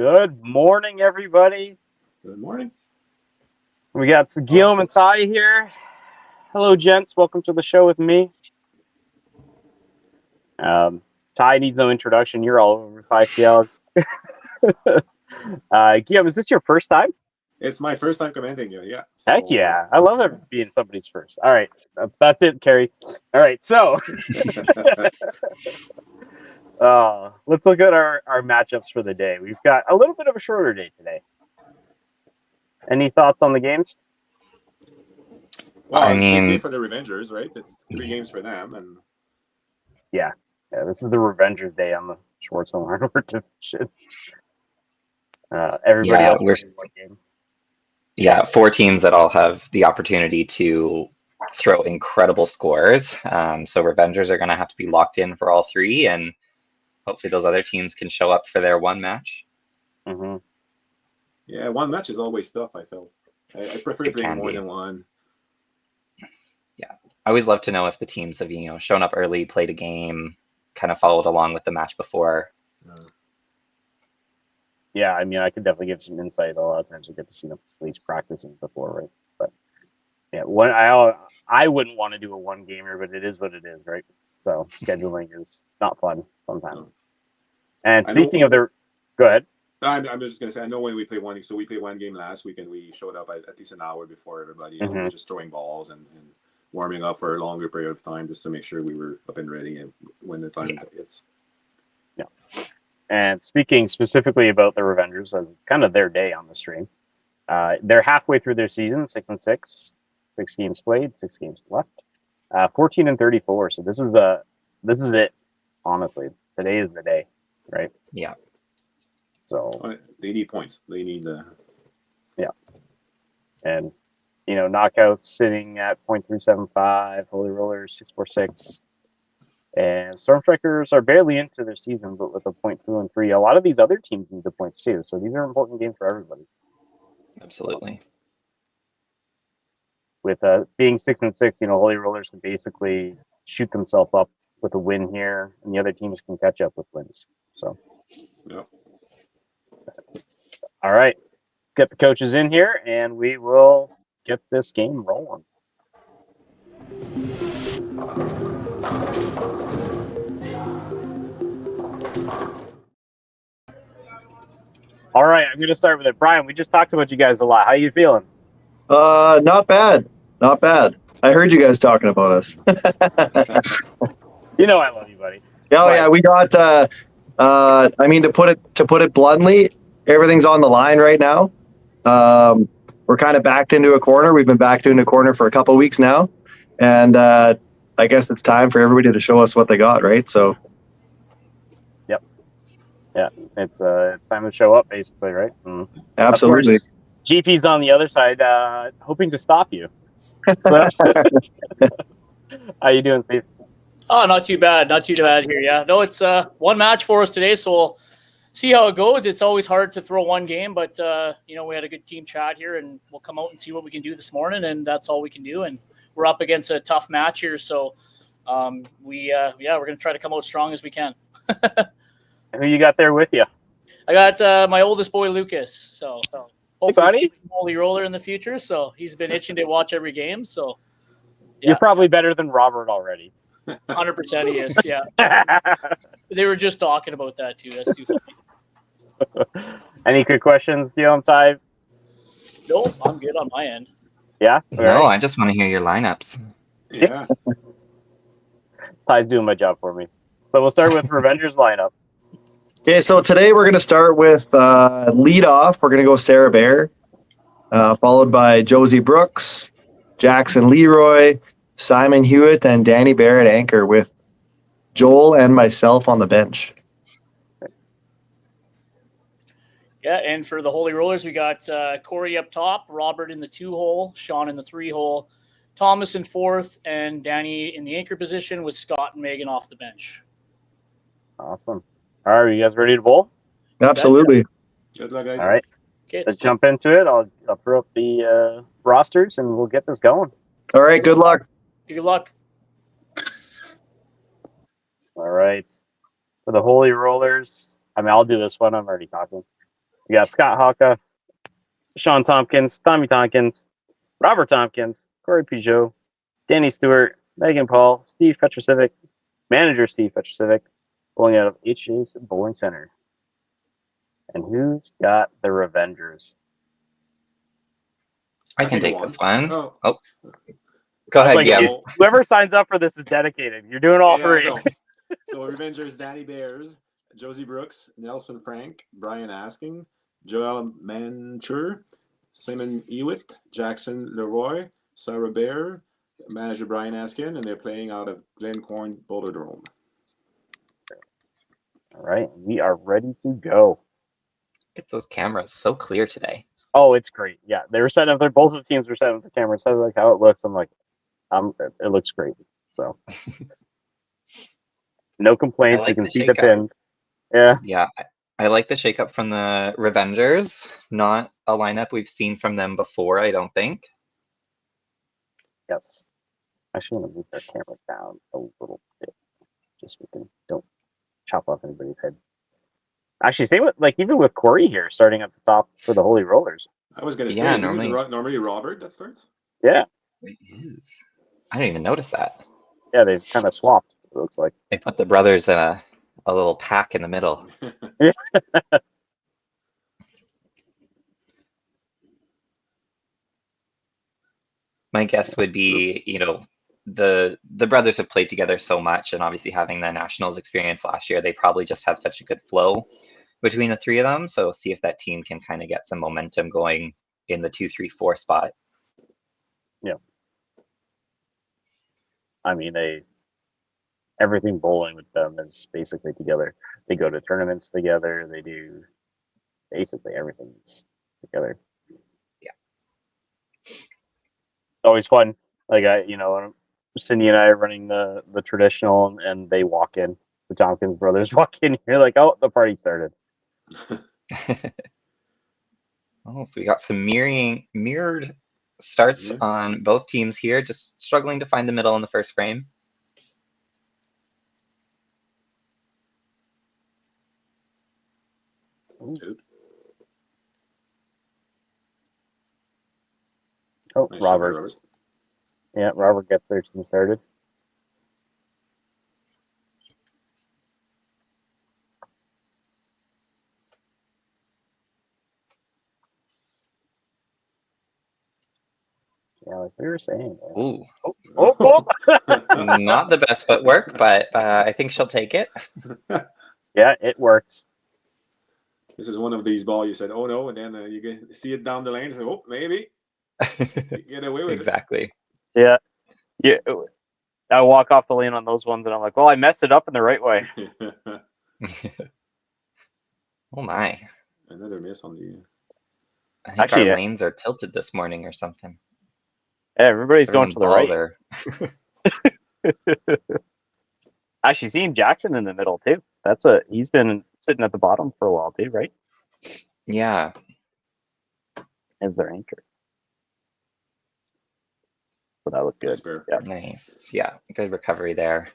Good morning, everybody. Good morning. We got Guillaume and Ty here. Hello, gents. Welcome to the show with me. Ty needs no introduction. You're all over 5PL. Guillaume, is this your first time? It's my first time commenting here, yeah. So, heck yeah. I love it being somebody's first. All right. That's it, Carrie. All right, so let's look at our matchups for the day. We've got a little bit of a shorter day today. Any thoughts on the games? Well, big day for the Revengers, right? It's 3 games for them, and yeah, this is the Revengers day on the Schwartz home division. Everybody else plays one game. Yeah, 4 teams that all have the opportunity to throw incredible scores. So Revengers are going to have to be locked in for all 3, and hopefully those other teams can show up for their one match. Mm-hmm. Yeah, one match is always tough, I felt. I prefer playing more than one. Yeah, I always love to know if the teams have shown up early, played a game, kind of followed along with the match before. Yeah, I mean, I could definitely give some insight. A lot of times I get to see them at least practicing before, right? But yeah, I wouldn't want to do a one gamer, but it is what it is, right? So scheduling is not fun sometimes. And speaking of go ahead. I'm just gonna say, I know when we play one, so we played one game last week, and we showed up at least an hour before everybody, and we were just throwing balls and warming up for a longer period of time just to make sure we were up and ready and when the time hits. Yeah. And speaking specifically about the Revengers, as kind of their day on the stream, they're halfway through their season, 6-6, 6 games played, 6 games left, 14-34. So this is it. Honestly, today is the day, right? Yeah. So they need points. They need yeah, and knockouts sitting at 0.375, Holy Rollers 646. And Stormstrikers are barely into their season, but with a 0.213. A lot of these other teams need the points too, so these are important games for everybody. Absolutely. With being 6-6, Holy Rollers can basically shoot themselves up with a win here, and the other teams can catch up with wins. So, all right, let's get the coaches in here, and we will get this game rolling. All right, I'm going to start with it. Brian, we just talked about you guys a lot. How are you feeling? Not bad. Not bad. I heard you guys talking about us. You know I love you, buddy. Oh, yeah, we got I mean, to put it bluntly, everything's on the line right now. We're kind of backed into a corner. We've been backed into a corner for a couple of weeks now. And I guess it's time for everybody to show us what they got, right? So yeah, it's time to show up, basically, right? Absolutely. GP's on the other side, hoping to stop you. So, how you doing, Steve? Oh, not too bad. Not too bad here, yeah. No, it's one match for us today, so we'll see how it goes. It's always hard to throw one game, but, we had a good team chat here, and we'll come out and see what we can do this morning, and that's all we can do. And we're up against a tough match here, so we're going to try to come out strong as we can. Who you got there with you? I got my oldest boy, Lucas. So hopefully Holy Roller in the future. So he's been itching to watch every game. So yeah. You're probably better than Robert already. 100% he is. Yeah. They were just talking about that too. That's too funny. Any quick questions, Guillaume, Ty? Nope, I'm good on my end. Yeah? No, I just want to hear your lineups. Yeah. Ty's doing my job for me. So we'll start with Revengers lineup. Okay, so today we're going to start with lead off. We're going to go Sarah Bear, followed by Josie Brooks, Jackson Leroy, Simon Hewitt, and Danny Bear at anchor, with Joel and myself on the bench. Yeah, and for the Holy Rollers, we got Corey up top, Robert in the 2-hole, Sean in the 3-hole, Thomas in 4th, and Danny in the anchor position with Scott and Megan off the bench. Awesome. All right, you guys ready to bowl? Absolutely. Good luck, guys. All right. Okay. Let's jump into it. I'll throw up the rosters, and we'll get this going. All right, good luck. Good luck. All right. For the Holy Rollers, I'll do this one. I'm already talking. We got Scott Hawka, Sean Tompkins, Tommy Tompkins, Robert Tompkins, Corey Peugeot, Danny Stewart, Megan Paul, Steve Petrosivic, manager Steve Petrosivic, bowling out of HJ's Bowling Center. And who's got the Revengers? I can think take this one. Oh. Oh, go I was ahead. like, Yeah. whoever signs up for this is dedicated. You're doing all Yeah, three. So Revengers, Danny Bears, Josie Brooks, Nelson Frank, Brian Asking, Joel Mancher, Simon Ewitt, Jackson Leroy, Sarah Bear, manager Brian Askin, and they're playing out of Glencorn Boulderdrome. All right, we are ready to go. Get those cameras so clear today. Oh, it's great. Yeah, they were setting up. Both of the teams were setting up the cameras. I was like, how it looks. I'm like, it looks great. So, no complaints. like We can the see the shakeup. pins. Yeah. Yeah, I like the shakeup from the Revengers. Not a lineup we've seen from them before, I don't think. Yes. Actually, I'm gonna move their camera down a little bit, just so we can don't chop off anybody's head. Actually, same with even with Corey here, starting at the top for the Holy Rollers. I was going to say, Yeah, isn't normally- it normally Robert that starts? Yeah. It is. I didn't even notice that. Yeah, they've kind of swapped. It looks like. They put the brothers in a little pack in the middle. My guess would be, the brothers have played together so much, and obviously having the nationals experience last year, they probably just have such a good flow between the three of them. So see if that team can kind of get some momentum going in the 2-3-4 spot. Yeah. I mean, everything bowling with them is basically together. They go to tournaments together. They do basically everything's together. Yeah. It's always fun. Like Cindy and I are running the traditional, and they walk in. The Tompkins brothers walk in. You're like, oh, the party started. Oh, so we got some mirrored starts on both teams here, just struggling to find the middle in the first frame. Oh, Nice shot, Robert. Robert. Yeah, Robert gets their team started. Yeah, like we were saying. Yeah. Ooh, Oh. not the best footwork, but I think she'll take it. Yeah, it works. This is one of these balls you said, oh no, and then you get, see it down the lane and say, oh, maybe. You get away with Exactly. Yeah. Yeah. I walk off the lane on those ones, and I'm like, well, I messed it up in the right way. it. Oh my. Another miss on the. I think Actually, our yeah. lanes are tilted this morning or something. Yeah, everybody's going to the right. Are... Actually, seeing Jackson in the middle too. He's been sitting at the bottom for a while too, right? Yeah. As their anchor. So that looked good. Nice bear. Yeah. Nice. Yeah, good recovery there.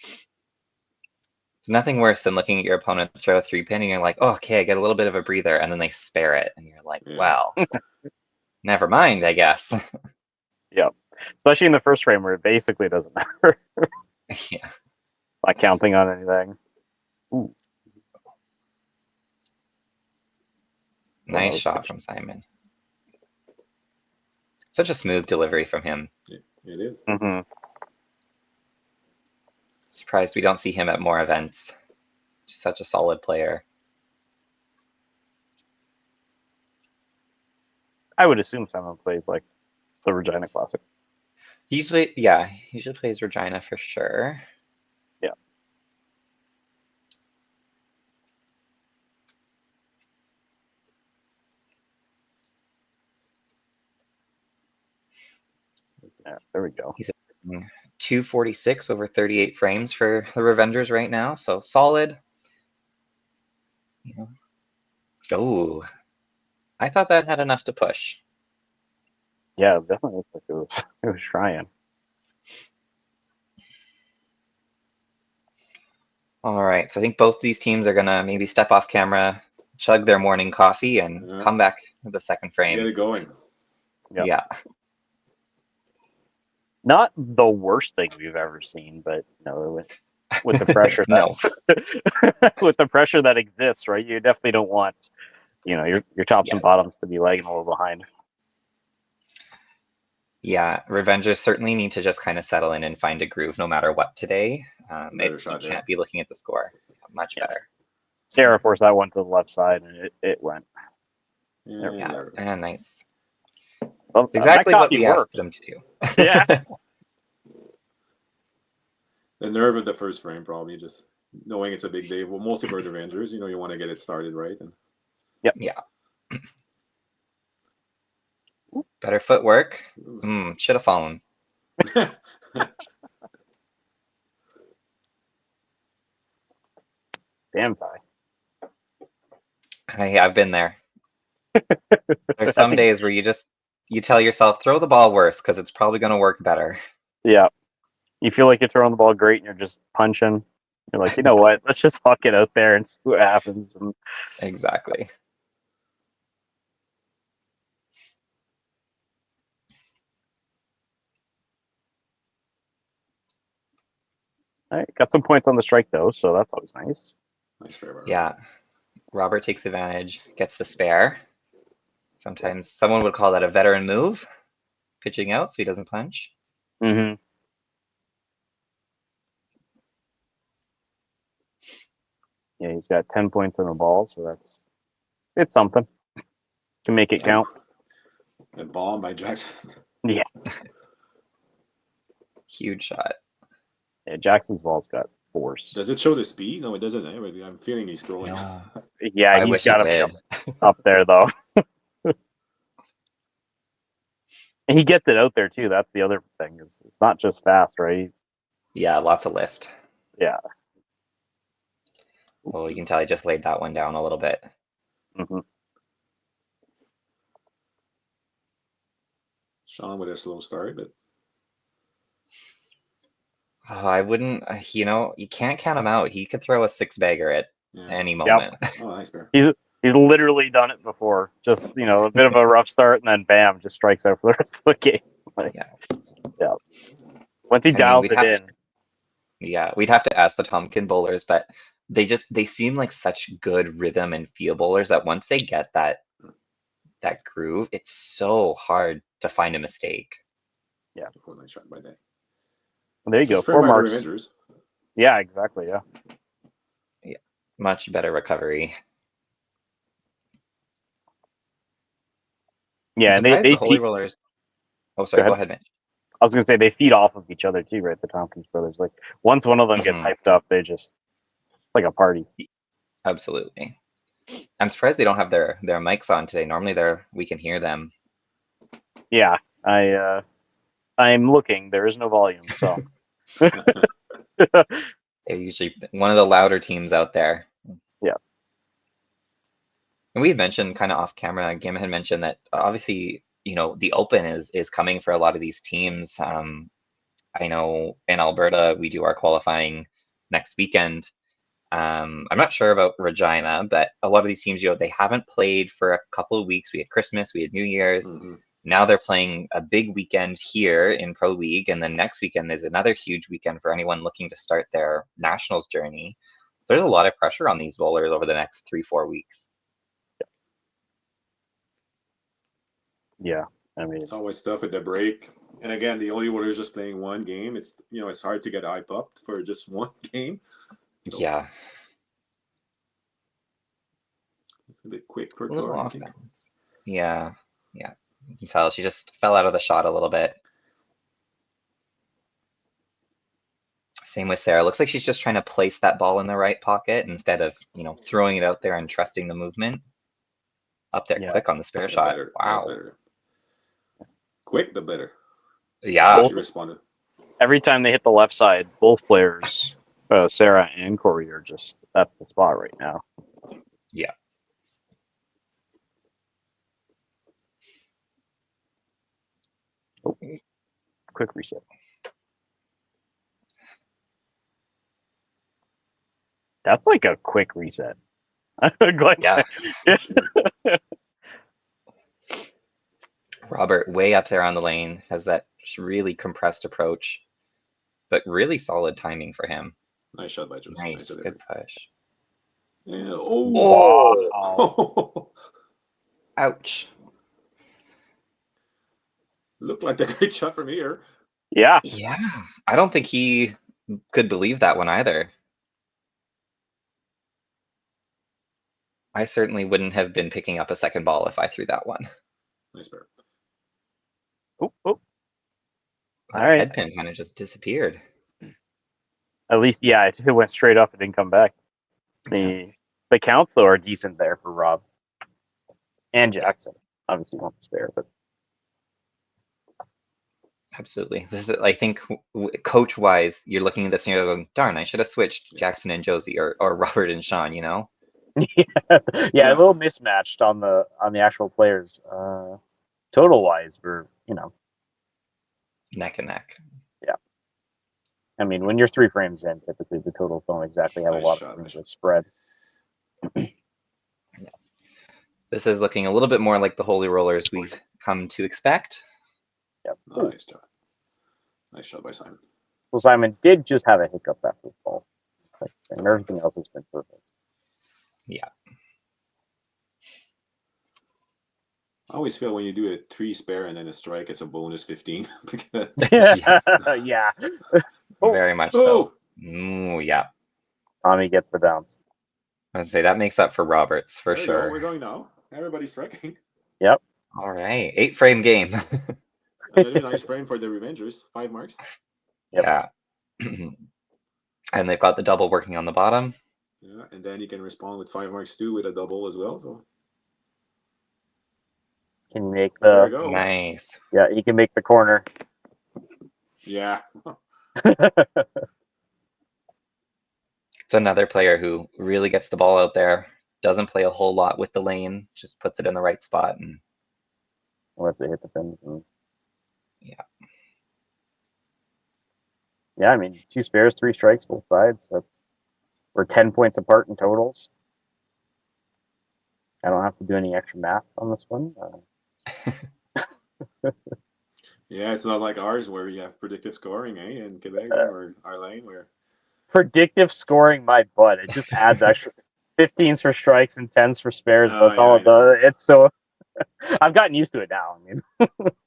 There's nothing worse than looking at your opponent throw a 3-pin and you're like, oh, okay, I get a little bit of a breather, and then they spare it, and you're like, Yeah. well, never mind, I guess. Yeah. Especially in the first frame where it basically doesn't matter. Yeah. Not counting on anything. Ooh. Nice shot from Simon. Such a smooth delivery from him. It is. Mm-hmm. Surprised we don't see him at more events. Such a solid player. I would assume Simon plays like the Regina Classic. Usually plays Regina for sure. Yeah. Yeah, there we go. He's at 246 over 38 frames for the Revengers right now, so solid. Oh, I thought that had enough to push. Yeah, it definitely looks like it was trying. All right, so I think both these teams are gonna maybe step off camera chug their morning coffee and Yeah. come back to the second Get frame. it going. Yep. Yeah. Not the worst thing we've ever seen, but with the pressure No. with the pressure that exists, right? You definitely don't want your tops and Yes. bottoms to be lagging a little behind. Yeah, Revengers certainly need to just kind of settle in and find a groove no matter what today. Better You shot there. can't be looking at the score. Much Yeah. better. Sarah forced that one to the left side, and it went. Yeah, Yeah, there. and nice. Well, Exactly that what copy we worked. asked them to do. Yeah. The nerve of the first frame, probably just knowing it's a big day. Well, mostly for the Rangers, you want to get it started right. And Yeah. Better footwork. Should have fallen. Damn, Ty. I've been there. There's some think- days where you tell yourself throw the ball worse because it's probably going to work better. Yeah. You feel like you're throwing the ball great, and you're just punching. You're like, you know what? Let's just huck it out there and see what happens. And Exactly. all right, got some points on the strike though, so that's always nice. Nice spare bar. Yeah. Robert takes advantage, gets the spare. Sometimes someone would call that a veteran move, pitching out so he doesn't punch. Mm-hmm. Yeah, he's got 10 points on the ball, so it's something. Can make it count. And bomb by Jackson. Yeah. Huge shot. Yeah, Jackson's ball's got force. Does it show the speed? No, it doesn't. I'm feeling he's throwing. No. Yeah, I he's wish got it to be did. up there though. And he gets it out there too. That's the other thing. Is it's not just fast, right? Yeah, lots of lift. Yeah. Well, you can tell I just laid that one down a little bit. Mm-hmm. Sean with a slow start, but Oh, I wouldn't, you can't count him out. He could throw a six-bagger at yeah. any moment. Oh, nice spare. He's literally done it before. Just a bit of a rough start, and then bam, just strikes out for the rest of the game. Like, yeah. Once he dials it in. Yeah, we'd have to ask the Tompkin bowlers, but they seem like such good rhythm and feel bowlers that once they get that groove, it's so hard to find a mistake. Yeah. Nice shot by that. There you go. Fair 4 by marks. Revengers. Yeah, exactly. Yeah. Much better recovery. Yeah, I'm and surprised they the Holy feed, Rollers. Oh, sorry. Go ahead, Mitch. I was gonna say they feed off of each other too, right? The Tompkins brothers. Like once one of them gets Mhm. hyped up, they just like a party. Absolutely. I'm surprised they don't have their mics on today. Normally, we can hear them. Yeah, I'm looking. There is no volume, so They're usually one of the louder teams out there. Yeah. And we had mentioned kind of off camera, Gim had mentioned that obviously, the Open is coming for a lot of these teams. I know in Alberta, we do our qualifying next weekend. I'm not sure about Regina, but a lot of these teams, they haven't played for a couple of weeks. We had Christmas, we had New Year's. Mm-hmm. Now they're playing a big weekend here in Pro League, and then next weekend there's another huge weekend for anyone looking to start their nationals journey. So there's a lot of pressure on these bowlers over the next 3-4 weeks. yeah. I mean, It's always tough at the break. And again, the only one is just playing one game. It's it's hard to get hype up for just one game. So Yeah. it's a bit quick for A little Cora, I off think. balance. Yeah. You can tell she just fell out of the shot a little bit. Same with Sarah. Looks like she's just trying to place that ball in the right pocket instead of, throwing it out there and trusting the movement. Up there, Yeah. quick on the spare The shot. better. That's Wow. better. Quick, the better. Yeah. She responded. every time they hit the left side, both players, Sarah and Corey, are just at the spot right now. Yeah. Oh, quick reset. That's like a quick reset. Going- Yeah. Robert, way up there on the lane, has that really compressed approach, but really solid timing for him. Nice shot by Josie. Nice, delivery. good push. Yeah. Oh. Wow. Ouch. Looked like a great shot from here. Yeah. Yeah, I don't think he could believe that one either. I certainly wouldn't have been picking up a second ball if I threw that one. Nice pair. Oh, oh. That All right. head pin kind of just disappeared. At least, yeah, it went straight up and didn't come back. The counts though are decent there for Rob and Jackson. Obviously, won't spare, but Absolutely. This is, I think, coach-wise, you're looking at this and you're going, darn, I should have switched Jackson and Josie or Robert and Sean, you know? yeah, a little mismatched on the actual players. Total wise, we're Neck and neck. I mean, when you're 3 frames in, typically the totals don't exactly have a Nice lot shot, of room nice to spread. This is looking a little bit more like the Holy Rollers we've come to expect. Yep. Nice shot. Nice shot by Simon. Well, Simon did just have a hiccup after the ball, and everything else has been perfect. Yeah. I always feel when you do a 3 spare and then a strike, it's a bonus 15. Yeah. Oh. Very much Oh. so. Ooh, yeah. Tommy gets the bounce. I'd say that makes up for Roberts for There we go. sure. We're going now. Everybody's striking. Yep. All right. 8-frame game. Another nice frame for the Revengers. 5 marks. Yeah. And they've got the double working on the bottom. Yeah, and then you can respond with 5 marks too with a double as well. So Can make there we the go. Nice. yeah. He can make the corner. Yeah. It's another player who really gets the ball out there, doesn't play a whole lot with the lane, just puts it in the right spot. And Lets it hit the pins. yeah. Yeah, I mean, 2 spares, 3 strikes, both sides. We're 10 points apart in totals. I don't have to do any extra math on this one. Yeah, it's not like ours where we have predictive scoring, in Quebec or our lane where Predictive scoring my butt. It just adds extra 15s for strikes and 10s for spares. Oh, That's yeah, all I it know. does. It's so I've gotten used to it now. I mean,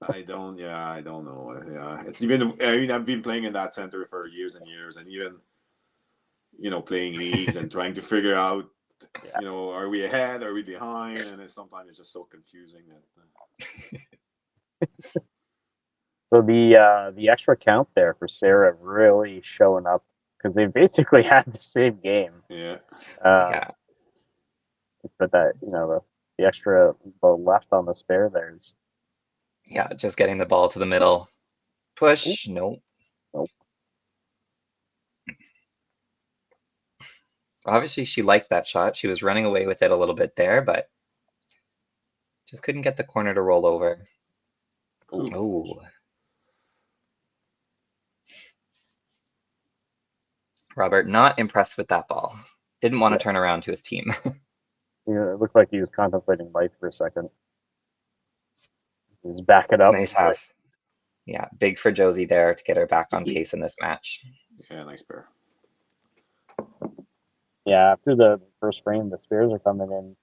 I don't know. Yeah. It's even I've been playing in that center for years and years and even playing leagues and trying to figure out are we ahead, are we behind, and sometimes it's just so confusing that so the extra count there for Sarah really showing up because they basically had the same game. yeah. Yeah. But that the extra left on the spare there's Yeah. Just getting the ball to the middle. Push. Nope. Nope. Obviously, she liked that shot. She was running away with it a little bit there, but just couldn't get the corner to roll over. Oh. Robert, not impressed with that ball. Didn't want to turn around to his team. it looked like he was contemplating life for a second. He was backing up. Nice half. Yeah, big for Josie there to get her back on pace in this match. Yeah, nice pair. Yeah, after the first frame, the spares are coming in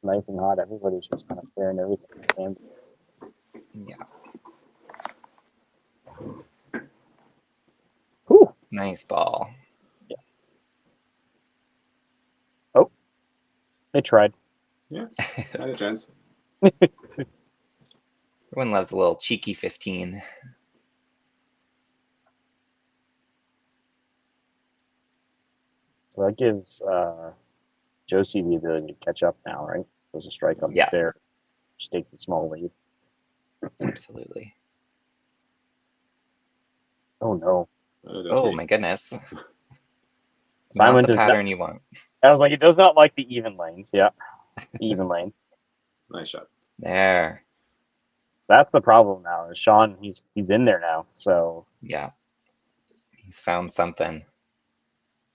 nice and hot. Everybody's just kind of sparing everything. Yeah. Whew. Nice ball. Yeah. Oh, they tried. Yeah, had a chance. Everyone loves a little cheeky 15. So that gives Josie the ability to catch up now, right? There's a strike on the spare. She takes a small lead. Absolutely. Oh no. Oh my goodness. Simon not the pattern you want. I was like, it does not like the even lanes. Yeah. Even lane. Nice shot. There. That's the problem now. Is Sean, he's in there now. So yeah. He's found something.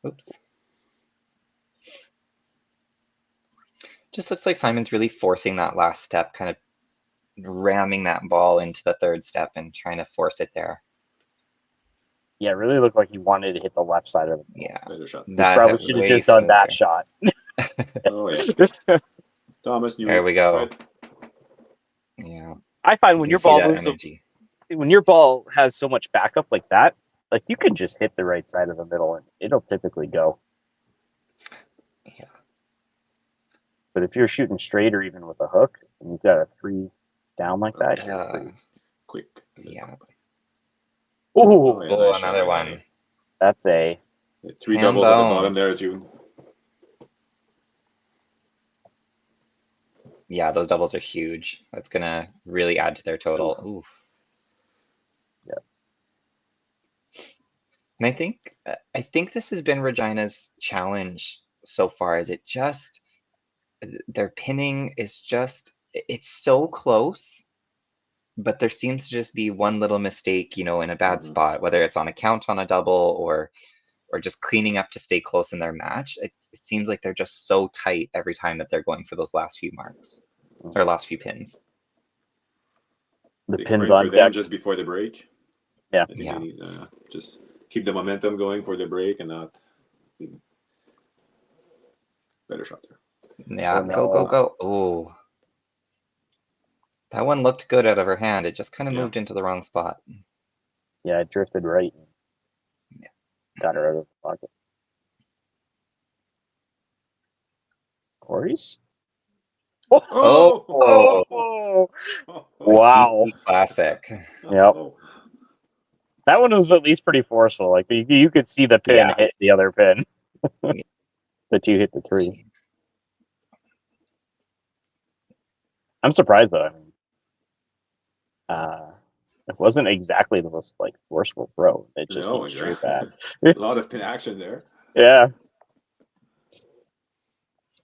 Oops. Just looks like Simon's really forcing that last step, kind of ramming that ball into the third step and trying to force it there. Yeah, it really looked like he wanted to hit the left side of it. Yeah. Better shot. He That probably should have just done that shot. Oh yeah. Thomas knew. There we go. Right? Yeah. I find You when can your see ball that moves, energy. when your ball has so much backup like that, like you can just hit the right side of the middle and it'll typically go. Yeah. But if you're shooting straight or even with a hook, and you've got a 3 down like that, you're pretty. Quick. Yeah. Ooh, yeah, Oh, nice shot another by one. Danny. that's a 3 Ham doubles at the bone. bottom there too. Yeah, those doubles are huge. That's gonna really add to their total. Oof. Yeah. And I think this has been Regina's challenge so far. Is it just their pinning is just it's so close, but there seems to just be one little mistake, in a bad Mhm. spot, whether it's on a count on a double or just cleaning up to stay close in their match. It seems like they're just so tight every time that they're going for those last few marks or last few pins. the Big pins frame on for them deck. just before the break. Yeah. I think Yeah. they need just keep the momentum going for the break and not. Better shot there. Yeah, Oh, go, no. go. Oh. That one looked good out of her hand. It just kind of Yeah. moved into the wrong spot. Yeah, it drifted right. Yeah. Got her out of the pocket. Corey's? Oh! Oh! Oh! Wow. Classic. Yep. That one was at least pretty forceful. Like you could see the pin Yeah. hit the other pin. Yeah. That you hit the 3. I'm surprised though. I mean, it wasn't exactly the most like forceful throw. It just No, went straight back. a lot of pin action there. Yeah.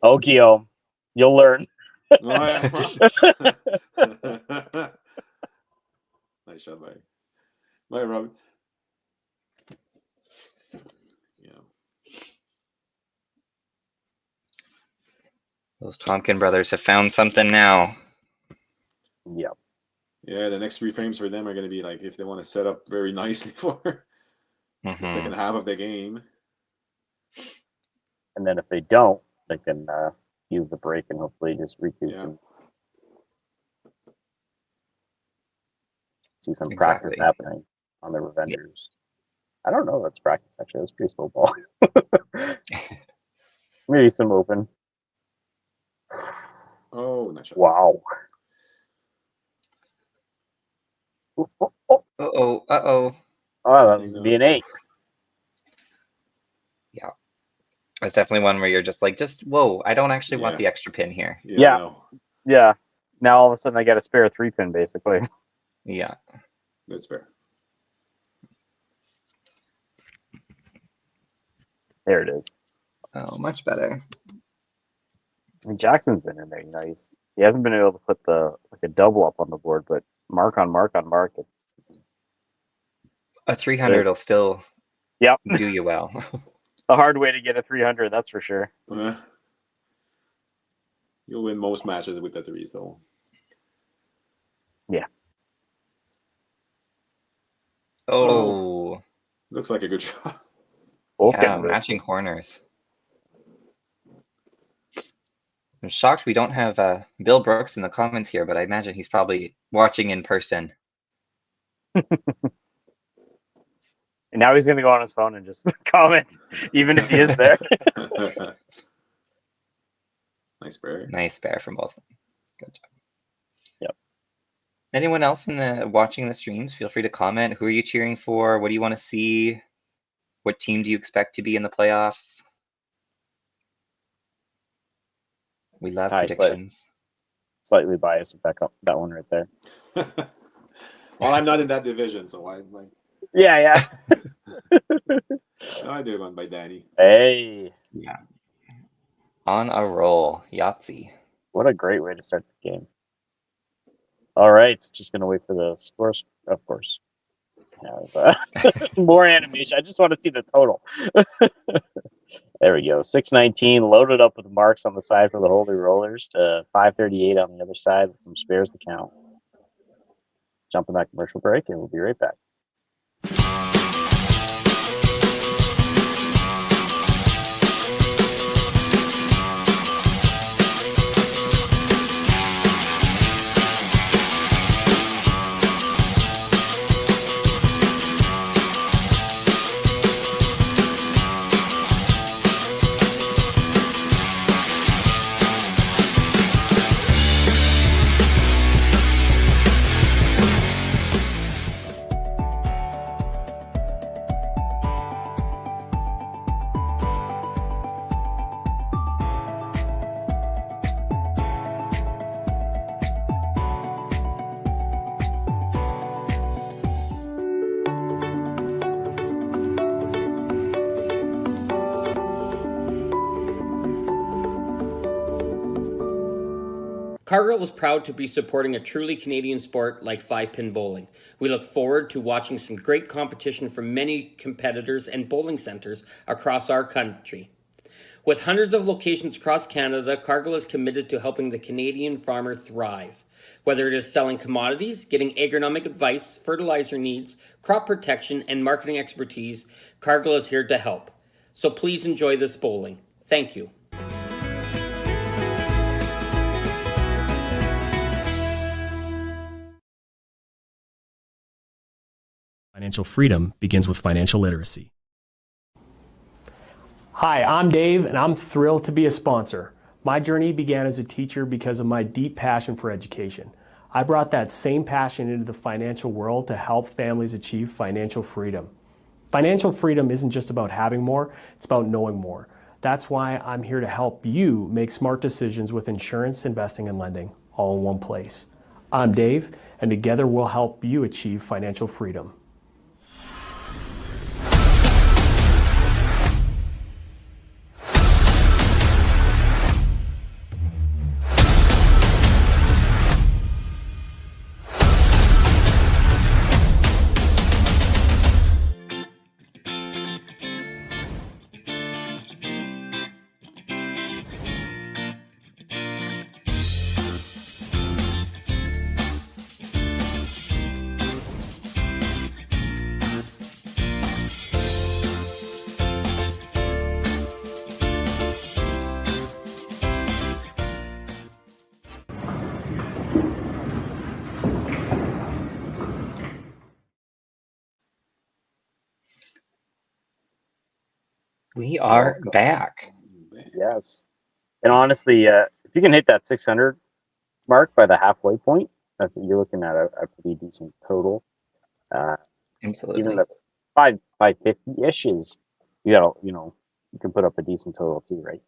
Oh, Guillaume, you'll learn. Oh, yeah. Nice shot by Robin. Yeah. Those Tonkin brothers have found something now. Yep. Yeah, the next 3 frames for them are going to be like if they want to set up very nicely for the second half of the game. And then if they don't, they can use the break and hopefully just recoup and see some practice happening on the Revengers. I don't know. That's practice actually. That's pretty slow ball. Maybe some open. Oh, nice shot. Wow. Uh-oh. Oh, that was be an 8. Yeah. That's definitely one where you're just like, whoa, I don't actually want the extra pin here. Yeah. No. Yeah. Now all of a sudden I got a spare 3 pin basically. Yeah. Good spare. There it is. Oh, much better. I mean, Jackson's been in there. He hasn't been able to put a double up on the board, but mark on mark, it's a 300 will still do you well. A hard way to get a 300, that's for sure. You'll win most matches with the 3, so. Yeah. Oh. Looks like a good shot. Yeah, matching corners. I'm shocked we don't have Bill Brooks in the comments here, but I imagine he's probably watching in person. And now he's going to go on his phone and just comment, even if he is there. Nice spare. Nice spare from both of them. Good job. Yep. Anyone else watching the streams, feel free to comment. Who are you cheering for? What do you want to see? What team do you expect to be in the playoffs? We love predictions. Slightly biased with that one right there. Well, I'm not in that division, so I might. Yeah. I do one by Danny. Hey. Yeah. On a roll. Yahtzee. What a great way to start the game. All right. Just going to wait for the scores, of course. More animation. I just want to see the total. There we go. 619 loaded up with marks on the side for the Holy Rollers to 538 on the other side with some spares to count. Jumping that commercial break, and we'll be right back. Cargill is proud to be supporting a truly Canadian sport like 5-pin bowling. We look forward to watching some great competition from many competitors and bowling centres across our country. With hundreds of locations across Canada, Cargill is committed to helping the Canadian farmer thrive. Whether it is selling commodities, getting agronomic advice, fertilizer needs, crop protection, and marketing expertise, Cargill is here to help. So please enjoy this bowling. Thank you. Financial freedom begins with financial literacy. Hi, I'm Dave, and I'm thrilled to be a sponsor. My journey began as a teacher because of my deep passion for education. I brought that same passion into the financial world to help families achieve financial freedom. Financial freedom isn't just about having more, it's about knowing more. That's why I'm here to help you make smart decisions with insurance, investing, and lending, all in one place. I'm Dave, and together we'll help you achieve financial freedom. We are back. Yes. And honestly, if you can hit that 600 mark by the halfway point, you're looking at a pretty decent total. Absolutely. Even the 550-ish is, you can put up a decent total too, right?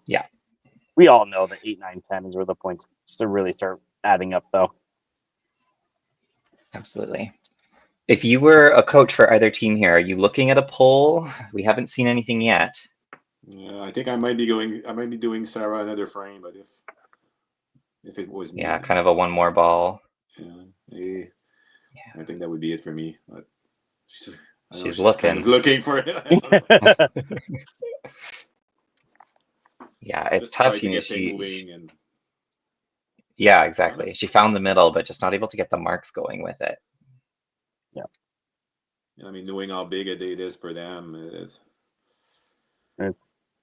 Yeah. We all know that 8, 9, 10 is where the points really start adding up, though. Absolutely. If you were a coach for either team here, are you looking at a poll? We haven't seen anything yet. Yeah, I think I might be doing Sarah another frame, but if it was me, Yeah, kind of a one more ball. Yeah, I think that would be it for me. But she's looking. Kind of looking for it. Yeah, it's Just tough. try to get things moving and. Yeah, exactly. She found the middle, but just not able to get the marks going with it. Yeah. I mean, knowing how big a date is for them,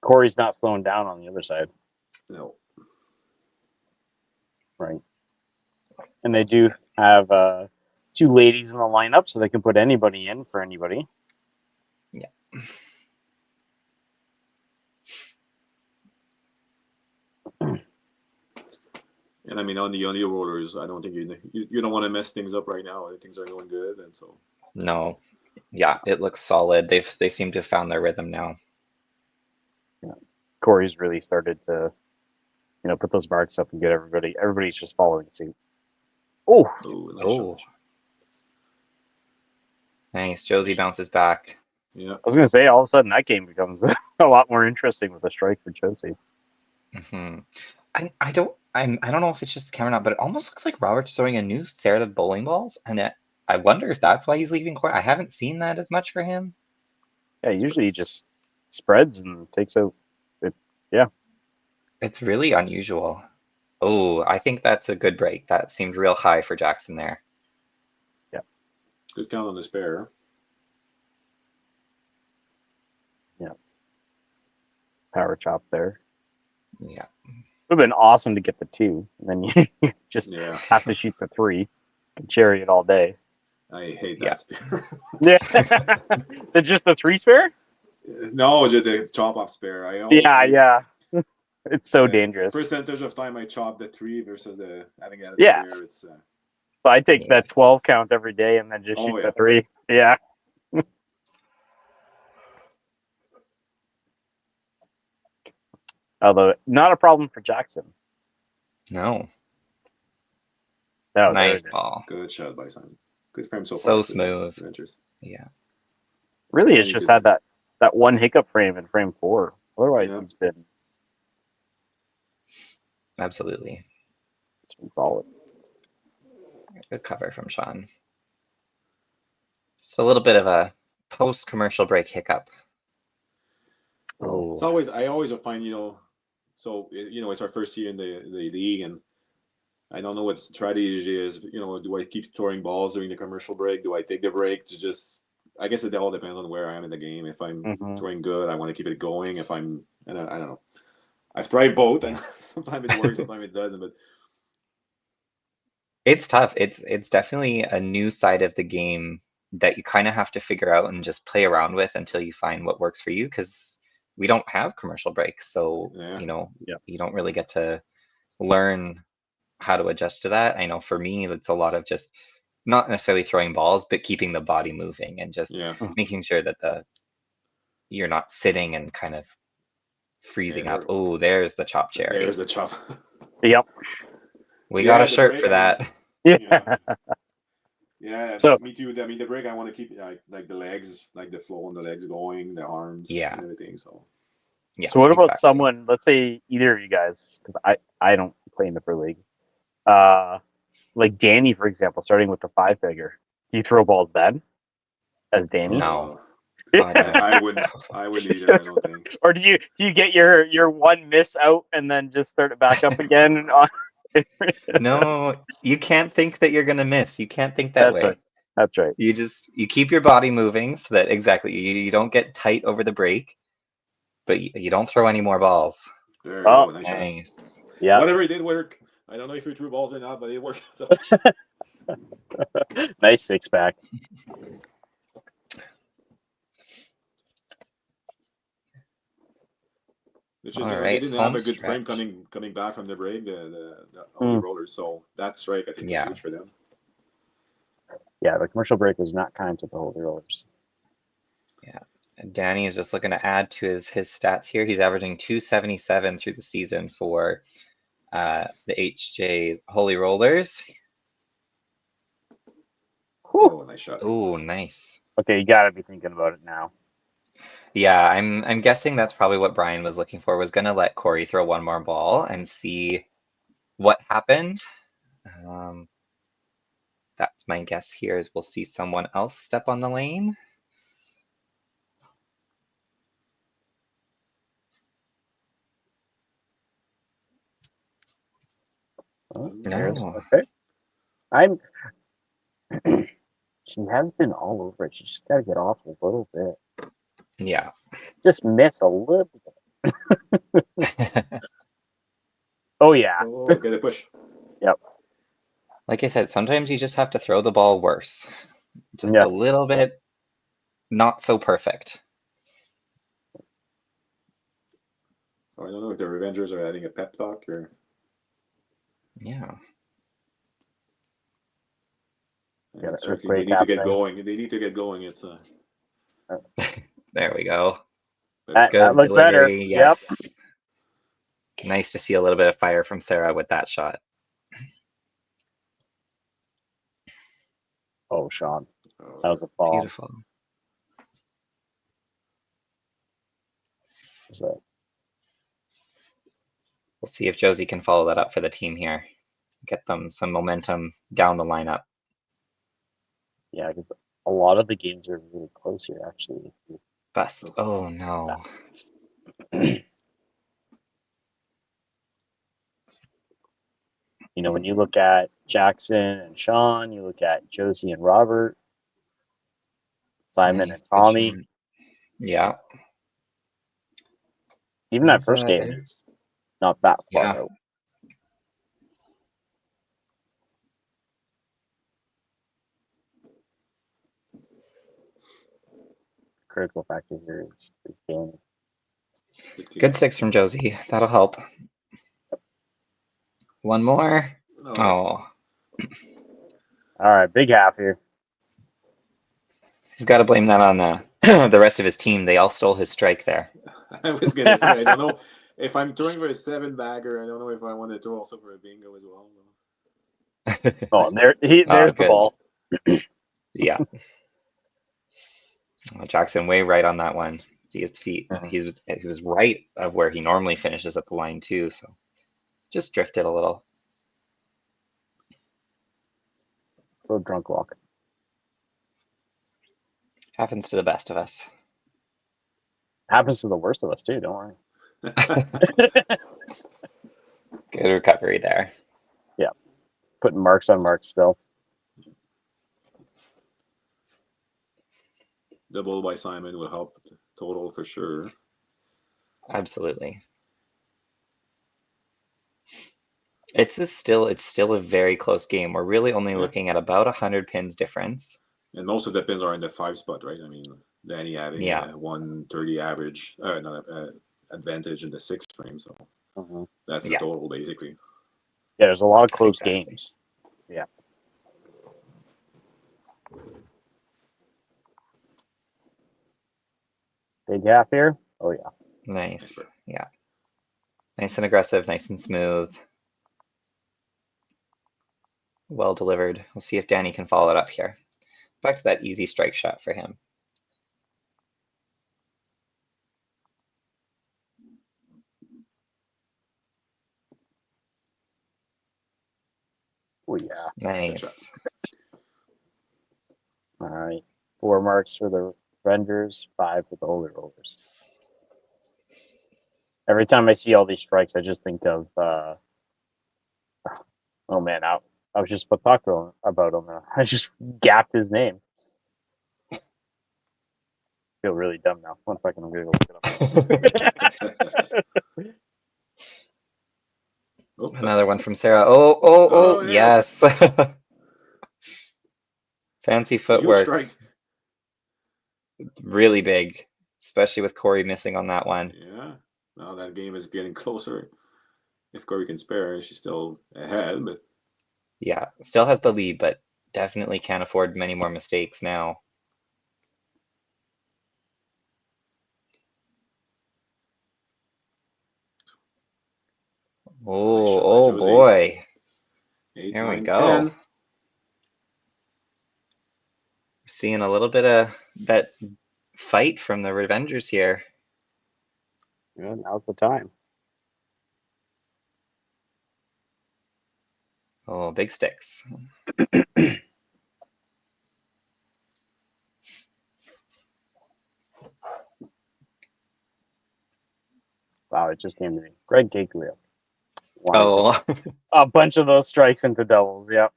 Corey's not slowing down on the other side. No. Right. And they do have 2 ladies in the lineup, so they can put anybody in for anybody. Yeah. And I mean, on the rollers, I don't think you don't want to mess things up right now. Things are going good, and so. No. Yeah, it looks solid. They seem to have found their rhythm now. Yeah. Corey's really started to, put those marks up and get everybody's just following suit. Oh. Nice. Josie bounces back. Yeah. I was going to say, all of a sudden, that game becomes a lot more interesting with a strike for Josie. Mm-hmm. I don't know if it's just the camera or not, but it almost looks like Robert's throwing a new set of bowling balls, and I wonder if that's why he's leaving court. I haven't seen that as much for him. Yeah, usually he just spreads and takes out it. Yeah. It's really unusual. Oh, I think that's a good break. That seemed real high for Jackson there. Good count on the spare. Power chop there. Yeah. Would have been awesome to get the 2. And then you just Yeah. have to shoot the 3 and cherry it all day. I hate Yeah. that spare. Yeah. It's just the 3 spare? No, just the chop off spare. Yeah. It's so dangerous. Percentage of time I chop the 3 versus the having a Yeah. spare. It's So I take Yeah. that 12 count every day and then just shoot the 3. Yeah. Although not a problem for Jackson. No. That was Nice very ball. good shot by Simon. Good frame so So far. smooth. Adventures. Yeah. Really, Yeah, it's you just could- had that one hiccup frame in frame 4. Otherwise, Yeah. it's been Absolutely. solid. Good cover from Sean. Just a little bit of a post-commercial break hiccup. It's Oh, always I always find so it's our first year in the league, and I don't know what the strategy is. Do I keep throwing balls during the commercial break? Do I take the break to just? I guess it all depends on where I am in the game. If I'm Mhm. throwing good, I want to keep it going. If I'm, and I don't know. I've tried both, and sometimes it works, sometimes it doesn't. But it's tough. It's definitely a new side of the game that you kind of have to figure out and just play around with until you find what works for you, because we don't have commercial breaks. So, Yeah. Yeah. you don't really get to learn how to adjust to that. I know for me, it's a lot of just not necessarily throwing balls, but keeping the body moving and just yeah, making sure that you're not sitting and kind of freezing up. There- Oh, there's the chop cherry. there's the chop. Yep. We Yeah, got a the shirt break, for I mean, that. Yeah. Yeah, So- me too. I mean, the break I want to keep like the legs, like the flow on the legs going, the arms, Yeah. and everything. So Yeah. So what about exactly. someone? Let's say either of you guys, because I don't play in the pro league. Like Danny, for example, starting with the 5-figure. Do you throw balls then, as Danny? No. uh, God, no. I wouldn't. I wouldn't either. I don't think. Or do you get your one miss out and then just start it back up again? No, you can't think that you're gonna miss. You can't think that That's way. right. That's right. You keep your body moving so that exactly you don't get tight over the break, but you don't throw any more balls. There you Oh, go. Nice shot. Nice. Yeah. Whatever, it did work. I don't know if you threw balls or not, but it worked. So, Nice 6-pack. which is, All they right, didn't have home a good frame stretch. coming back from the break, the Holy Rollers. So that strike, I think, was Yeah. huge for them. Yeah, the commercial break was not kind to the Holy Rollers. And Danny is just looking to add to his stats here. He's averaging 277 through the season for the HJ Holy Rollers. Oh, nice shot. Oh, nice. Okay, you gotta be thinking about it now. Yeah, I'm guessing that's probably what Brian was looking for. Was gonna let Corey throw one more ball and see what happened. That's my guess here. Is we'll see someone else step on the lane. Oh, No. there's- Okay. I'm. She has been all over it. She just gotta get off a little bit. Yeah. Just miss a little bit. Oh yeah. Oh, get a push. Like I said, sometimes you just have to throw the ball worse. Just Yeah. a little bit not so perfect. So I don't know if the Revengers are adding a pep talk or. Yeah. Yeah, the Certainly, they earthquake need to get happening. going. They need to get going. It's There we go. That Good looks better. delivery. Yes. Nice to see a little bit of fire from Sarah with that shot. Oh, Sean, that was a fall. Beautiful. So, We'll see if Josie can follow that up for the team here. Get them some momentum down the lineup. yeah, because a lot of the games are really close here, actually. Bust. Oh no. You know, when you look at Jackson and Sean, you look at Josie and Robert, Simon Nice, and good Tommy. shot. Yeah. Even that He's, first game is not that far yeah. out. Critical factor here is Danny. Good 6 from Josie. That'll help. One more. No. Oh, All right, big half here. he's got to blame that on the rest of his team. They all stole his strike there. I was gonna say I don't know if I'm throwing for a 7-bagger. I don't know if I want to throw also for a bingo as well. Oh, and there's the good. ball. Yeah. Jackson way right on that one. See his feet. He was right of where he normally finishes at the line too. So just drifted a little. Little drunk walk. Happens to the best of us. Happens to the worst of us too. Don't worry. Good recovery there. Yeah, putting marks on marks still. Double by Simon will help total for sure. Absolutely. It's still a very close game. We're really only looking at about 100 pins difference. And most of the pins are in the 5 spot, right? I mean, Danny having a 130 average, advantage in the 6th frame. So that's the total basically. Yeah, there's a lot of close games. Yeah. Big half here. Oh yeah. Nice. Yeah. Nice and aggressive, nice and smooth. Well delivered. We'll see if Danny can follow it up here. Back to that easy strike shot for him. Oh yeah. Nice. All right. 4 marks for the Rangers, 5 for the Holy Rollers. Every time I see all these strikes, I just think of, oh man, I was just talking about him. I just gapped his name. I feel really dumb now. 1 second, I'm going to go look it up. Another one from Sarah. Oh, yeah. yes. Fancy Huge footwork. strike. Really big, especially with Corey missing on that one. Yeah. Now that game is getting closer. If Corey can spare, she's still ahead, but Yeah, still has the lead, but definitely can't afford many more mistakes now. Oh boy. Here we go. 10. Seeing a little bit of that fight from the Revengers here. Yeah, now's the time. Oh, big sticks. Wow, it just came to me. Greg Gagliel. Oh. A bunch of those strikes into doubles, yep.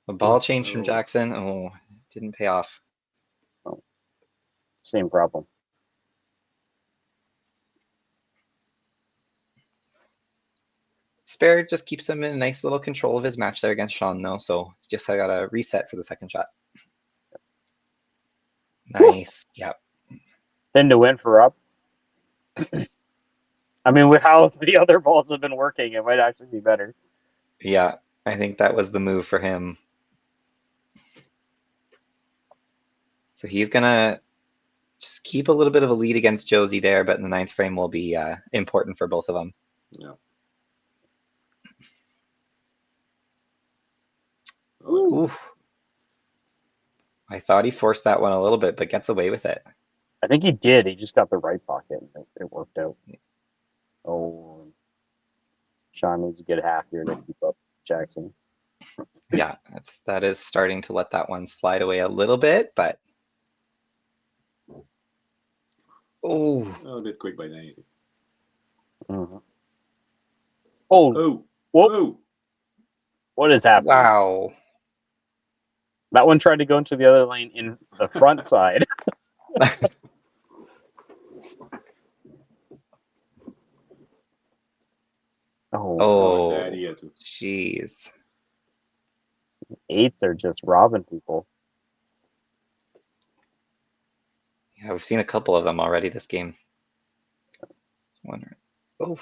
A ball change from Jackson. Oh, didn't pay off. Oh. Same problem. Spare just keeps him in a nice little control of his match there against Sean, though. So just I got to reset for the second shot. Nice. Yep. 10 to win for up. I mean, with how the other balls have been working, it might actually be better. Yeah, I think that was the move for him. So he's going to just keep a little bit of a lead against Josie there, but in the 9th frame will be important for both of them. Yeah. Ooh. I thought he forced that one a little bit, but gets away with it. I think he did. He just got the right pocket. And it worked out. Oh, Sean needs a good half here to keep up Jackson. Yeah, that is starting to let that one slide away a little bit, but oh, A bit quick by Danny. Oh, Oh, whoop! oh, What is happening? wow. That one tried to go into the other lane in the front side. Oh, Danny had to. jeez. 8s are just robbing people. Yeah, we've seen a couple of them already this game. Just wondering. Oof.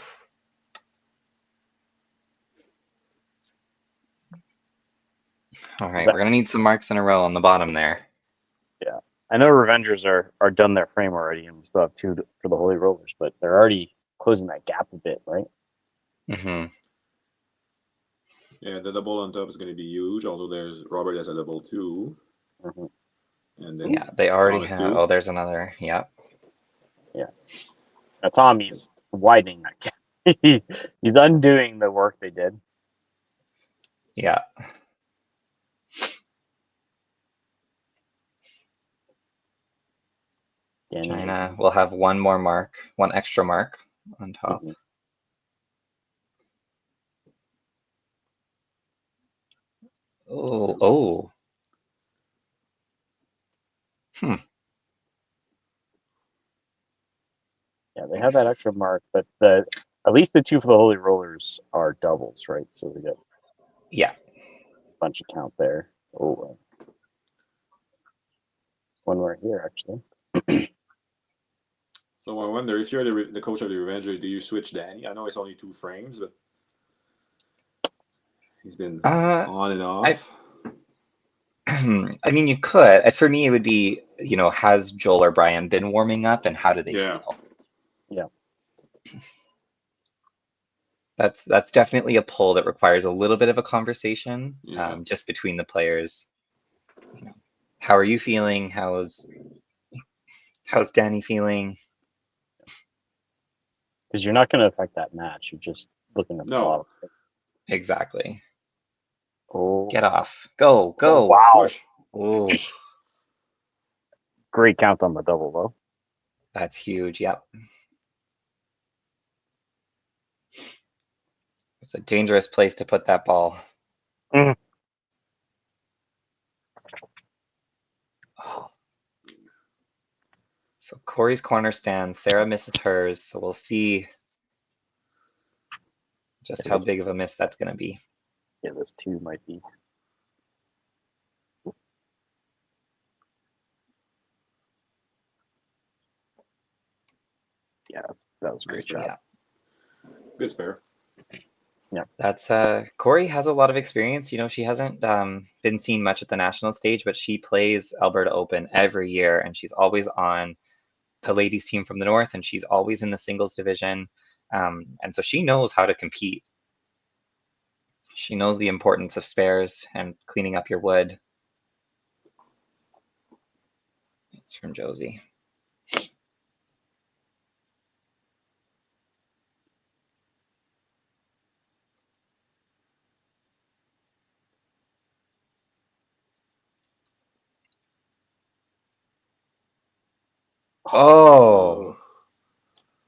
All right, we're gonna need some marks in a row on the bottom there. Yeah, I know Revengers are done their frame already, and we still have 2 for the Holy Rollers, but they're already closing that gap a bit, right? Mm-hmm. Yeah, the double on top is going to be huge. Although there's Robert has a double too, and then Yeah, they already Thomas have. too. Oh, there's another. Yeah. Yeah. Now Tommy's widening that gap. He's undoing the work they did. Yeah. Danny China will have one more mark, one extra mark on top. Oh, oh. Yeah, they have that extra mark, but at least the 2 for the Holy Rollers are doubles, right? So we got Yeah. a bunch of count there. Oh, one more here actually. So I wonder if you're the coach of the Revengers, do you switch Danny? I know it's only 2 frames, but he's been on and off. I mean, you could. For me, it would be, has Joel or Brian been warming up, and how do they feel? Yeah. That's definitely a pull that requires a little bit of a conversation, Yeah. just between the players. How are you feeling? How's Danny feeling? Because you're not going to affect that match. You're just looking at the bottom. Exactly. Oh, Get off. Go. oh, wow. Push. Oh, Great count on the double though. that's huge. Yep. It's a dangerous place to put that ball. Mhm. Oh. So Corey's corner stands. Sarah misses hers. So we'll see just how big of a miss that's going to be. Yeah, this 2 might be. Yeah, that was a great job. Yeah. Good spare. Yeah. That's Corey has a lot of experience. She hasn't been seen much at the national stage, but she plays Alberta Open every year, and she's always on the ladies team from the north, and she's always in the singles division. And so she knows how to compete. She knows the importance of spares and cleaning up your wood. It's from Josie. Oh,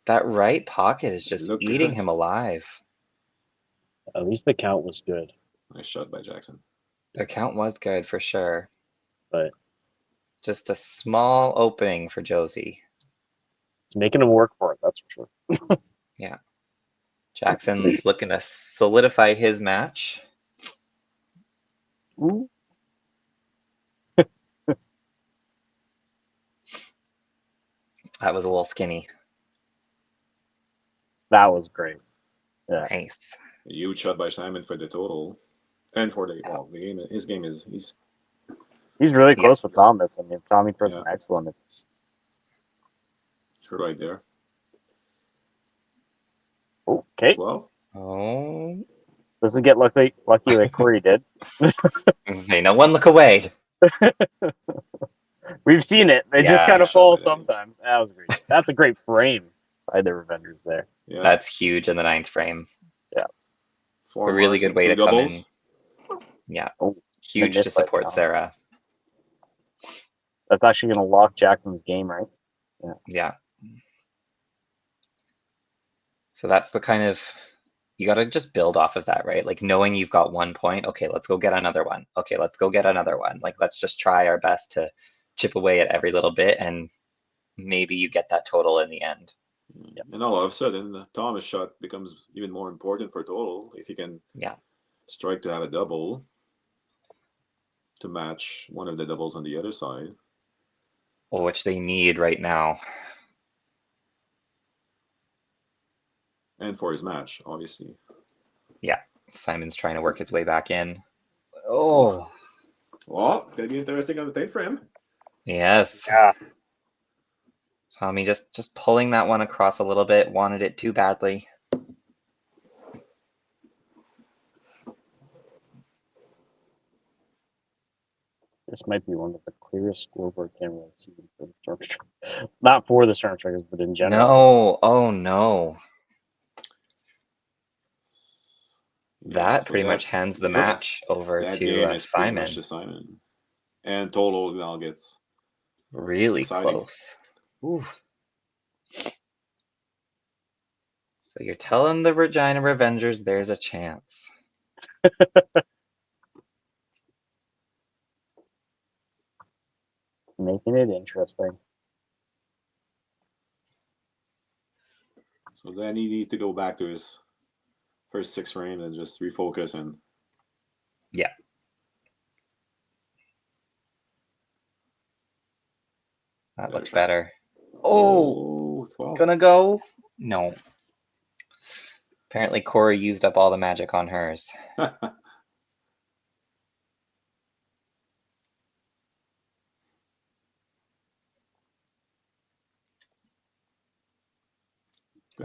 that right pocket is just eating him alive. At least the count was good. Nice shot by Jackson. The count was good for sure. But just a small opening for Josie. It's making him work for it, that's for sure. Yeah. Jackson's looking to solidify his match. Ooh. That was a little skinny. That was great. Yeah. Nice. A huge shot by Simon for the total. And for the game. His game is he's really close with Thomas. I mean, if Tommy throws an excellent, it's right there. Okay. Well. Oh. Doesn't get lucky like Corey did. Hey, no one look away. We've seen it. They just kind of fall sometimes. That was great. That's a great frame by the Revengers there. Yeah. That's huge in the 9th frame. Yeah. A really good way to come in. Yeah. Oh, Huge they to missed by support Tom. Sarah. That's actually going to lock Jackson's game, right? Yeah. So that's the kind of, you got to just build off of that, right? Like knowing you've got 1 point. Okay, let's go get another one. Okay, let's go get another one. Like, let's just try our best to chip away at every little bit, and maybe you get that total in the end. Yep. And all of a sudden, Thomas' shot becomes even more important for total if he can strike to have a double to match one of the doubles on the other side. Which they need right now. And for his match, obviously. Yeah, Simon's trying to work his way back in. Oh. Well, it's going to be interesting on the tape for him. Yes. Yeah. Tommy just pulling that one across a little bit, wanted it too badly. This might be one of the clearest scoreboard cameras I've seen for the Storm Strikers. Not for the Storm Strikers, but in general. No, oh no. That so pretty much hands the match over that to game is pretty Simon. much to Simon. And total now gets Really exciting. close. Ooh. So you're telling the Regina Revengers there's a chance. Making it interesting. So then he needs to go back to his first 6 frame and just refocus and that looks better. Oh, 12. gonna go? No. Apparently Corey used up all the magic on hers. At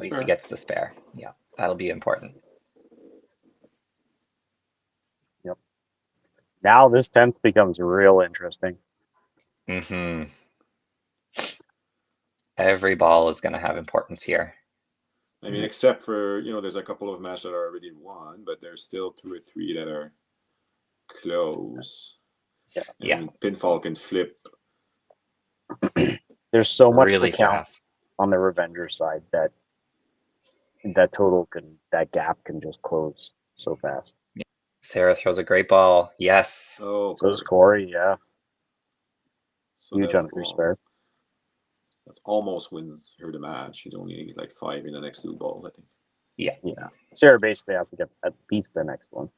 least he gets the spare. Yeah, that'll be important. Yep. Now this 10th becomes real interesting. Mm-hmm. Every ball is going to have importance here. I mean, except for, there's a couple of matches that are already won, but there's still 2 or 3 that are close. Yeah. And pinfall can flip. There's so much really to count fast on the Revenger side that that gap can just close so fast. Yeah. Sarah throws a great ball. Yes. Oh, so does Corey, yeah. So huge on free spare. That almost wins her the match. She'd only need like 5 in the next 2 balls, I think. Yeah. Sarah basically has to get at least the next one.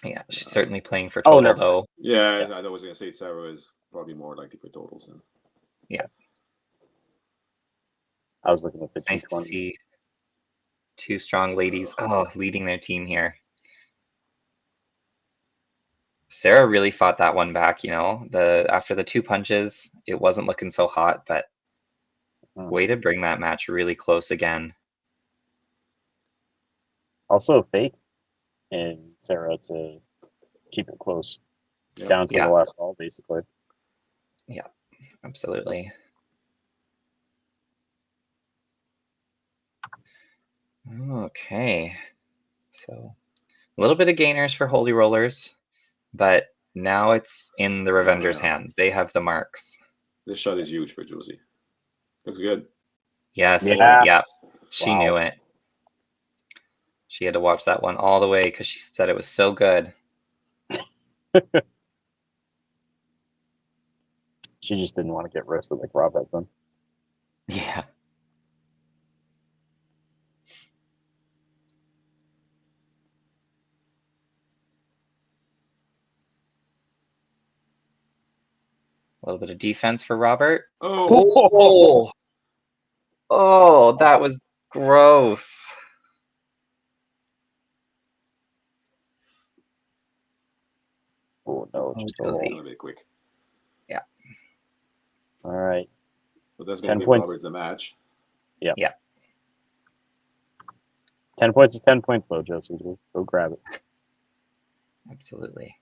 Yeah, she's certainly playing for total though. Yeah, I was gonna say Sarah is probably more likely for totals then. Yeah. I was looking at the nice to see 2 strong ladies leading their team here. Sarah really fought that one back, after the 2 punches, it wasn't looking so hot, but way to bring that match really close again. Also a fake in Sarah to keep it close down to the last ball, basically. Yeah, absolutely. Okay, so a little bit of gainers for Holy Rollers, but now it's in the Revengers' hands. They have the marks. This shot is huge for Josie. Looks good. Yes. Yeah. She knew it. She had to watch that one all the way because she said it was so good. She just didn't want to get roasted like Rob had done. Yeah. A little bit of defense for Robert. Oh, that was gross. Oh no, just a little bit quick. Yeah. All right. So that's going to give Robert the match. Yeah. Yeah. 10 points is 10 points, though, Josie. Go grab it. Absolutely.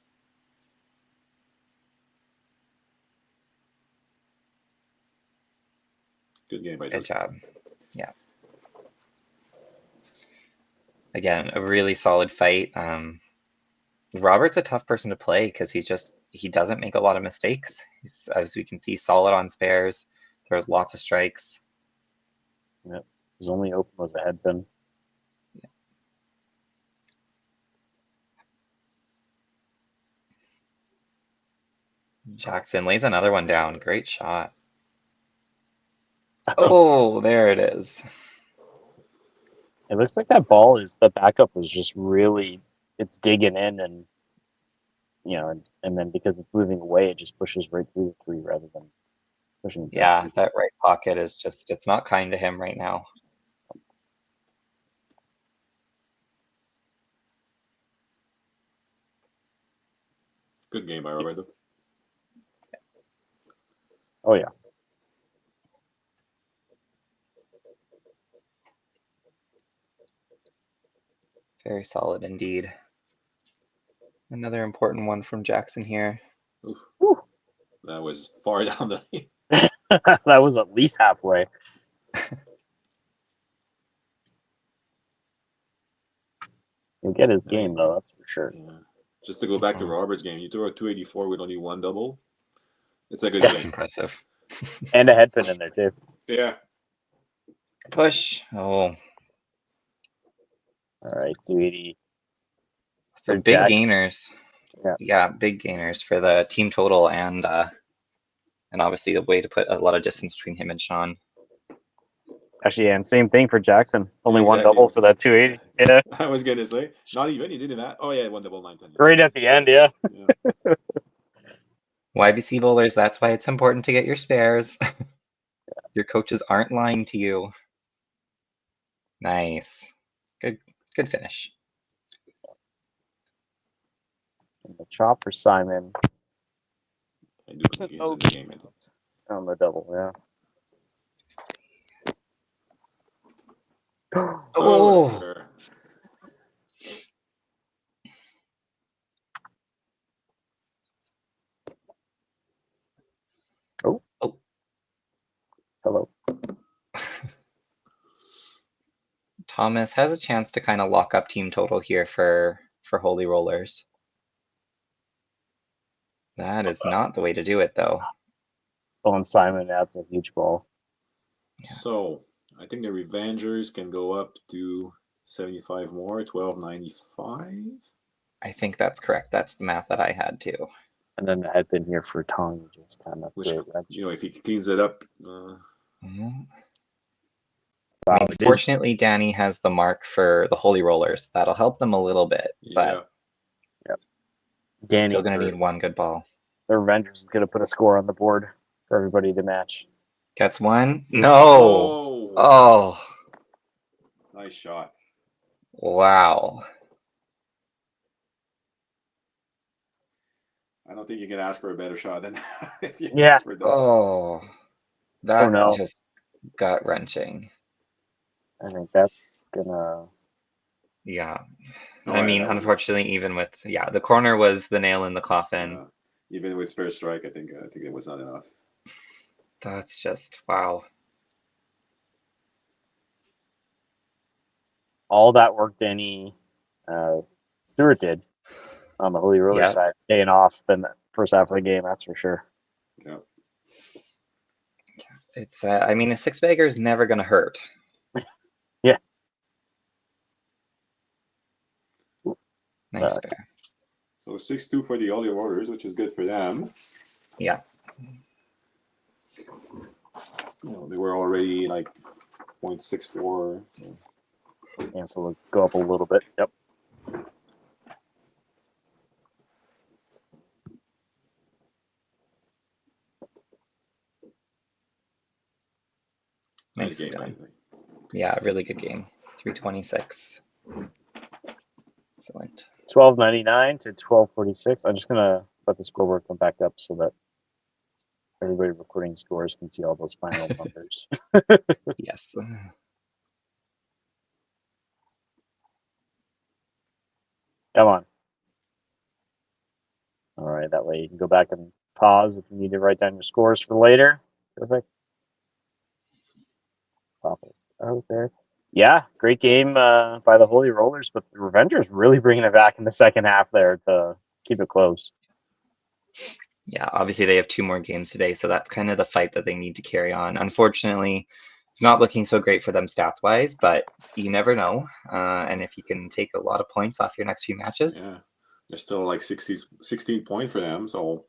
Good game by Good Josie. job. Yeah. Again, a really solid fight. Robert's a tough person to play because he doesn't make a lot of mistakes. He's, as we can see, solid on spares. Throws lots of strikes. Yep. His only open was a head pin. Jackson lays another one down. Great shot. Oh, there it is. It looks like that ball is the backup was just really it's digging in and and then because it's moving away, it just pushes right through the three rather than pushing. Yeah, that right pocket is just it's not kind to him right now. Good game by Roberto. Oh yeah. Very solid indeed. Another important one from Jackson here. That was far down the lane. That was at least halfway. He'll get his game though, that's for sure. Yeah. Just to go back to Robert's game, you throw a 284 with only one double. It's a good That's game. impressive. And a head pin in there too. Yeah. Push. Oh. All right, 280. So For big Jackson. gainers. Yeah. Yeah, big gainers for the team total and obviously a way to put a lot of distance between him and Sean. Actually, and same thing for Jackson. Only one Exactly. double for that 280. Yeah. I was gonna say not even. He did that. Oh yeah, one double 910. Right at the end, yeah. Yeah. YBC bowlers, that's why it's important to get your spares. Your coaches aren't lying to you. Nice. Good finish. And the chop for Simon I do think he's in the game. on the double, yeah. Oh. That's fair. Oh. Hello. Thomas has a chance to kind of lock up team total here for Holy Rollers. That is not the way to do it, though. Oh, and Simon adds a huge ball. Yeah. So I think the Revengers can go up to 75 more, 1295. I think that's correct. That's the math that I had too. And then the head pin here for Tong, just kind of Which, if he cleans it up. Mhm. Wow, I mean, fortunately, Danny has the mark for the Holy Rollers. That'll help them a little bit, but Danny still going to need one good ball. The Revengers is going to put a score on the board for everybody to match. Gets one? No. Oh. Nice shot. Wow. I don't think you can ask for a better shot than that. If you Yeah. ask for that. Oh. That's no. just gut wrenching. I think that's gonna. Yeah. Oh, I yeah, mean, that was- unfortunately, even with the corner was the nail in the coffin. Even with spare strike, I think it was not enough. That's just wow. All that work Danny Stewart did on the Holy Roller side, paying off in the first half of the game, that's for sure. Yeah. It's I mean, a six bagger is never going to hurt. Yeah. Nice spare. So 6-2 for the Holy Rollers, which is good for them. Yeah. They were already like 0.64. Yeah, so we'll go up a little bit. Yep. Nice game. Yeah, really good game. 326. Excellent. 1299 to 1246. I'm just gonna let the scoreboard come back up so that everybody recording scores can see all those final numbers. Yes. Come on. All right, that way you can go back and pause if you need to write down your scores for later. Perfect. Pop it out there. Yeah, great game by the Holy Rollers, but the Revengers really bringing it back in the second half there to keep it close. Yeah, obviously they have 2 more games today, so that's kind of the fight that they need to carry on. Unfortunately, it's not looking so great for them stats-wise, but you never know. And if you can take a lot of points off your next few matches. Yeah, they're still like 16 points for them. So,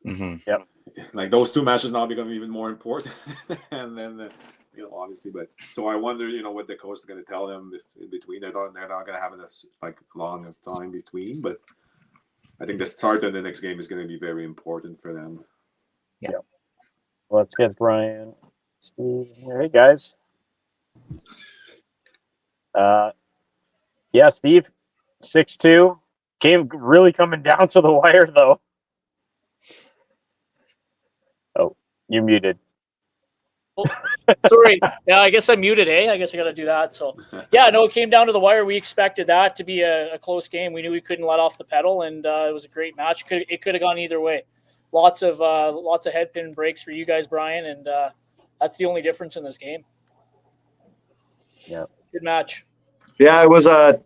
Yep. like those 2 matches now become even more important. And then, obviously, but so I wonder, what the coach is going to tell them in between. They're not going to have a long time between, but I think the start of the next game is going to be very important for them. Yeah. Let's get Brian, Steve here. Hey, guys. Yeah, Steve, 6-2. Game really coming down to the wire, though. Oh, you're muted. Oh, sorry. Yeah, I guess I'm muted, I guess I got to do that. So, yeah, no, it came down to the wire. We expected that to be a close game. We knew we couldn't let off the pedal, and it was a great match. It could have gone either way. Lots of headpin breaks for you guys, Brian, and that's the only difference in this game. Yeah, good match. Yeah, it was a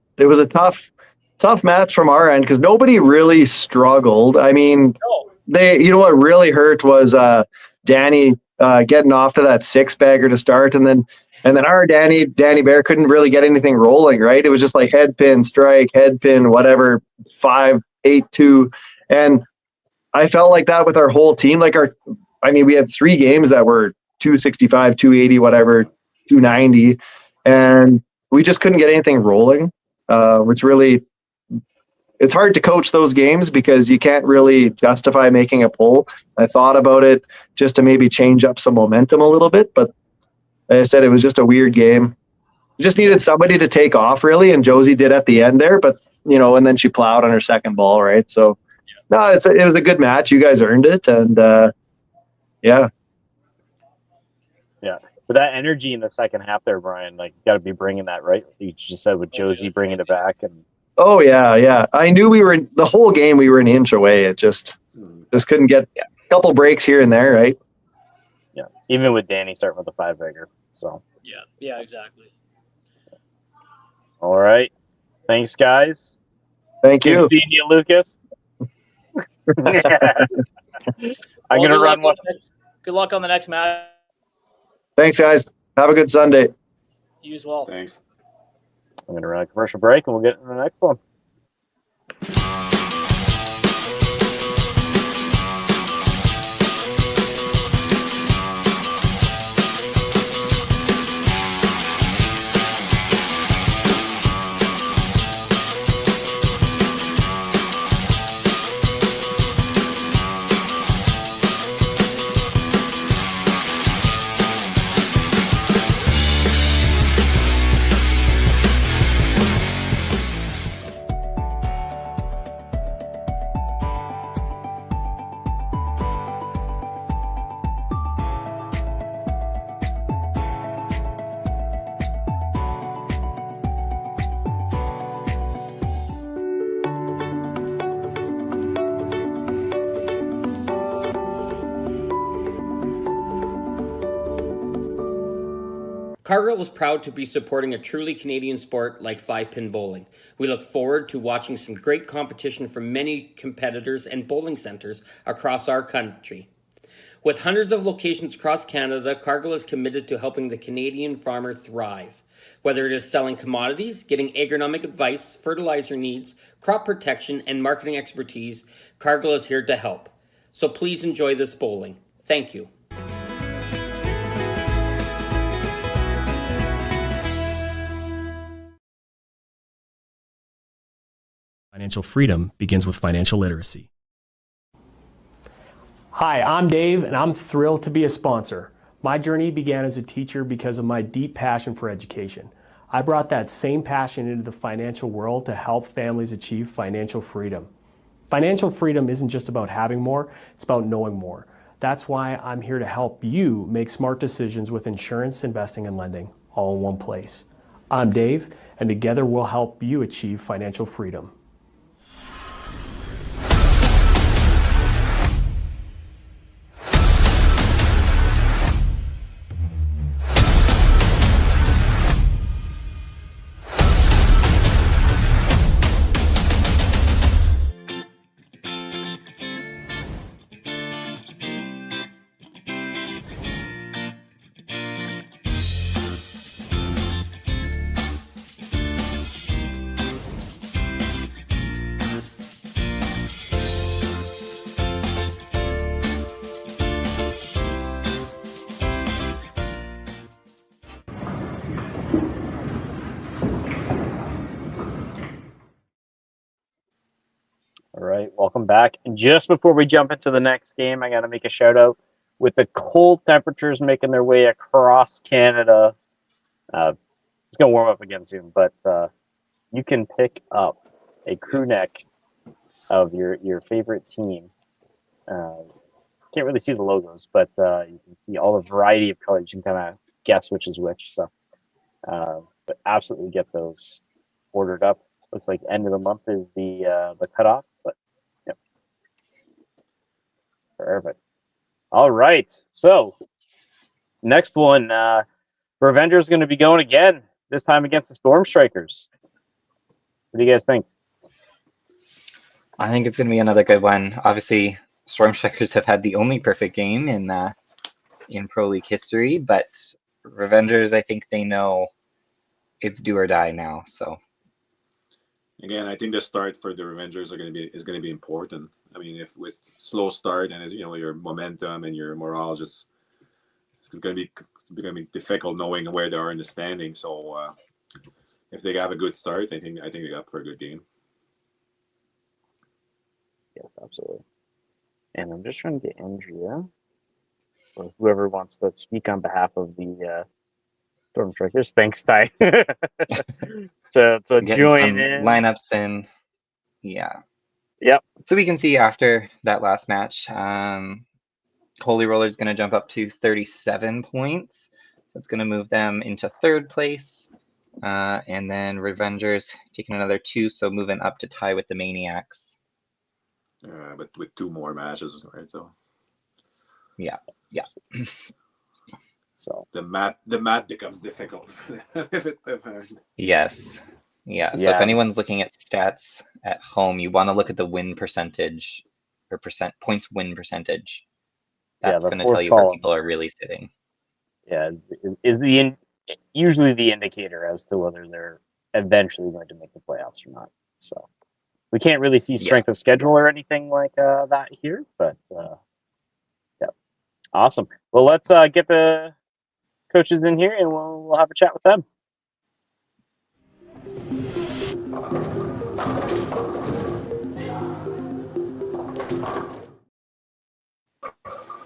tough match from our end because nobody really struggled. I mean, what really hurt was Danny getting off to that 6-bagger to start, and then our Danny Bear couldn't really get anything rolling. Right, it was just like head pin, strike, head pin, whatever, 5-8-2, and I felt like that with our whole team. We had 3 games that were 265, 280, whatever, 290, and we just couldn't get anything rolling. It's hard to coach those games because you can't really justify making a pull. I thought about it just to maybe change up some momentum a little bit, but like I said, it was just a weird game. We just needed somebody to take off, really, and Josie did at the end there, but, and then she plowed on her second ball, right? So, no, it was a good match. You guys earned it, and yeah. Yeah. But that energy in the second half there, Brian, you got to be bringing that, right? You just said with Josie bringing it back. Oh, yeah. I knew the whole game we were an inch away. It just couldn't get a couple breaks here and there, right? Yeah. Even with Danny starting with the 5-bagger. So. Yeah, exactly. All right. Thanks, guys. Thank you. Good seeing you, Lucas. I'm going to run one. Good luck on the next match. Thanks, guys. Have a good Sunday. You as well. Thanks. I'm going to run a commercial break, and we'll get to the next one. Cargill is proud to be supporting a truly Canadian sport like 5-pin bowling. We look forward to watching some great competition from many competitors and bowling centres across our country. With hundreds of locations across Canada, Cargill is committed to helping the Canadian farmer thrive. Whether it is selling commodities, getting agronomic advice, fertilizer needs, crop protection, and marketing expertise, Cargill is here to help. So please enjoy this bowling. Thank you. Financial freedom begins with financial literacy. Hi, I'm Dave, and I'm thrilled to be a sponsor. My journey began as a teacher because of my deep passion for education. I brought that same passion into the financial world to help families achieve financial freedom. Financial freedom isn't just about having more, it's about knowing more. That's why I'm here to help you make smart decisions with insurance, investing, and lending, all in one place. I'm Dave, and together we'll help you achieve financial freedom. right, welcome back. And just before we jump into the next game, I got to make a shout out. With the cold temperatures making their way across Canada, it's going to warm up again soon, but you can pick up a crew neck of your favorite team. Can't really see the logos, but you can see all the variety of colors. You can kind of guess which is which. So, but absolutely get those ordered up. Looks like end of the month is the cutoff, but yep, perfect. All right, so next one, Revengers is going to be going again. This time against the Storm Strikers. What do you guys think? I think it's going to be another good one. Obviously, Storm Strikers have had the only perfect game in Pro League history, but Revengers, I think they know it's do or die now. So again, I think the start for the Revengers is going to be important. I mean, if with slow start and your momentum and your morale it's going to be difficult knowing where they are in the standing. So if they have a good start, I think they got for a good game. Yes, absolutely. And I'm just trying to get Andrea or whoever wants to speak on behalf of the Storm Strikers. Thanks, Ty. to getting join some in. lineups in. Yeah. Yep. So we can see after that last match, Holy Roller is going to jump up to 37 points. So it's going to move them into third place. And then Revengers taking another 2, so moving up to tie with the Maniacs. But with 2 more matches, right? So yeah. So the math becomes difficult. Yes. Yeah. So if anyone's looking at stats at home, you want to look at the win percentage or points win percentage. That's going to tell you where people are really sitting. Yeah, is usually the indicator as to whether they're eventually going to make the playoffs or not. So we can't really see strength of schedule or anything like that here, but yeah, awesome. Well, let's get the coaches in here and we'll have a chat with them.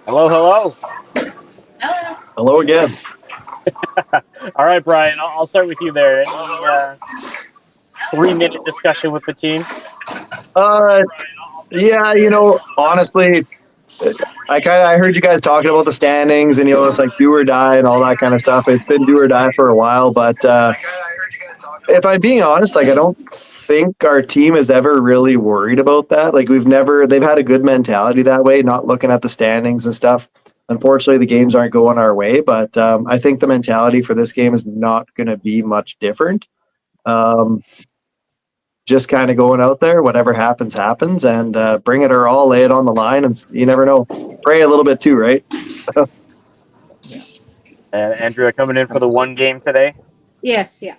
Hello. Hello again. All right, Brian, I'll start with you there. Any 3-minute discussion with the team? Yeah, honestly, I heard you guys talking about the standings and it's like do or die and all that kind of stuff. It's been do or die for a while, but if I'm being honest, I don't think our team is ever really worried about that. Like they've had a good mentality that way, not looking at the standings and stuff. Unfortunately, the games aren't going our way, but I think the mentality for this game is not going to be much different. Just kind of going out there, whatever happens, and bring it or all, lay it on the line, and you never know. Pray a little bit too, right? So. And Andrea coming in for the one game today. Yes, yeah.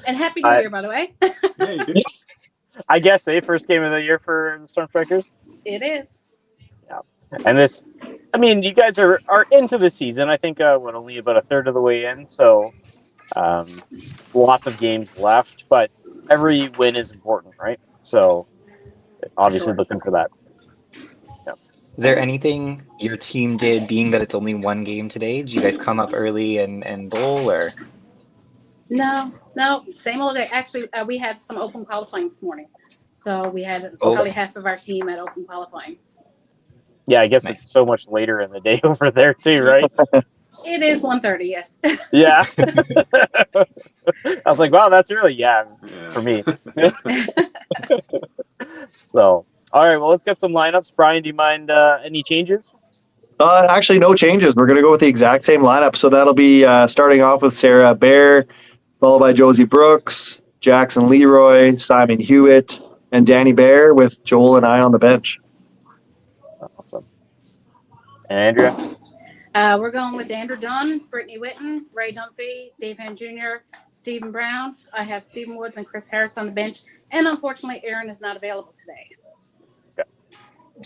And Happy New Year, by the way. Yeah, you did. I guess first game of the year for the Storm Strikers. It is. Yeah, and you guys are into the season. I think only about a third of the way in, so lots of games left, but every win is important, right? So obviously looking for that. Yeah. Is there anything your team did, being that it's only one game today? Did you guys come up early and bowl, or? No, same old day. Actually, we had some open qualifying this morning, so we had probably half of our team at open qualifying. Yeah, I guess It's so much later in the day over there too, right? It is 1:30, yes. Yeah. I was like, wow, that's early. Yeah, for me. So, all right, well, let's get some lineups. Brian, do you mind any changes? Actually, no changes. We're going to go with the exact same lineup. So that'll be starting off with Sarah Bear, followed by Josie Brooks, Jackson Leroy, Simon Hewitt, and Danny Bear, with Joel and I on the bench. Awesome. And Andrea? We're going with Andrew Dunn, Brittany Witten, Ray Dunphy, Dave Hand Jr., Stephen Brown. I have Stephen Woods and Chris Harris on the bench. And unfortunately, Aaron is not available today.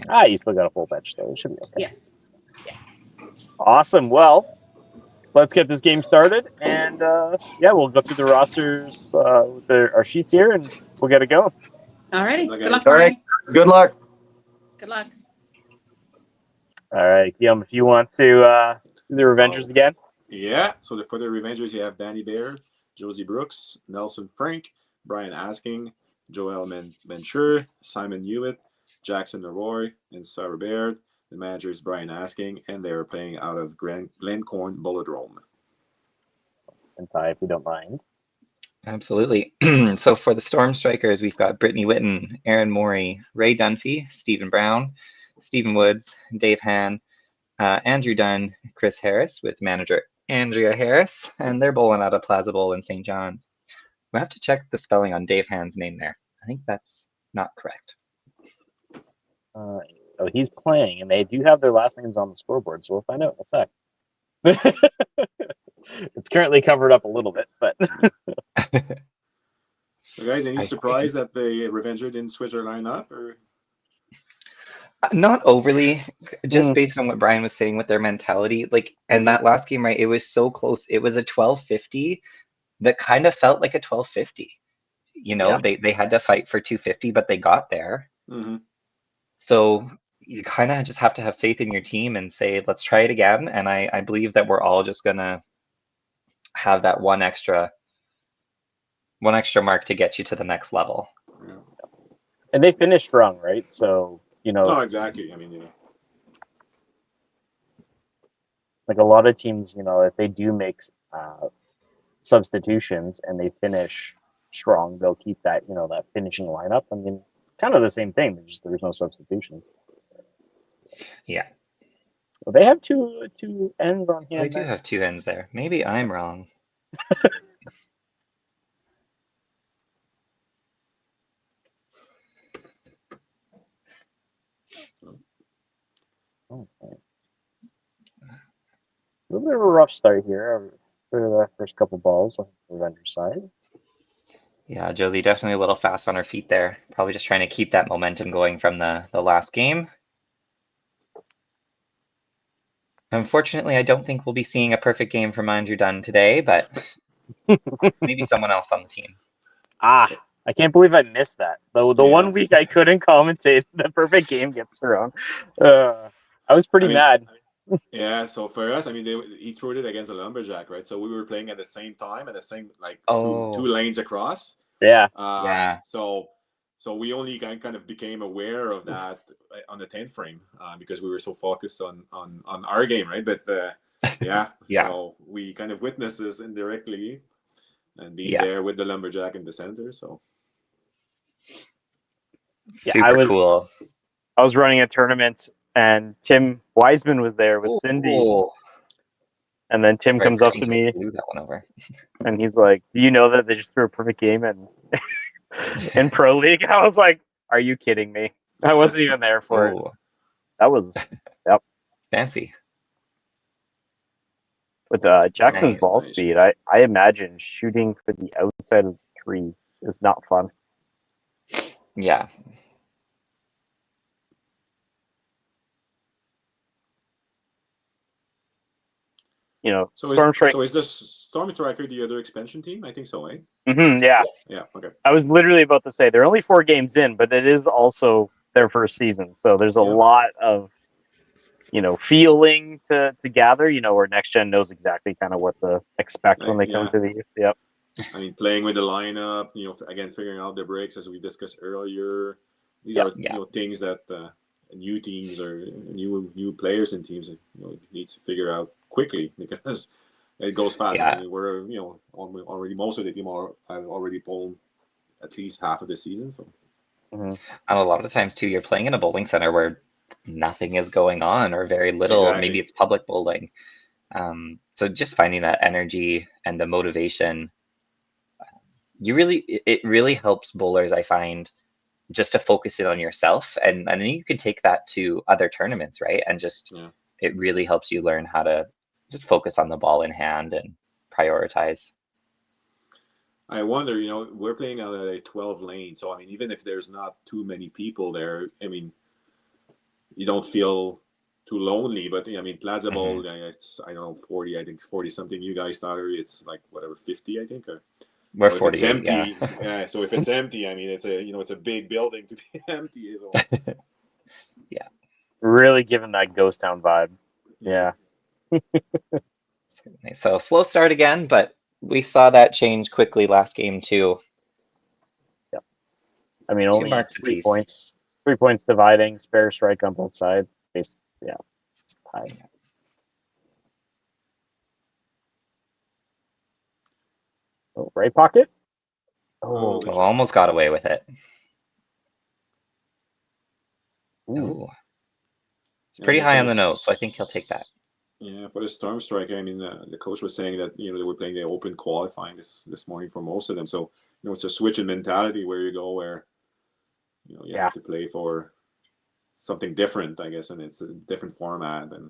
Okay. You still got a full bench, though. It should be okay. Yes. Yeah. Awesome. Well, let's get this game started. And, we'll go through the rosters with our sheets here, and we'll get it going. Alrighty. Good luck, Good luck, guys. All right. Marty. Good luck. Good luck. All right, Guillaume, if you want to do the Revengers again. Yeah. So for the Revengers, you have Danny Bear, Josie Brooks, Nelson Frank, Brian Asking, Joel Mencher, Simon Hewitt, Jackson Leroy, and Sarah Baird. The manager is Brian Asking, and they are playing out of Glencorn Bolodrome. And Ty, if you don't mind. Absolutely. So for the Storm Strikers, we've got Brittany Witten, Aaron Morey, Ray Dunphy, Stephen Brown, Stephen Woods, Dave Hann, Andrew Dunn, Chris Harris with manager Andrea Harris, and they're bowling out of Plaza Bowl in St. John's. We have to check the spelling on Dave Hann's name there. I think that's not correct. Oh, he's playing, and they do have their last names on the scoreboard, so we'll find out in a sec. It's currently covered up a little bit, but So, guys, any surprise that the Revenger didn't switch their lineup, or? Not overly, just based on what Brian was saying with their mentality. Like, and that last game, right? It was so close. It was a 12-50 that kind of felt like a 12-50. You know, they had to fight for 250, but they got there. Mm-hmm. So you kind of just have to have faith in your team and say, let's try it again. And I believe that we're all just gonna have that one extra mark to get you to the next level. Yeah. and they finished strong, right? So Oh, exactly. I mean, like a lot of teams, if they do make substitutions and they finish strong, they'll keep that, that finishing lineup. I mean, kind of the same thing. There's no substitution. Yeah. Well, they have two ends on hand. They do have two ends there. Maybe I'm wrong. Okay. A little bit of a rough start here for the first couple balls on the Revenger side. Yeah, Josie definitely a little fast on her feet there. Probably just trying to keep that momentum going from the last game. Unfortunately, I don't think we'll be seeing a perfect game from Andrew Dunn today, but maybe someone else on the team. I can't believe I missed that. The 1 week I couldn't commentate, the perfect game gets thrown. I was pretty mad. Yeah, so for us, I mean, he threw it against a lumberjack, right? So we were playing at the same time, at the same two lanes across. Yeah. Yeah. So we only kind of became aware of that on the 10th frame because we were so focused on our game, right? But yeah. So we kind of witnessed this indirectly and being there with the lumberjack in the center. So super cool. I was running a tournament. And Tim Wiseman was there with Cindy. And then Tim comes up to me. That one over. And he's like, do you know that they just threw a perfect game in Pro League? I was like, are you kidding me? I wasn't even there for it. That was, fancy. With Jackson's ball speed, I imagine shooting for the outside of the tree is not fun. Yeah. So is the Storm Striker the other expansion team? I think so, eh? Mm-hmm, yeah. Yeah, okay. I was literally about to say they're only 4 games in, but it is also their first season. So there's a lot of, feeling to gather, where Next Gen knows exactly kind of what to expect when they come to these. Yep. I mean, playing with the lineup, again, figuring out the breaks as we discussed earlier. These are things that new teams or new players and teams need to figure out quickly because it goes fast. I mean, we're already most of the team have already pulled at least half of the season. So and a lot of the times too, you're playing in a bowling center where nothing is going on or very little. Exactly. Maybe it's public bowling. So just finding that energy and the motivation, it really helps bowlers, I find, just to focus it on yourself, and then you can take that to other tournaments, right? And just it really helps you learn how to just focus on the ball in hand and prioritize. I wonder, we're playing out at a 12 lane, so I mean, even if there's not too many people there, I mean, you don't feel too lonely. But I mean, Plaza Bowl, it's 40, I think 40 something. You guys started, it's like whatever 50, I think. We're So if 48. it's empty, Yeah. So if it's empty, I mean, it's a big building to be empty. So. Really giving that ghost town vibe. Yeah. So slow start again, but we saw that change quickly last game too. I mean, 2 only marks 3 apiece. points. 3 points dividing, spare strike on both sides. Just tie. Oh, right pocket. Oh, Oh, almost got away with it. ooh. Ooh. It's pretty high on the nose, so I think he'll take that. Yeah, for the Storm Striker, I mean, the coach was saying that they were playing the open qualifying this morning for most of them. So it's a switch in mentality where you go where you have to play for something different, I guess, and it's a different format. And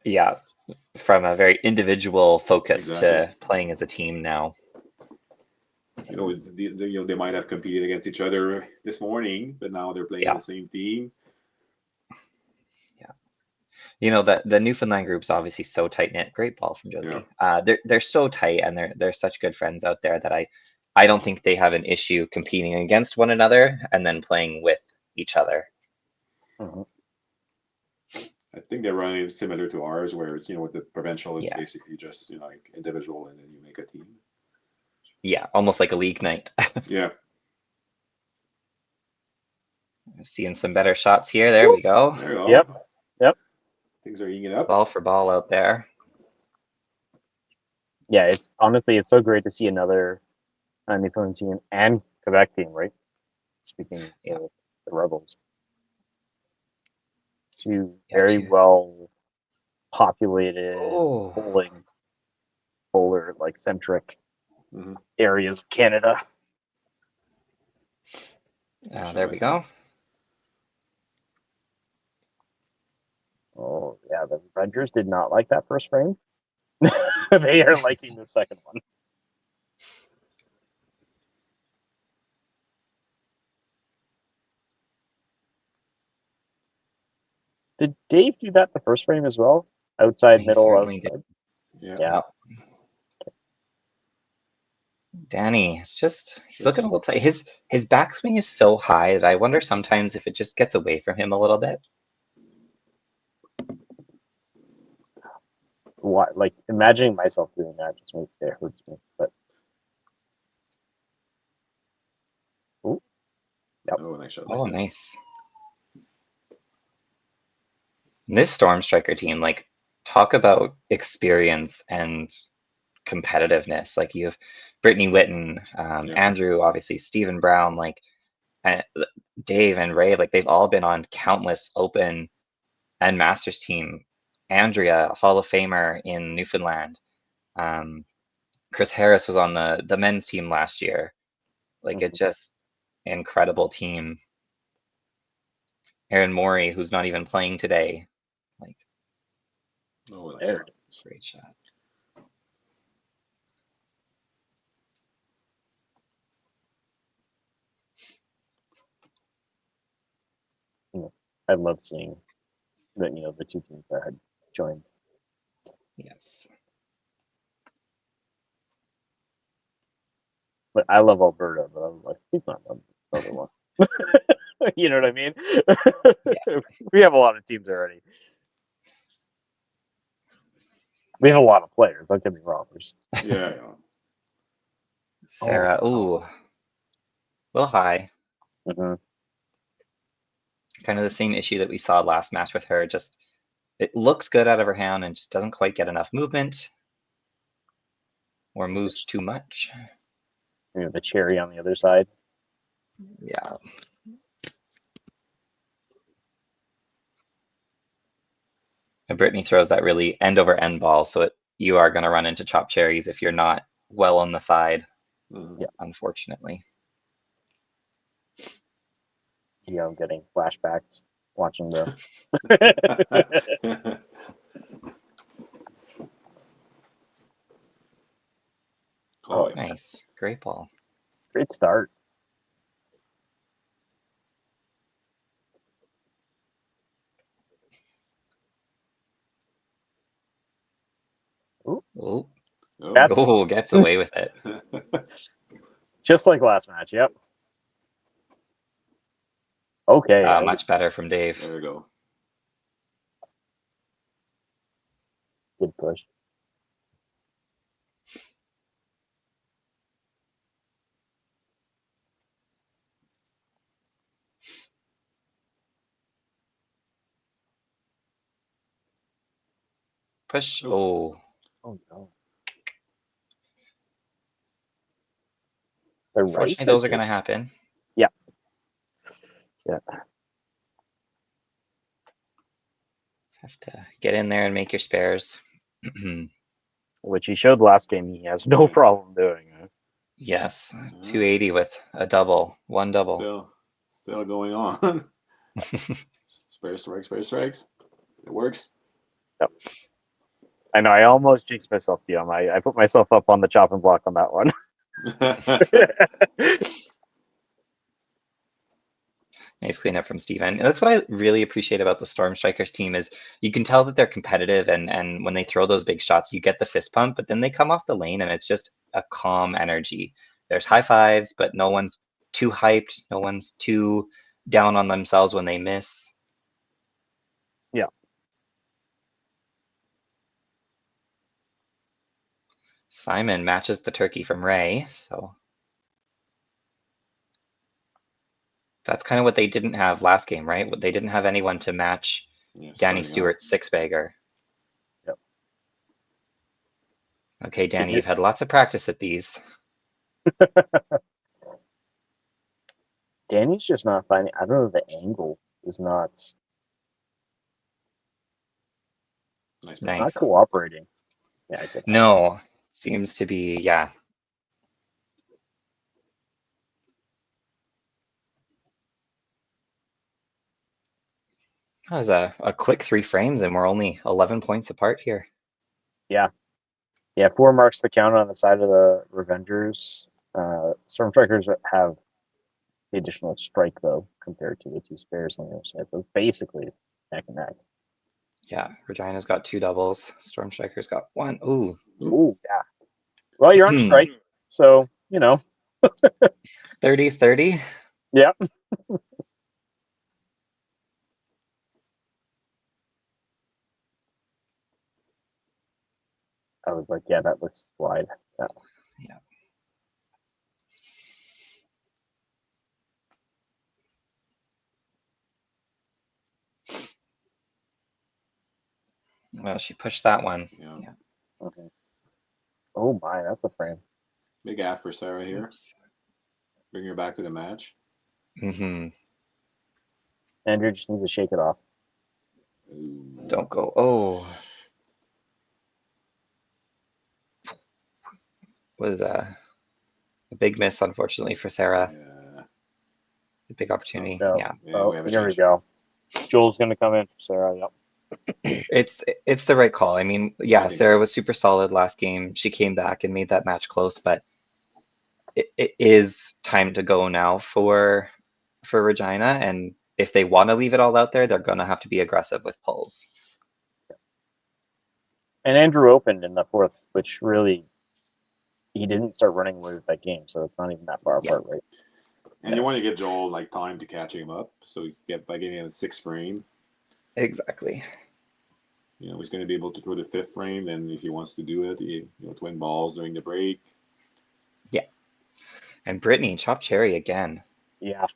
yeah, from a very individual focus Exactly. to playing as a team now. They might have competed against each other this morning, but now they're playing the same team. The Newfoundland group's obviously so tight knit. Great ball from Josie. They're so tight, and they're such good friends out there that I don't think they have an issue competing against one another and then playing with each other. I think they're running similar to ours, where it's with the provincial, it's basically just like individual, and then you make a team. Yeah, almost like a league night. Yeah. Seeing some better shots here. There we go. There you go. Yep. Things are eating up. Ball for ball out there. Yeah, it's so great to see another Newfoundland team and Quebec team, right? Speaking of the Rebels. Two very well populated bowler like centric areas of Canada. There we go. Oh yeah, the Rangers did not like that first frame. They are liking the second one. Did Dave do that the first frame as well? Outside, middle, outside. Yeah. Danny, he's looking a little tight. His backswing is so high that I wonder sometimes if it just gets away from him a little bit. What, like imagining myself doing that just makes it hurts me. But nice shot. Oh, nice. This Storm Striker team, like, talk about experience and competitiveness. Like, you have Brittany Whitten, Andrew, obviously, Stephen Brown, like, Dave and Ray, like, they've all been on countless Open and Masters team. Andrea, Hall of Famer in Newfoundland. Chris Harris was on the men's team last year. Like, it just incredible team. Aaron Morey, who's not even playing today. Like, there. Great shot. I love seeing that the two teams that had joined. Yes. But I love Alberta, but I'm like, he's not the other one. You know what I mean? We have a lot of teams already. We have a lot of players. Don't get me wrong. Sarah, ooh, a little high. Mm-hmm. Kind of the same issue that we saw last match with her. Just it looks good out of her hand and just doesn't quite get enough movement, or moves too much. The cherry on the other side. Yeah. And Brittany throws that really end over end ball, so you are going to run into chop cherries if you're not well on the side. Unfortunately. I'm getting flashbacks watching the. Oh, nice. Great ball. Great start. Ooh. That's- Oh, gets away with it. Just like last match. Yep. Okay. Much better from Dave. There we go. Good push. Push. Oh, Oh no. The right. fortunately, those are going to happen. Yeah. Yeah. Have to get in there and make your spares. Which he showed last game. He has no problem doing. Yes, 280 with a double, one double. Still going on. Spare strikes. It works. Yep. I know. I almost jinxed myself, DM. I put myself up on the chopping block on that one. Nice cleanup from Steven. And that's what I really appreciate about the Storm Strikers team is you can tell that they're competitive and when they throw those big shots, you get the fist pump, but then they come off the lane and it's just a calm energy. There's high fives, but no one's too hyped. No one's too down on themselves when they miss. Yeah. Simon matches the turkey from Ray, so that's kind of what they didn't have last game, right? They didn't have anyone to match Danny Stewart's six-bagger. Yep. Okay, Danny, you've had lots of practice at these. Danny's just not finding. I don't know. The angle is not Nice. not cooperating. Yeah. I get that. No, seems to be, yeah. That was a quick 3 frames, and we're only 11 points apart here. Yeah. 4 marks the count on the side of the Revengers. Stormstrikers have the additional strike though, compared to the 2 spares on the other side. So it's basically neck and neck. Yeah, Regina's got 2 doubles. Storm Striker's got 1. Ooh. Ooh, yeah. Well, you're on strike, so you know. 30's 30. Yeah. I was like, yeah, that looks wide. Yeah. Yeah. Well, she pushed that one. Yeah. Okay. Oh my, that's a frame. Big F for Sarah here. Bring her back to the match. Mm-hmm. Andrew just needs to shake it off. Ooh. Don't go. Oh. Was a big miss, unfortunately, for Sarah. Yeah. A big opportunity. No. Yeah. Oh, we have a here we change. go. Joel's gonna come in for Sarah. Yep. It's the right call. I mean, yeah, I think Sarah so. was super solid last game. She came back and made that match close, but it is time to go now for Regina, and if they want to leave it all out there, they're gonna have to be aggressive with pulls. And Andrew opened in the 4th, which really he didn't start running away with that game, so it's not even that far apart, right? And you want to give Joel like time to catch him up, so you get by getting in the 6th frame. Exactly. You know, he's going to be able to throw the 5th frame. Then, if he wants to do it, twin balls during the break. Yeah. And Brittany, chop cherry again. Yeah.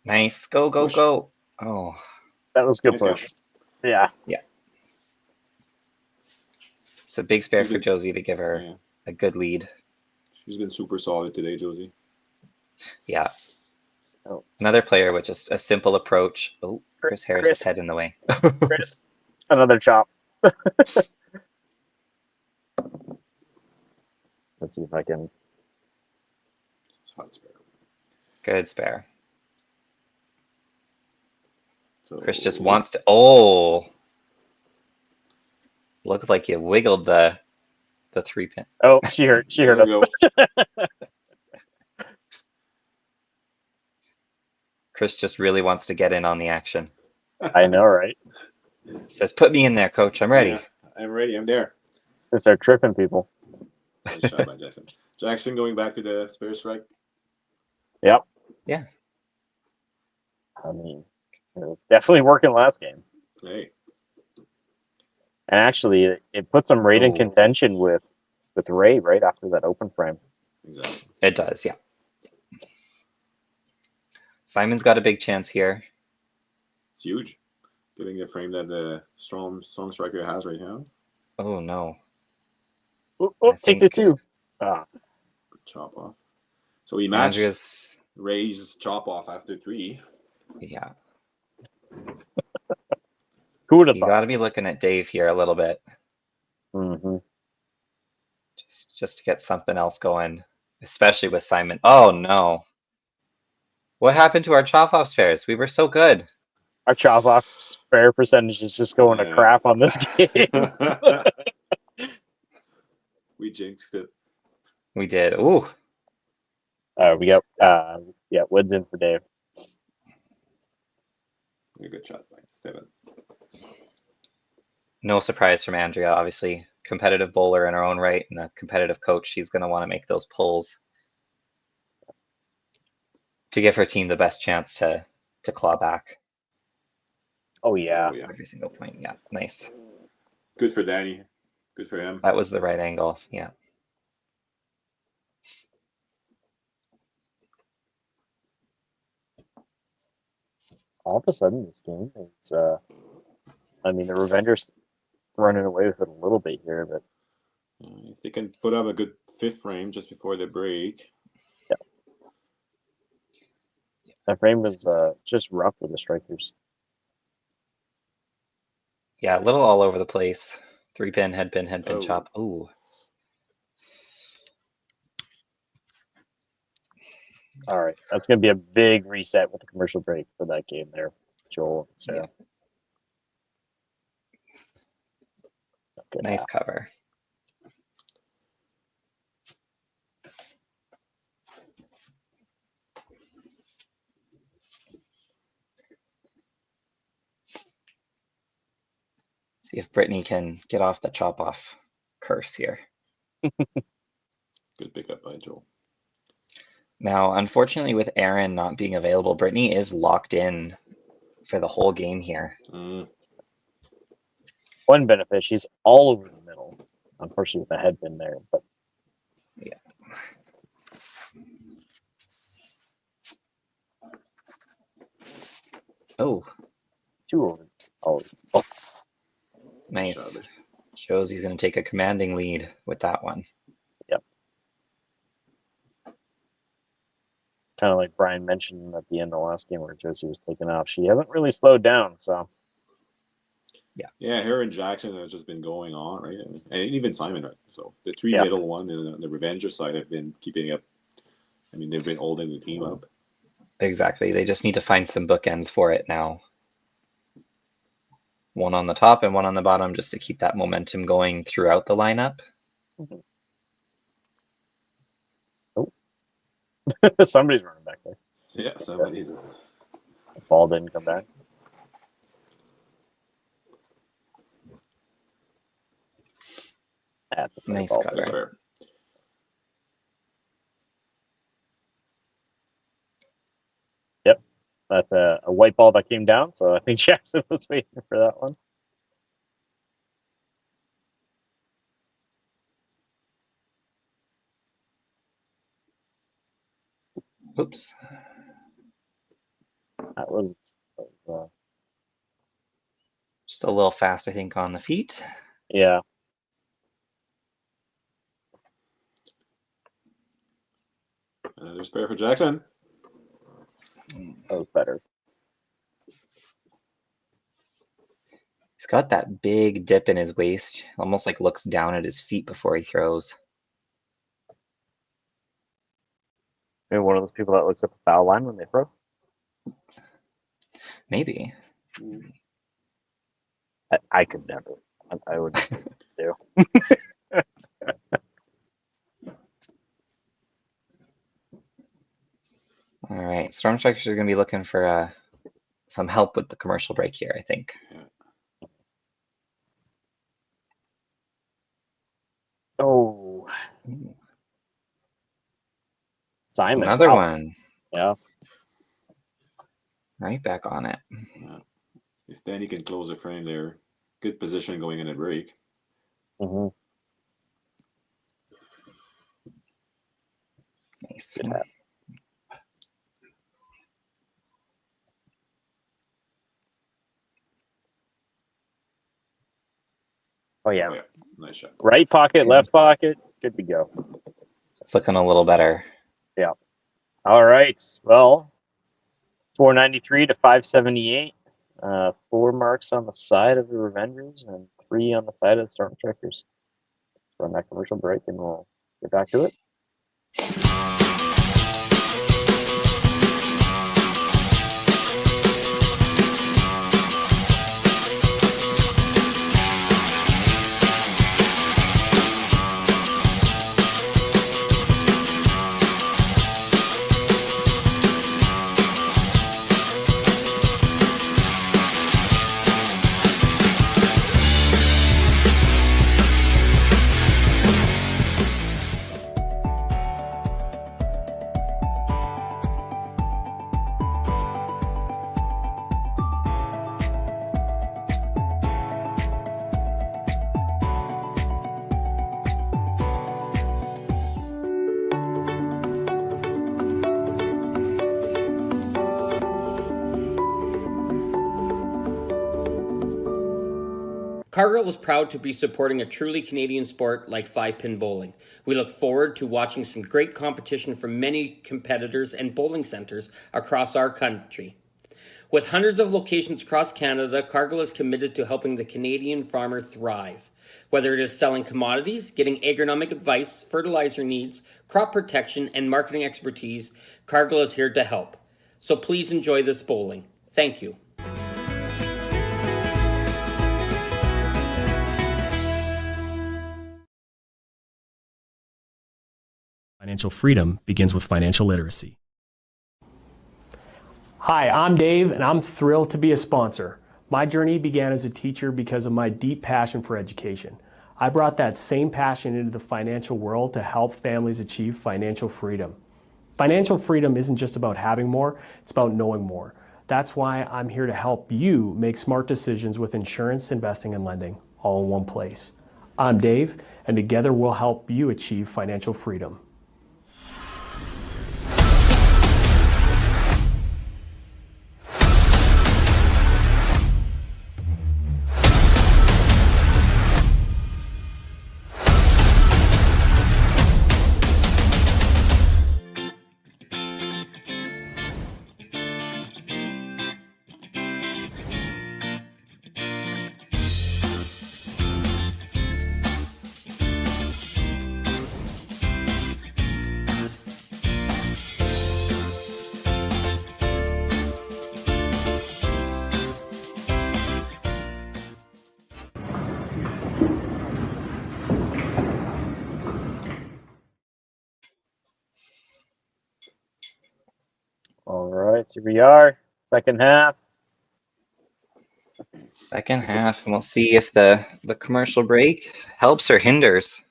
Nice. Go, go, Push. go. Oh. That was a good Nice push. catch. Yeah. It's a big spare She's for been- Josie to give her Yeah. a good lead. She's been super solid today, Josie. Yeah. Oh. Another player with just a simple approach. Oh, Chris Harris' Chris. head in the way. Chris, another chop. Let's see if I can. Hot spare. Good spare. So Chris just wants to. Oh. Looked like you wiggled the 3-pin. Oh, she heard There us. we go. Chris just really wants to get in on the action. I know, right? Says, put me in there, coach. I'm ready. Yeah, I'm ready. I'm there. They start tripping people. Nice shot by Jackson. Jackson going back to the spare strike. Yep. Yeah. I mean, it was definitely working last game. Hey. And actually, it puts them right in Oh. contention with Ray right after that open frame. Exactly. It does, yeah. Simon's got a big chance here. It's huge. Getting the frame that the strong striker has right now. Oh no. Oh, I take the think- two. Ah, Chop off. So we match Andrea's, Ray's chop off after 3. yeah. who would have You thought? got to be looking at Dave here a little bit, Mm-hmm. just to get something else going, especially with Simon. Oh no. What happened to our chop off spares? We were so good. Our chop off spare percentage is just going to Yeah. crap on this game. We jinxed it. We did. Ooh. We got Woods in for Dave. A good shot by Steven. No surprise from Andrea, obviously. Competitive bowler in her own right and a competitive coach. She's going to want to make those pulls to give her team the best chance to claw back Oh yeah. Oh, yeah. every single point. Yeah, nice. Good for Danny. Good for him. That was the right angle. Yeah. All of a sudden, this game is. I mean, the Revengers running away with it a little bit here, but If they can put up a good 5th frame just before the break. that frame was just rough with the strikers. Yeah, a little all over the place. 3-pin, head pin, Oh. chop. Ooh. All right, that's going to be a big reset with the commercial break for that game there, Joel. So Yeah. Nice cover. See if Brittany can get off the chop off curse here. Good pickup by Joel. Now, unfortunately, with Aaron not being available, Brittany is locked in for the whole game here. One benefit, she's all over the middle. Unfortunately, with the head pin there, but yeah. Oh, 2 over. Oh. nice. Shot. Shows he's going to take a commanding lead with that one. Yep. Kind of like Brian mentioned at the end of the last game where Josie was taken off. She hasn't really slowed down, so. Yeah, her and Jackson have just been going on, right? And even Simon, right? So the 3 Yeah. middle one and the Revenger side have been keeping up. I mean, they've been holding the team up. Exactly. They just need to find some bookends for it now. One on the top and one on the bottom just to keep that momentum going throughout the lineup. Oh. Somebody's running back there. Yeah, somebody's. The ball didn't come back. That's a fair Nice ball. cover. That's fair. That's a white ball that came down, so I think Jackson was waiting for that one. Oops. That was Just a little fast, I think, on the feet. yeah. Another spare for Jackson. That was better. He's got that big dip in his waist, almost like looks down at his feet before he throws. Maybe one of those people that looks at the foul line when they throw. Maybe. I could never. I would do. All right, Storm Strikers are going to be looking for some help with the commercial break here, I think. Simon. Another Wow. one. Yeah. Right back on it. Yeah. If Danny can close the frame there, good position going in a break. Mm-hmm. Nice. Good hat. Oh yeah. Oh, yeah. Nice shot. Right pocket, left pocket. Good to go. It's looking a little better. Yeah. All right. Well, 493 to 578. 4 marks on the side of the Revengers and 3 on the side of the Stormtroopers. Run that commercial break and we'll get back to it. Cargill is proud to be supporting a truly Canadian sport like 5-pin bowling. We look forward to watching some great competition from many competitors and bowling centres across our country. With hundreds of locations across Canada, Cargill is committed to helping the Canadian farmer thrive. Whether it is selling commodities, getting agronomic advice, fertilizer needs, crop protection, and marketing expertise, Cargill is here to help. So please enjoy this bowling. Thank you. Financial freedom begins with financial literacy. Hi, I'm Dave, and I'm thrilled to be a sponsor. My journey began as a teacher because of my deep passion for education. I brought that same passion into the financial world to help families achieve financial freedom. Financial freedom isn't just about having more, it's about knowing more. That's why I'm here to help you make smart decisions with insurance, investing, and lending, all in one place. I'm Dave, and together we'll help you achieve financial freedom. All right, here we are. Second half. Second half, and we'll see if the commercial break helps or hinders.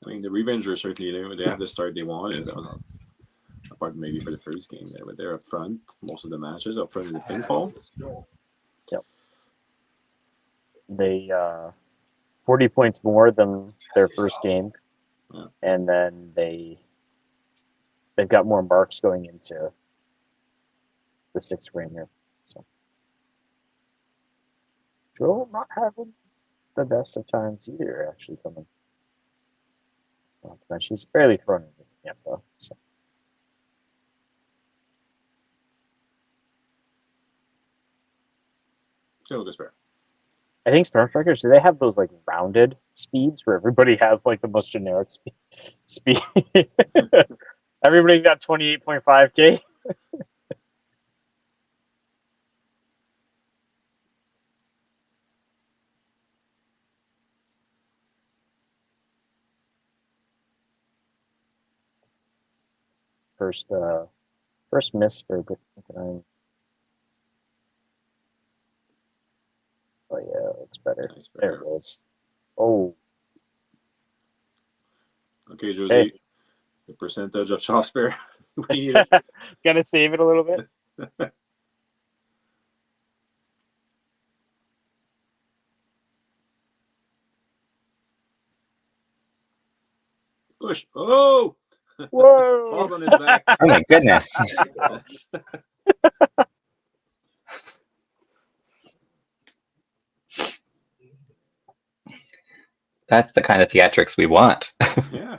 I mean, the Revengers certainly they have the start they wanted. Apart maybe for the first game, but they're up front most of the matches, up front in the pinfall. Yep. They 40 points more than their first game, Yeah. and then they've got more marks going into the 6th frame here. So Joe not having the best of times either, actually coming. Well, she's barely thrown in the camp though. So. Still despair. I think Stormstrikers, do they have those like rounded speeds where everybody has like the most generic speed? Everybody's got 28.5K. First miss for Bitcoin. Oh yeah, it's better. Nice there it is. Oh, Okay, Josie. Hey. The percentage of chop spare. We need it. Gonna save it a little bit. Push. Oh! Whoa! Falls on his back. Oh my goodness. That's the kind of theatrics we want. Yeah.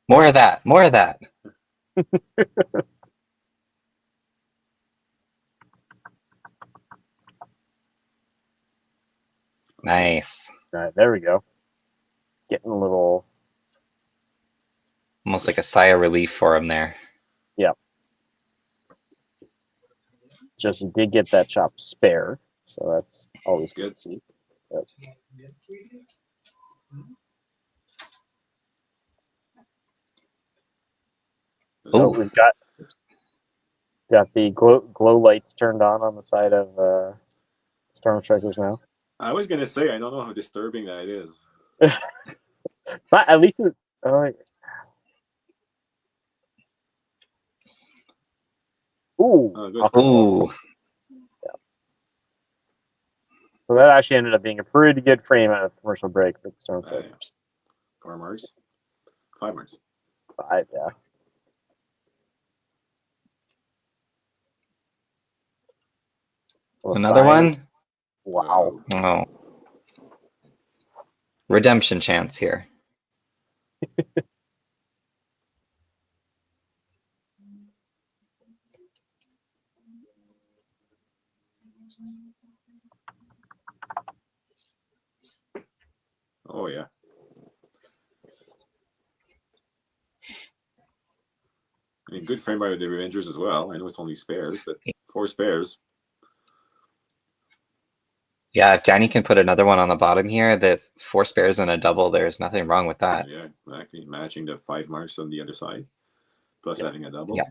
More of that. More of that. Nice. All right, there we go. Getting a little. Almost like a sigh of relief for him there. Just did get that chop spare, so that's always good to see. But, Oh, we've got the glow lights turned on the side of Storm Strikers now. I was gonna say I don't know how disturbing that is. But at least ooh. Oh, good. ooh. So that actually ended up being a pretty good frame at a commercial break for the Storm Yeah. Strikers. 4 marks. 5 marks. 5, yeah. Little Another sign. one? Wow. Oh. Redemption chance here. Oh yeah. I mean, good frame by the Revengers as well. I know it's only spares, but 4 spares. Yeah, if Danny can put another one on the bottom here, that's 4 spares and a double, there's nothing wrong with that. Yeah, exactly. Matching the 5 marks on the other side, plus having a double. Yeah.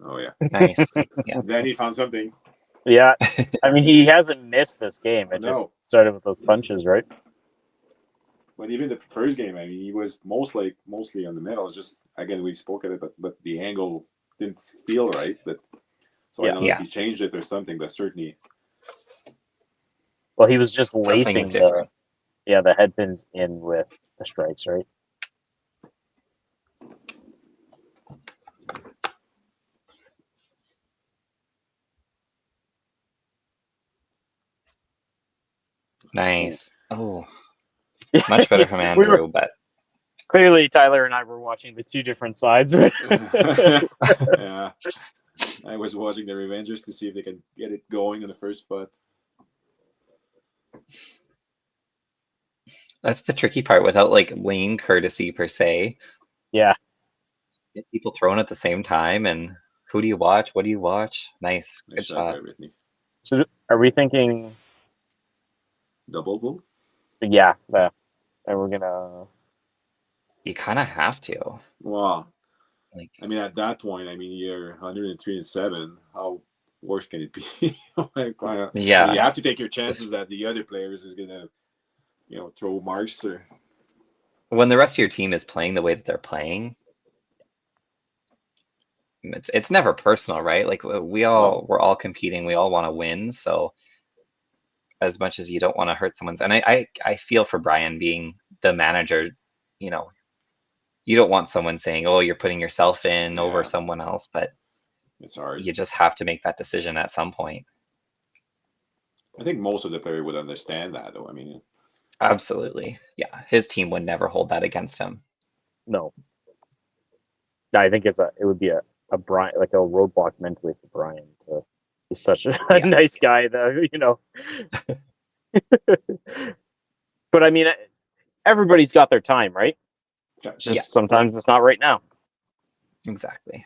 Oh yeah. Nice. Yeah. Then he found something. Yeah. I mean, he hasn't missed this game. It just No. started with those punches, right? But even the first game, I mean, he was mostly on the middle. It's just again we spoke of it, but the angle didn't feel right. But so I don't know if he changed it or something. But certainly, Well, he was just Something lacing is different. the head pins in with the strikes, right? Nice. Oh, much better from We Andrew, were- but Clearly, Tyler and I were watching the two different sides. yeah, I was watching the Revengers to see if they can get it going in the first spot. that's the tricky part without like lane courtesy per se. Yeah. Get people thrown at the same time, and who do you watch? What do you watch? Nice. Nice Good shot shot. by Whitney. So, are we thinking? Double bull. Yeah, and we're gonna. You kind of have to. Wow. Like, I mean, at that point, I mean, you're 103-7. How worse can it be? Like, yeah. you have to take your chances that the other players is gonna, throw marks or. When the rest of your team is playing the way that they're playing, it's never personal, right? Like we're all competing, we all want to win. So as much as you don't want to hurt someone's, and I feel for Brian being the manager, you don't want someone saying, "Oh, you're putting yourself in over someone else," but it's hard. You just have to make that decision at some point. I think most of the players would understand that, though. I mean, absolutely, yeah. His team would never hold that against him. No, I think it would be a Brian, like a roadblock mentally for Brian. He's such a nice guy, though, But I mean, everybody's got their time, right? Just sometimes it's not right now. Exactly.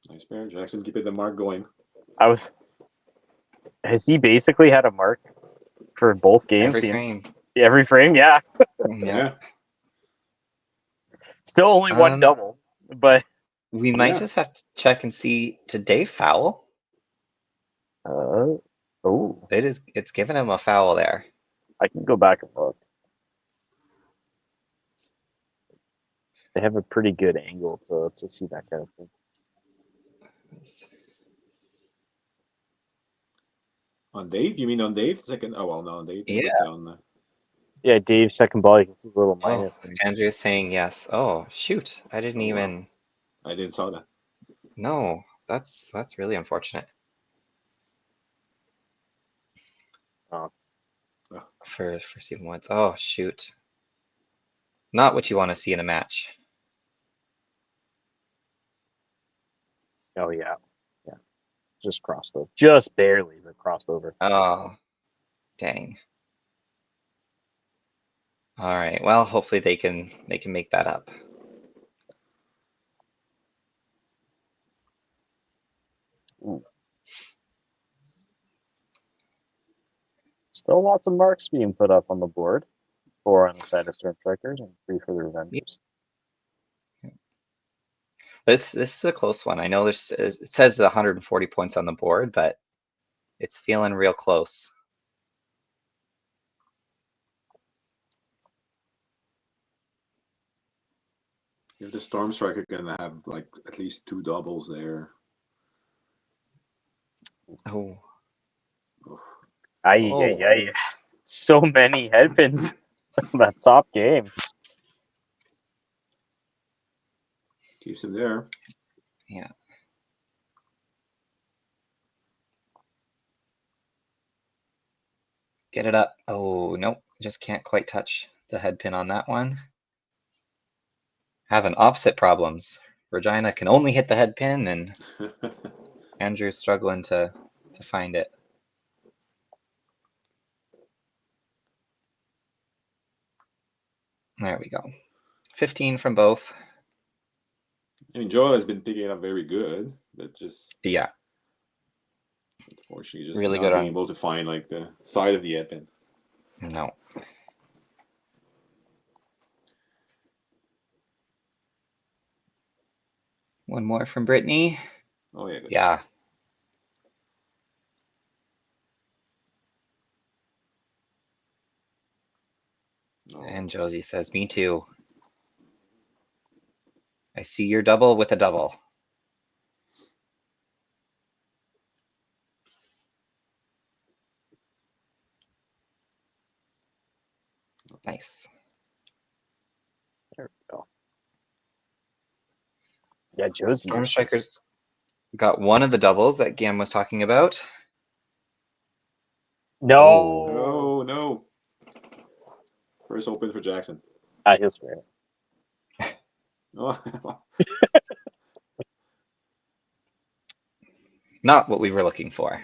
Nice pair. Jackson's keeping the mark going. Has he basically had a mark for both games? Every frame. Every frame, yeah. Yeah. Still only one Um, double, but We might Yeah. just have to check and see. Did Dave foul? oh, It's giving him a foul there. I can go back and look. They have a pretty good angle to see that kind of thing. On Dave? You mean on Dave? Second? Oh, well, no, on Dave. Yeah. But on, Yeah, Dave's second ball, you can see the little Oh, minus thing. Andrew's saying yes. Oh, shoot. I didn't Oh, wow. even. I didn't saw that. No, that's really unfortunate. Oh. For Stephen Woods. Oh, shoot. Not what you want to see in a match. Oh yeah, yeah, just crossed over, just barely, but crossed over. Oh, dang. All right. Well, hopefully they can make that up. Ooh. Still lots of marks being put up on the board. 4 on the side of Storm Strikers and 3 for the Revengers. This is a close one. I know it says 140 points on the board, but it's feeling real close. If the Storm Striker can have like at least 2 doubles there. Oh. Aye. So many headpins. That top game. Keeps him there. Yeah. Get it up. Oh, nope. Just can't quite touch the head pin on that one. Having opposite problems. Regina can only hit the head pin, and Andrew's struggling to find it. There we go. 15 from both. I mean, Joel has been picking it up very good, but just Yeah. unfortunately, just Really not good being on. able to find like the side of the head pin. No. One more from Brittany. Oh yeah. Good Yeah. job. And Josie says, me too. I see your double with a double. Nice. There we go. Yeah, Josie. Storm Strikers got one of the doubles that Gam was talking about. No. Oh no. First open for Jackson. He'll swear. Oh. Not what we were looking for.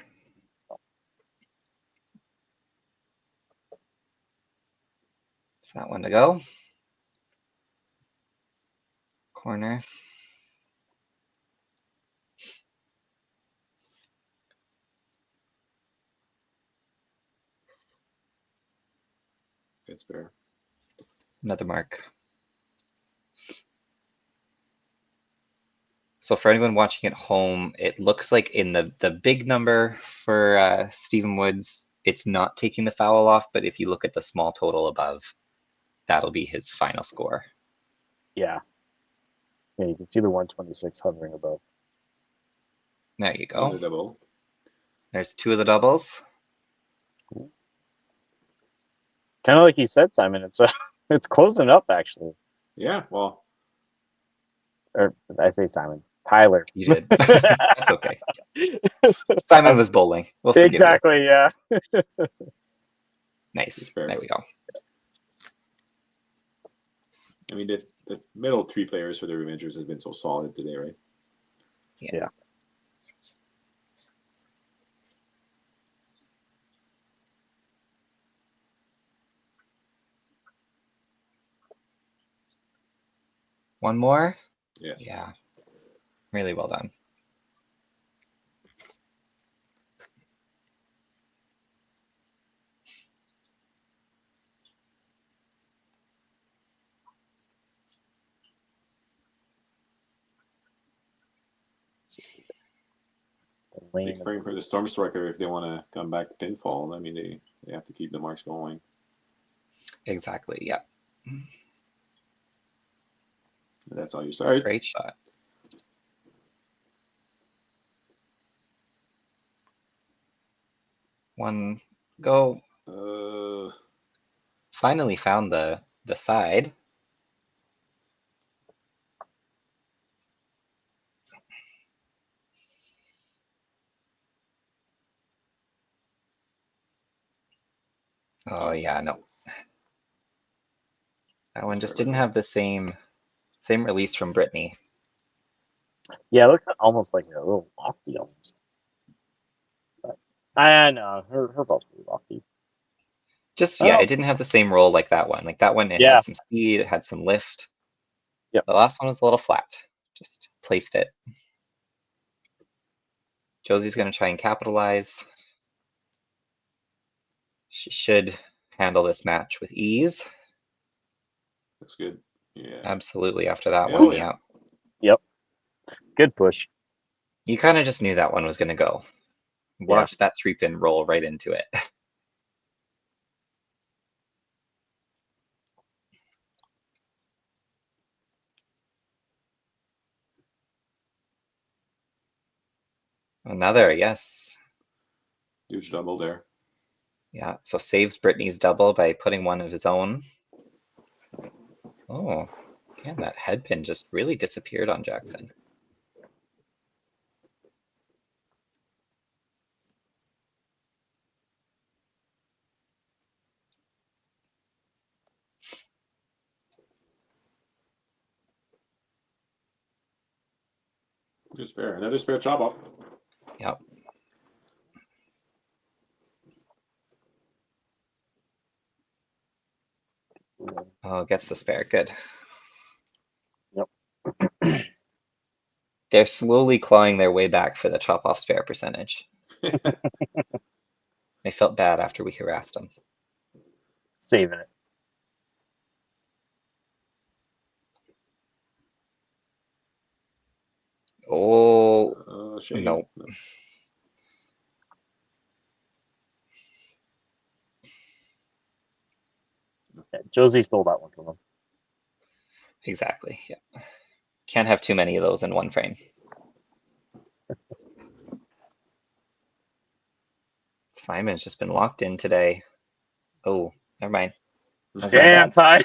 It's that one to go. Corner. Good spare. Another mark. So for anyone watching at home, it looks like in the big number for Stephen Woods, it's not taking the foul off, but if you look at the small total above, that'll be his final score. Yeah. Yeah, you can see the 126 hovering above. There you Another go. double. There's 2 of the doubles. Kind of like you said, Simon. It's closing up actually. Yeah, well. Or I say Simon. Tyler. You did. That's okay. Simon was bowling. We'll forgive Exactly. Yeah. you. Nice. Fair. There we go. I mean, the middle 3 players for the Revengers has been so solid today, right? Yeah. One more? Yes. Yeah. Really well done. lane. Big frame for the Storm Striker if they want to come back pinfall. I mean, they have to keep the marks going. Exactly. Yeah. That's how you start. Great shot. One go. Finally found the side. Oh yeah, no. That one just didn't have the same release from Brittany. Yeah, it looks almost like a little lofty almost. But I know her ball's pretty lofty. Just yeah, it didn't have the same roll like that one. Like that one, it Yeah. had some speed, it had some lift. Yep. The last one was a little flat. Just placed it. Josie's gonna try and capitalize. She should handle this match with ease. Looks good. Yeah. Absolutely after that Yeah, one, oh, yeah. yeah. Yep. Good push. You kind of just knew that one was gonna go. Watch that 3-pin roll right into it. Another, yes. Huge double there. Yeah, so saves Brittany's double by putting one of his own. Oh, and that head pin just really disappeared on Jackson. Good spare. Another spare chop off. Yep. Oh, gets the spare. Good. Yep. They're slowly clawing their way back for the chop off spare percentage. They felt bad after we harassed them. Saving it. Oh, shame. no. Yeah, Josie stole that one from him. Exactly. Yeah. Can't have too many of those in one frame. Simon's just been locked in today. Oh, never mind. Damn, Ty.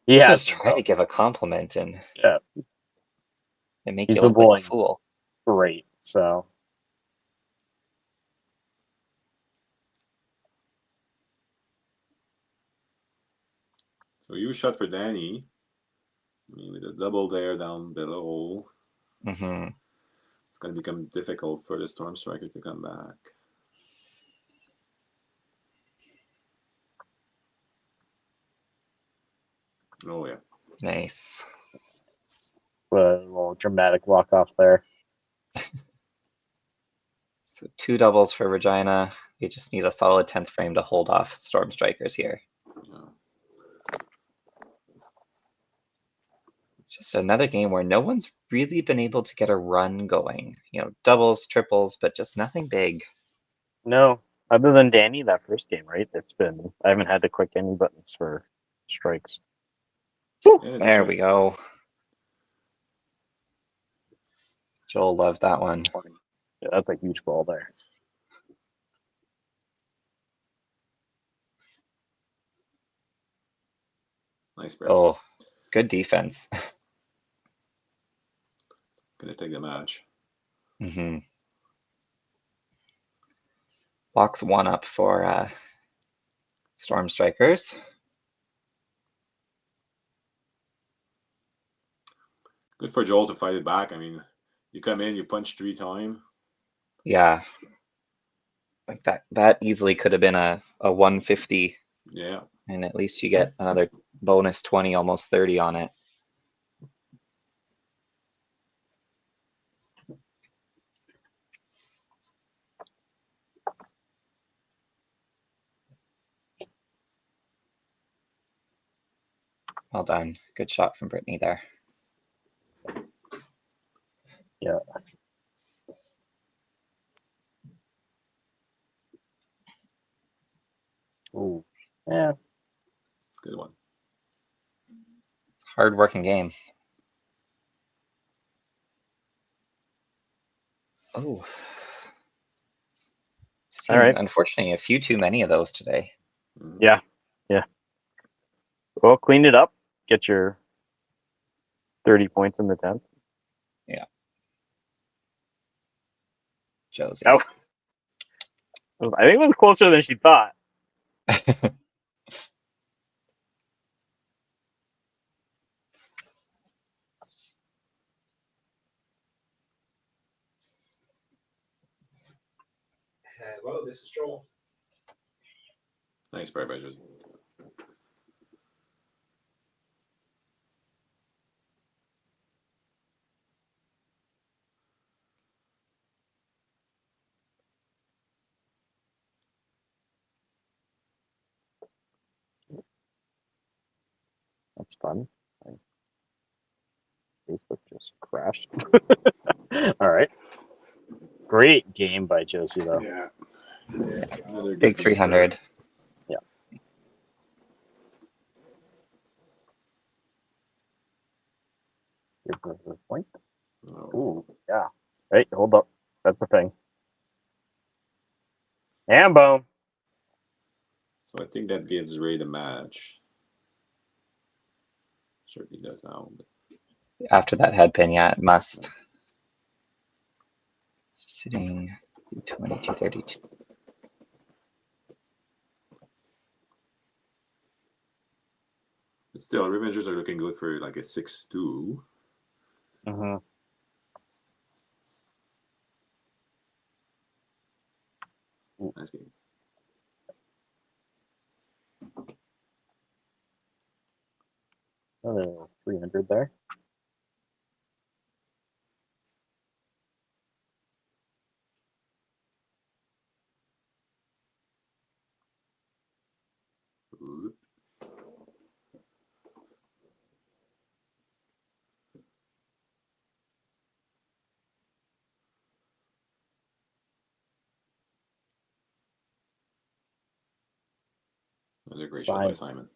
Yeah. Just try to give a compliment and make He's you been look like a bowling fool. great, so. So you shot for Danny. I mean, with a double there down below. Mm-hmm. It's going to become difficult for the Storm Striker to come back. Oh, yeah. Nice. A little dramatic walk off there. So 2 doubles for Regina. You just need a solid 10th frame to hold off Storm Strikers here. Yeah. Just another game where no one's really been able to get a run going. You know, doubles, triples, but just nothing big. No, other than Danny, that first game, right? I haven't had to click any buttons for strikes. Yeah, There we go. Joel loved that one. Yeah, that's a huge ball there. Nice break. Oh, good defense. Gonna take the match. Mm-hmm. Box 1 up for Storm Strikers. Good for Joel to fight it back. I mean, you come in, you punch 3 times. Yeah. Like that easily could have been a 150. Yeah. And at least you get another bonus 20, almost 30 on it. Well done. Good shot from Brittany there. Yeah. Ooh. Yeah. Good one. It's a hard-working game. Oh. All right. Unfortunately, a few too many of those today. Yeah. Yeah. Well, clean it up. Get your 30 points in the 10th. Yeah. Josie. Oh. I think it was closer than she thought. Hello, this is Joel. Nice, bye-bye, Josie. That's fun. Facebook just crashed. All right. Great game by Josie, though. Yeah. Another Big good game for 300. Yeah. Give her the point. Oh. Ooh, yeah. Hey, hold up. That's the thing. And boom. So I think that gives Ray the match. Certainly does now. But After that head pin, yeah, it must. Sitting 22-32. still, Revengers are looking good for like a 6-2. Mm-hmm. Nice game. Another 300 there. Ooh. Another great shot by Simon.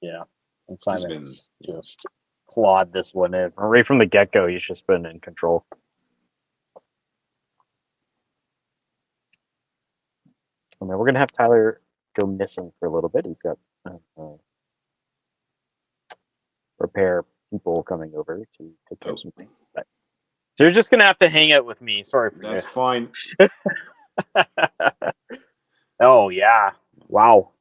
Yeah. And He's Simon's just clawed this one in. Right from the get-go, he's just been in control. And then we're going to have Tyler go missing for a little bit. He's got repair people coming over to take care of some things. But, so you're just going to have to hang out with me. Sorry for That's fine. Oh, yeah. Wow.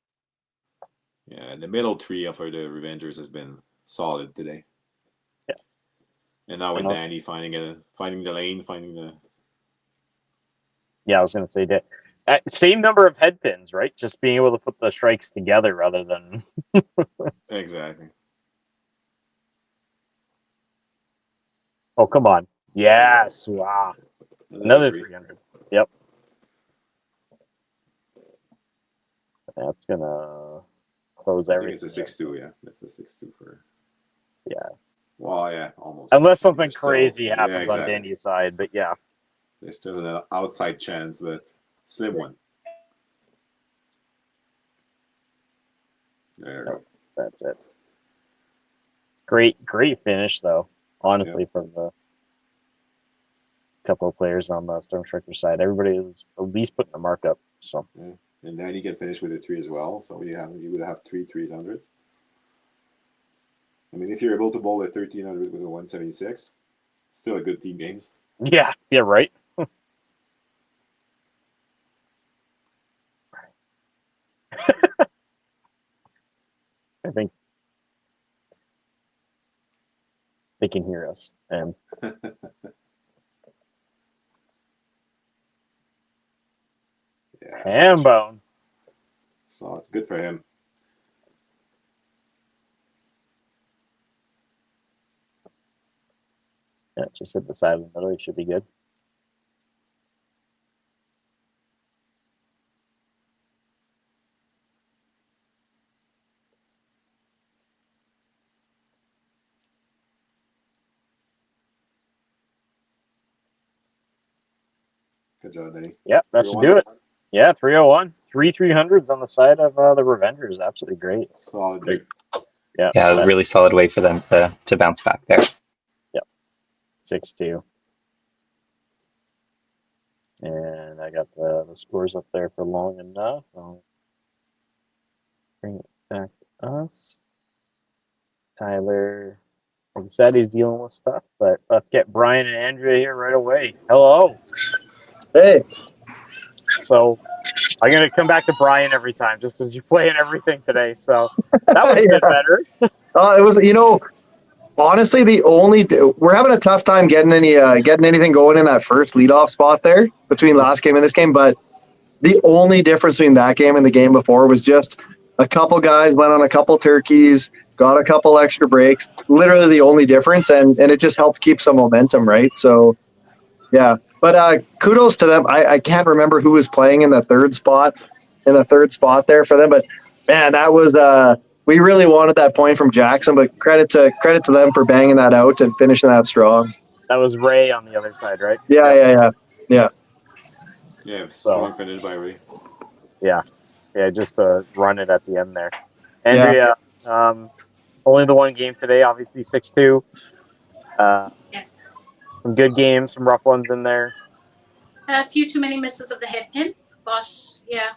Yeah, the middle three for the Revengers has been solid today. Yeah. And now with Danny finding the lane, finding the. Yeah, I was going to say that. Same number of head pins, right? Just being able to put the strikes together rather than. Exactly. Oh, come on. Yes. Wow. Another 300. Yep. That's going to close everything. It's a 6-2, yeah. That's a 6-2 for. Yeah. Well, yeah, almost. Unless something crazy still, happens on Danny's side, but yeah. There's still an outside chance, but slim one. There we go. That's it. Great finish, though. Honestly, from the couple of players on the Storm Striker side, everybody is at least putting the mark up. So. Yeah. And Danny can finish with a 3 as well, so you would have 3 300s. I mean, if you're able to bowl a 1300 with a 176, still a good team game. Yeah, right. I think they can hear us. And yeah, Hambone. So good for him. Yeah, just hit the side of the middle. He should be good. Good job, Danny. Yep, that should do it. Yeah, 301. 300s on the side of the Revengers. Absolutely great. Solid. Big. Yeah. Yeah, it was a really solid way for them to bounce back there. Yep. 6-2. And I got the scores up there for long enough. I'll bring it back to us. Tyler, like I said, he's dealing with stuff, but let's get Brian and Andrea here right away. Hello. Hey. So I'm going to come back to Brian every time just because you're playing everything today. So that was a bit better. It was, honestly, we're having a tough time getting anything going in that first leadoff spot there between last game and this game. But the only difference between that game and the game before was just a couple guys went on a couple turkeys, got a couple extra breaks. Literally the only difference, and it just helped keep some momentum, right? So, yeah. But kudos to them. I can't remember who was playing in the third spot there for them. But man, that was we really wanted that point from Jackson. But credit to them for banging that out and finishing that strong. That was Ray on the other side, right? Yeah. Yeah, strong finish by Ray. Yeah, just to run it at the end there. Andrea, only the one game today, obviously 6-2. Yes. Some good games, some rough ones in there. A few too many misses of the head pin, but yeah.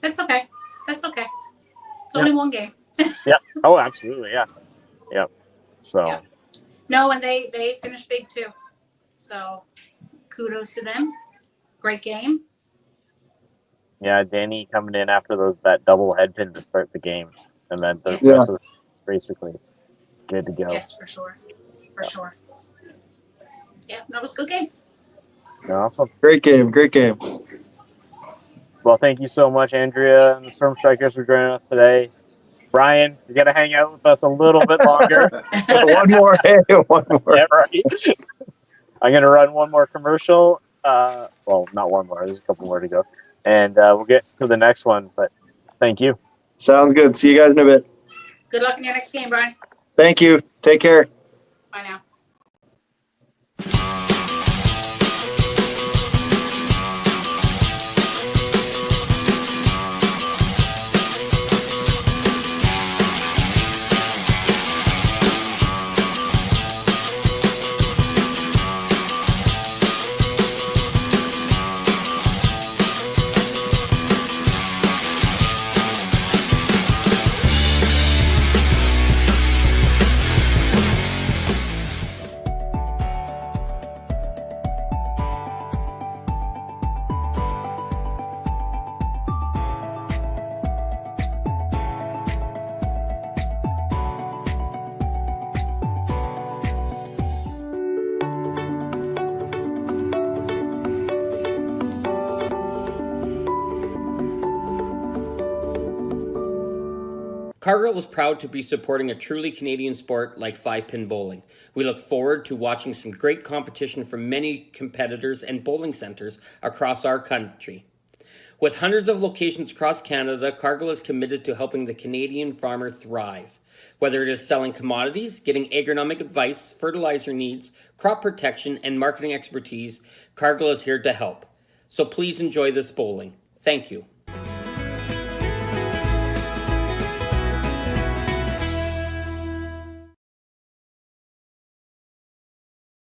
That's okay. It's only one game. Yep. Oh, absolutely. Yeah. Yep. So. Yeah. No, and they finished big too. So kudos to them. Great game. Yeah, Danny coming in after that double head pin to start the game, and then the rest was basically good to go. Yes, for sure. Yeah, that was a good game. Awesome. Great game. Well, thank you so much, Andrea and the Storm Strikers, for joining us today. Brian, you got to hang out with us a little bit longer. One more. Yeah, right. I'm going to run one more commercial. Well, not one more. There's a couple more to go. And we'll get to the next one. But thank you. Sounds good. See you guys in a bit. Good luck in your next game, Brian. Thank you. Take care. Bye now. Cargill is proud to be supporting a truly Canadian sport like 5-pin bowling. We look forward to watching some great competition from many competitors and bowling centres across our country. With hundreds of locations across Canada, Cargill is committed to helping the Canadian farmer thrive. Whether it is selling commodities, getting agronomic advice, fertilizer needs, crop protection, and marketing expertise, Cargill is here to help. So please enjoy this bowling. Thank you.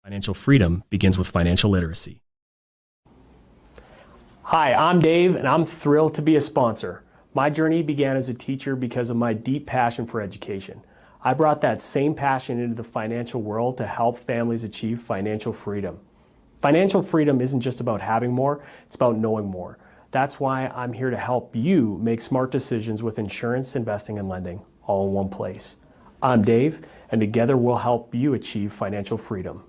Financial freedom begins with financial literacy. Hi, I'm Dave, and I'm thrilled to be a sponsor. My journey began as a teacher because of my deep passion for education. I brought that same passion into the financial world to help families achieve financial freedom. Financial freedom isn't just about having more, it's about knowing more. That's why I'm here to help you make smart decisions with insurance, investing, and lending, all in one place. I'm Dave, and together we'll help you achieve financial freedom.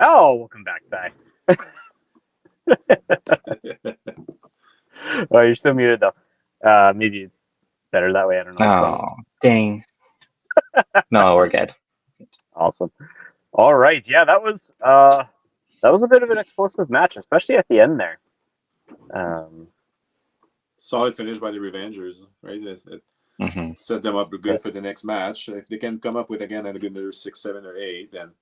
Oh, welcome back, Ty. Oh, you're still muted though. Maybe it's better that way. I don't know. Oh, dang. No, we're good. Awesome. All right. Yeah, that was a bit of an explosive match, especially at the end there. Solid finish by the Revengers, right? It Mhm. set them up good for the next match. If they can come up with again another 6, 7, or 8, then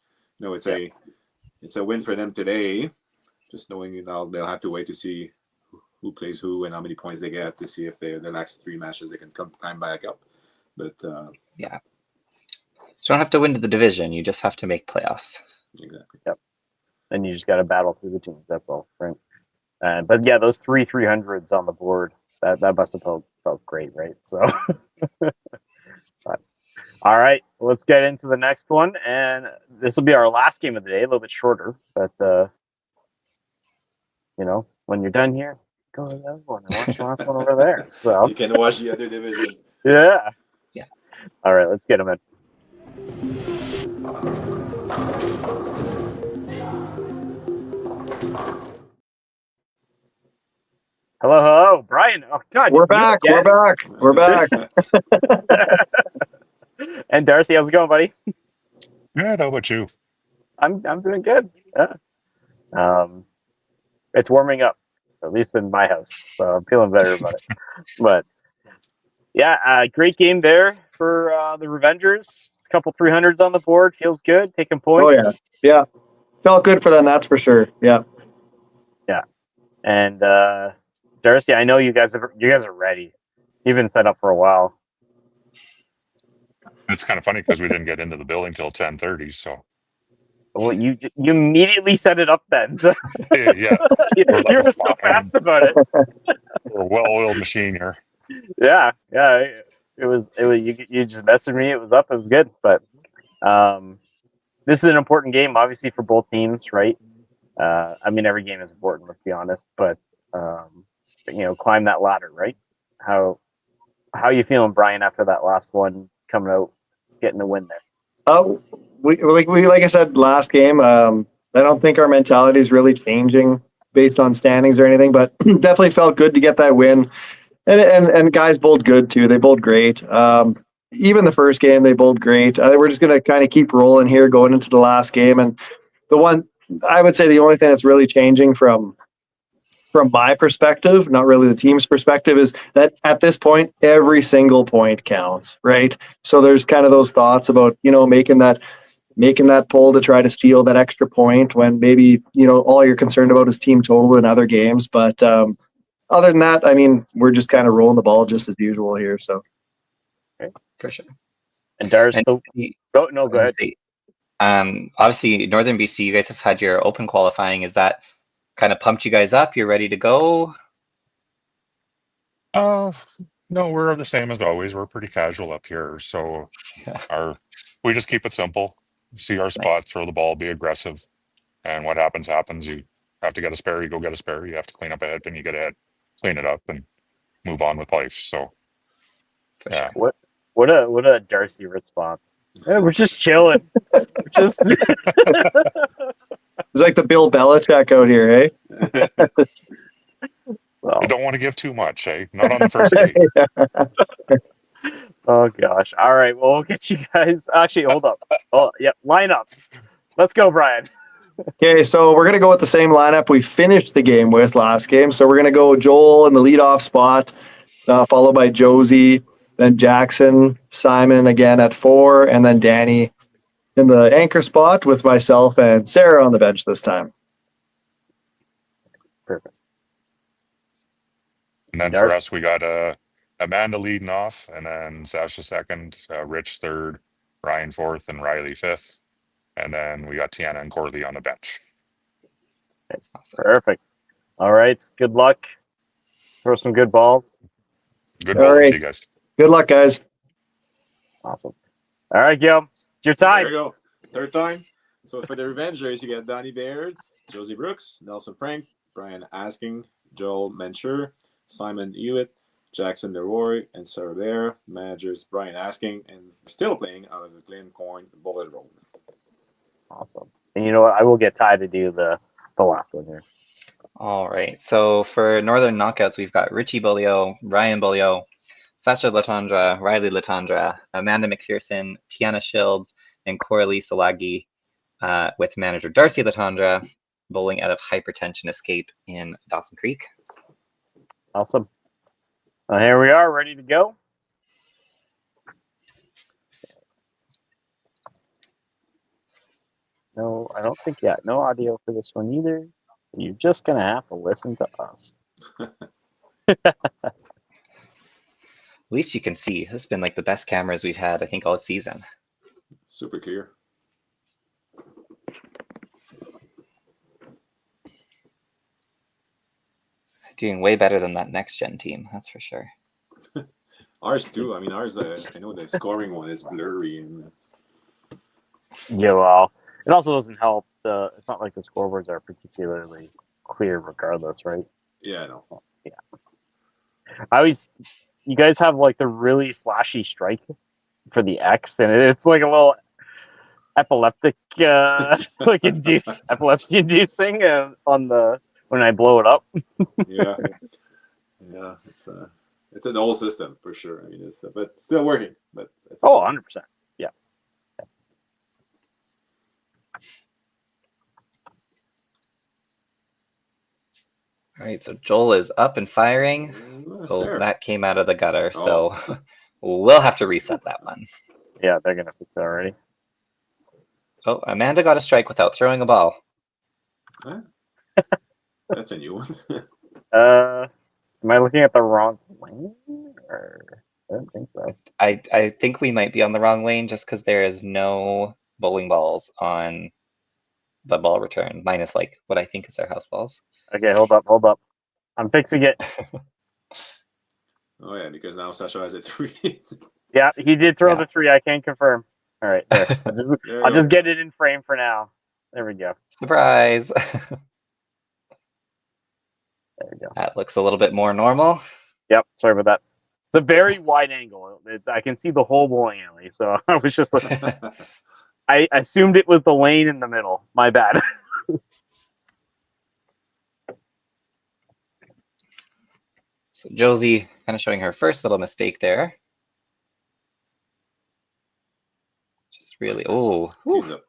it's a win for them today. Just knowing they'll have to wait to see who plays who and how many points they get to see if the next 3 matches they can climb back up. But yeah, you don't have to win the division. You just have to make playoffs. Exactly. Yep. And you just got to battle through the teams. That's all, right? But yeah, those 300s on the board, that must have felt great, right? So, but, all right, let's get into the next one, and this will be our last game of the day. A little bit shorter, but when you're done here, go to the other one and watch the last one over there. So you can watch the other division. Yeah. Yeah. All right, let's get them in. Hello, Brian. Oh God, We're back. We're back. And Darcy, how's it going, buddy? Good. How about you? I'm doing good. Yeah. It's warming up, at least in my house, so I'm feeling better about it. But yeah, great game there for the Revengers. A couple 300s on the board, feels good. Taking points. Oh yeah. Felt good for them, that's for sure. Yeah. Yeah. And Darcy, I know you guys are ready. You've been set up for a while. It's kind of funny because we didn't get into the building till 10:30. So Well, you immediately set it up then. yeah, you were so fast about it. We're a well-oiled machine here. Yeah. It was you just messaged me. It was up. It was good. But this is an important game, obviously, for both teams, right? I mean, every game is important. Let's be honest. But climb that ladder, right? How you feeling, Brian, after that last one coming out, getting the win there? We like I said last game. I don't think our mentality is really changing based on standings or anything, but definitely felt good to get that win. And guys bowled good too. They bowled great. Even the first game, they bowled great. We're just going to kind of keep rolling here going into the last game. And the only thing that's really changing from my perspective, not really the team's perspective, is that at this point, every single point counts, right? So there's kind of those thoughts about, making that pull to try to steal that extra point when maybe, all you're concerned about is team total in other games. But other than that, I mean, we're just kind of rolling the ball just as usual here. So, okay, for sure. And Darcy, go ahead. Obviously, Northern BC, you guys have had your open qualifying. Is that kind of pumped you guys up? You're ready to go? No, we're the same as always. We're pretty casual up here, so we just keep it simple. See our spots, throw the ball, be aggressive, and what happens. You have to get a spare, you go get a spare. You have to clean up a head pin, you get a head, clean it up, and move on with life. So, yeah. What a Darcy response. Yeah, we're just chilling. It's like the Bill Belichick out here, eh? You don't want to give too much, eh? Not on the first day. Oh gosh. All right. Well, we'll get you guys. Actually, hold up. Oh, yeah. Lineups. Let's go, Brian. Okay, so we're gonna go with the same lineup we finished the game with last game. So we're gonna go Joel in the leadoff spot, followed by Josie, then Jackson, Simon again at 4, and then Danny in the anchor spot with myself and Sarah on the bench this time. Perfect. And then for us, we got Amanda leading off, and then Sasha second, Rich third, Ryan fourth, and Riley fifth. And then we got Tiana and Corley on the bench. Perfect. All right. Good luck. Throw some good balls. Good bowling to you guys. Good luck, guys. Awesome. All right, Gil. It's your time. There you go. Third time. So for the Revengers, you got Donnie Baird, Josie Brooks, Nelson Frank, Brian Asking, Joel Mencher, Simon Hewitt, Jackson Leroy, and Sarah Bear. Managers Brian Asking, and still playing out of the Glen Coyne Bullet Road. Awesome. And you know what? I will get Ty to do the last one here. All right. So for Northern Knockouts, we've got Richie Bolio, Ryan Bolio, Sasha Latondra, Riley Latondra, Amanda McPherson, Tiana Shields, and Coralie Salagi, with manager Darcy Latondra bowling out of Hypertension Escape in Dawson Creek. Awesome. Well, here we are, ready to go. No, I don't think yet. No audio for this one either. You're just gonna have to listen to us. At least you can see. This has been like the best cameras we've had, I think, all season. Super clear. Doing way better than that next gen team, that's for sure. Ours too. I mean, ours. I know the scoring one is blurry and. Yeah, well, it also doesn't help. It's not like the scoreboards are particularly clear, regardless, right? Yeah, I know. Yeah. You guys have like the really flashy strike for the X, and it's like a little epileptic, like epilepsy inducing when I blow it up. Yeah, yeah. It's an old system for sure. I mean, but still working. But 100%. Yeah. All right, so Joel is up and firing. Spare. That came out of the gutter, so we'll have to reset that one. Yeah, they're gonna fix it already. Oh, Amanda got a strike without throwing a ball. Huh? That's a new one. Am I looking at the wrong lane? Or I don't think so. I think we might be on the wrong lane just because there is no bowling balls on the ball return, minus like what I think is their house balls. Okay, hold up. I'm fixing it. Oh yeah, because now Sasha has a 3. Yeah, he did throw the 3. I can confirm. All right, there. I'll just get it in frame for now. There we go. Surprise! There we go. That looks a little bit more normal. Yep, sorry about that. It's a very wide angle. I can see the whole bowling alley, so I was just I assumed it was the lane in the middle. My bad. So Josie kind of showing her first little mistake there. Just really, oh. Ooh.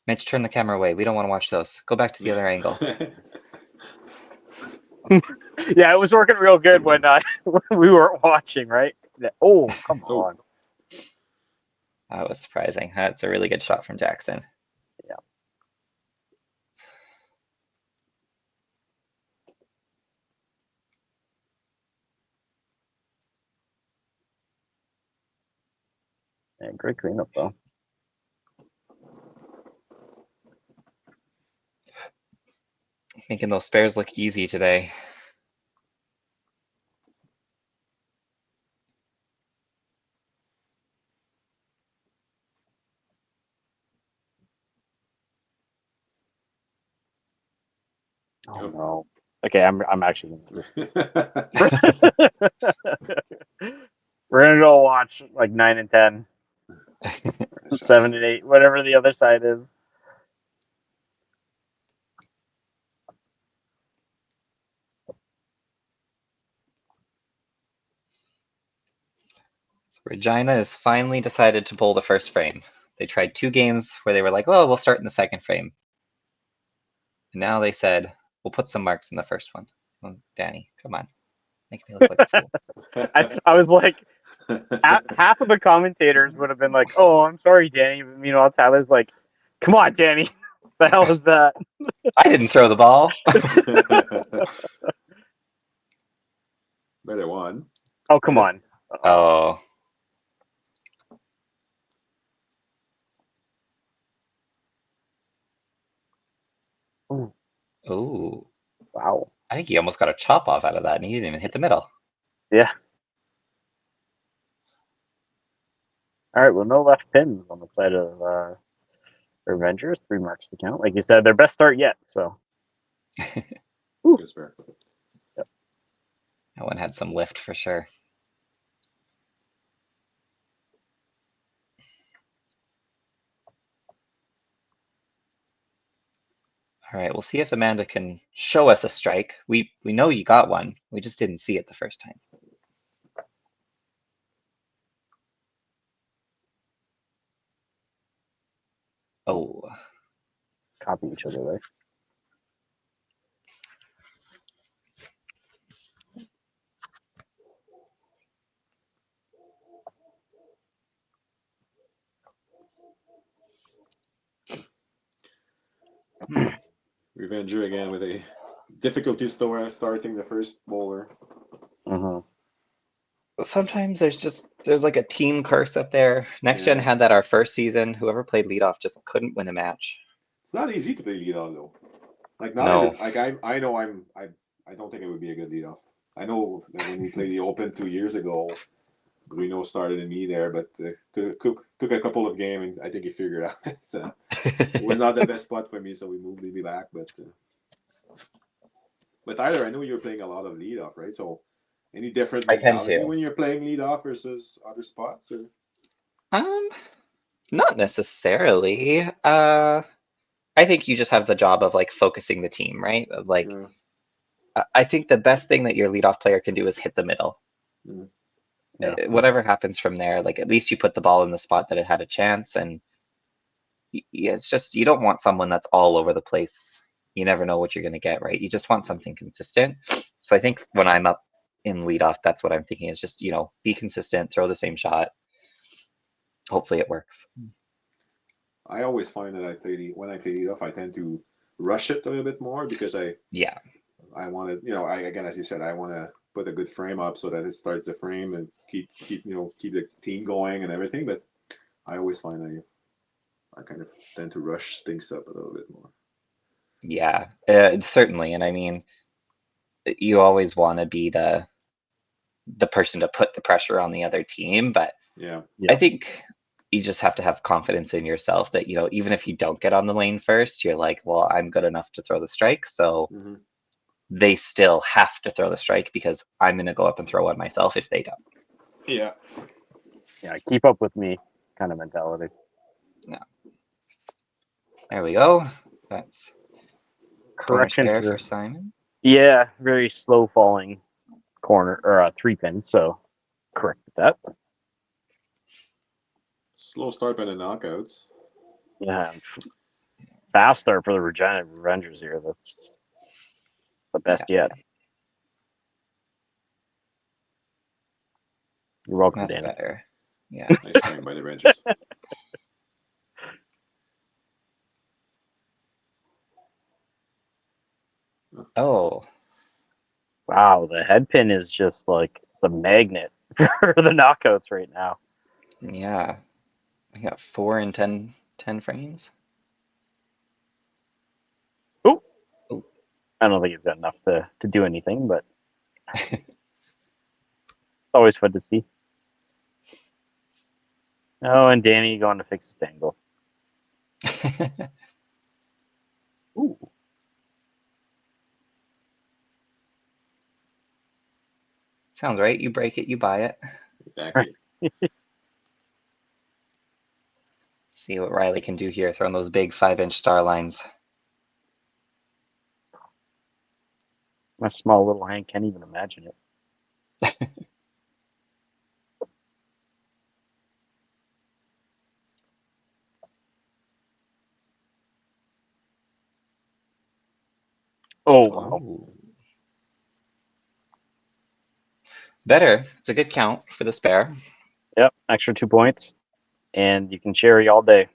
Mitch, turn the camera away. We don't want to watch those. Go back to the other angle. Yeah, it was working real good when we weren't watching, right? Oh, come on. That was surprising. That's a really good shot from Jackson. Yeah. Yeah, great cleanup, though. Making those spares look easy today. Oh no. Okay, I'm actually gonna just we're gonna go watch like 9 and 10. 7 and 8, whatever the other side is. So Regina has finally decided to pull the first frame. They tried 2 games where they were like, oh, we'll start in the second frame. And now they said, we'll put some marks in the first one. Oh, Danny, come on. Make me look like a fool. I was like, half of the commentators would have been like, oh, I'm sorry, Danny. Meanwhile, Tyler's like, come on, Danny. The hell is that? I didn't throw the ball. Better one. Oh, come on. Oh. Ooh. Wow. I think he almost got a chop off out of that, and he didn't even hit the middle. Yeah. All right, well, no left pins on the side of Revengers, 3 marks to count. Like you said, their best start yet. So Good spare. That one had some lift for sure. All right, we'll see if Amanda can show us a strike. We know you got one. We just didn't see it the first time. Oh, copy each other there. Revenger again with a difficulty store starting the first bowler. sometimes there's like a team curse up there. Next Gen Yeah. had that our first season. Whoever played leadoff just couldn't win a match. It's not easy to play leadoff though. Like not No. every, like I know I don't think it would be a good leadoff. I know that when we played the Open 2 years ago, Bruno started in me there, but took a couple of games, and I think he figured out that it was not the best spot for me, so we moved Libby back. But Tyler, I know you're playing a lot of leadoff, right? So any different I tend mentality to. when you're playing leadoff versus other spots, or Not necessarily. I think you just have the job of like focusing the team, right? Of like, I think the best thing that your leadoff player can do is hit the middle. Yeah. Whatever happens from there, like at least you put the ball in the spot that it had a chance, and it's just you don't want someone that's all over the place. You never know what you're going to get, right? You just want something consistent. So I think when I'm up in leadoff, that's what I'm thinking is just, be consistent, throw the same shot. Hopefully it works. I always find that when I play leadoff, I tend to rush it a little bit more because I want to, again, as you said, I want to put a good frame up so that it starts the frame and keep the team going and everything. But I always find I kind of tend to rush things up a little bit more. Yeah, certainly. And I mean, you always want to be the person to put the pressure on the other team. But I think you just have to have confidence in yourself that, even if you don't get on the lane first, you're like, well, I'm good enough to throw the strike. So they still have to throw the strike because I'm going to go up and throw one myself if they don't. Yeah. Yeah, keep up with me kind of mentality. Yeah. There we go. That's correction for Simon. Yeah, very slow falling corner or 3-pin, so correct that. Slow start by the knockouts. Yeah. Fast start for the Revengers here. That's the best yet. You're welcome, That's Danny. better. Yeah. Nice frame by the Rangers. Oh. Wow, the head pin is just like the magnet for the knockouts right now. Yeah. I got 4 and 10 frames. Ooh. I don't think he's got enough to do anything, but it's always fun to see. Oh, and Danny going to fix his angle. Ooh. Sounds right. You break it, you buy it. Exactly. See what Riley can do here, throwing those big 5-inch star lines. My small little hand can't even imagine it. Oh, wow. Better. It's a good count for the spare. Yep, extra 2 points. And you can cherry all day.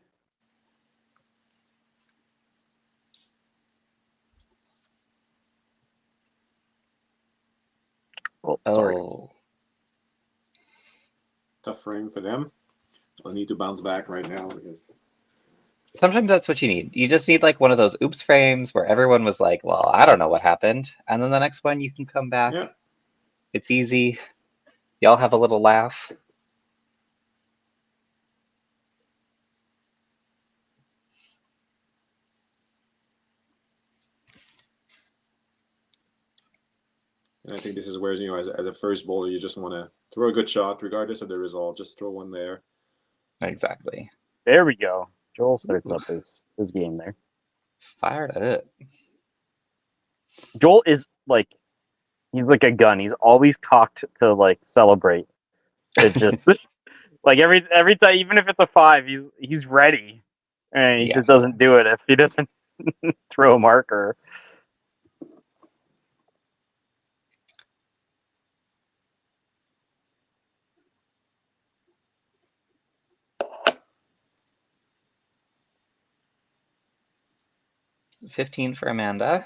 Oh, sorry. Tough frame for them. I'll need to bounce back right now because Sometimes that's what you need. You just need like one of those oops frames where everyone was like, well, I don't know what happened. And then the next one you can come back. Yeah. It's easy. Y'all have a little laugh. And I think this is where, as a first bowler, you just want to throw a good shot, regardless of the result. Just throw one there. Exactly. There we go. Joel starts up his game there. Fired at it. Joel is like, he's like a gun. He's always cocked to like celebrate. It just like every time, even if it's a 5, he's ready, and he just doesn't do it if he doesn't throw a marker. So 15 for Amanda.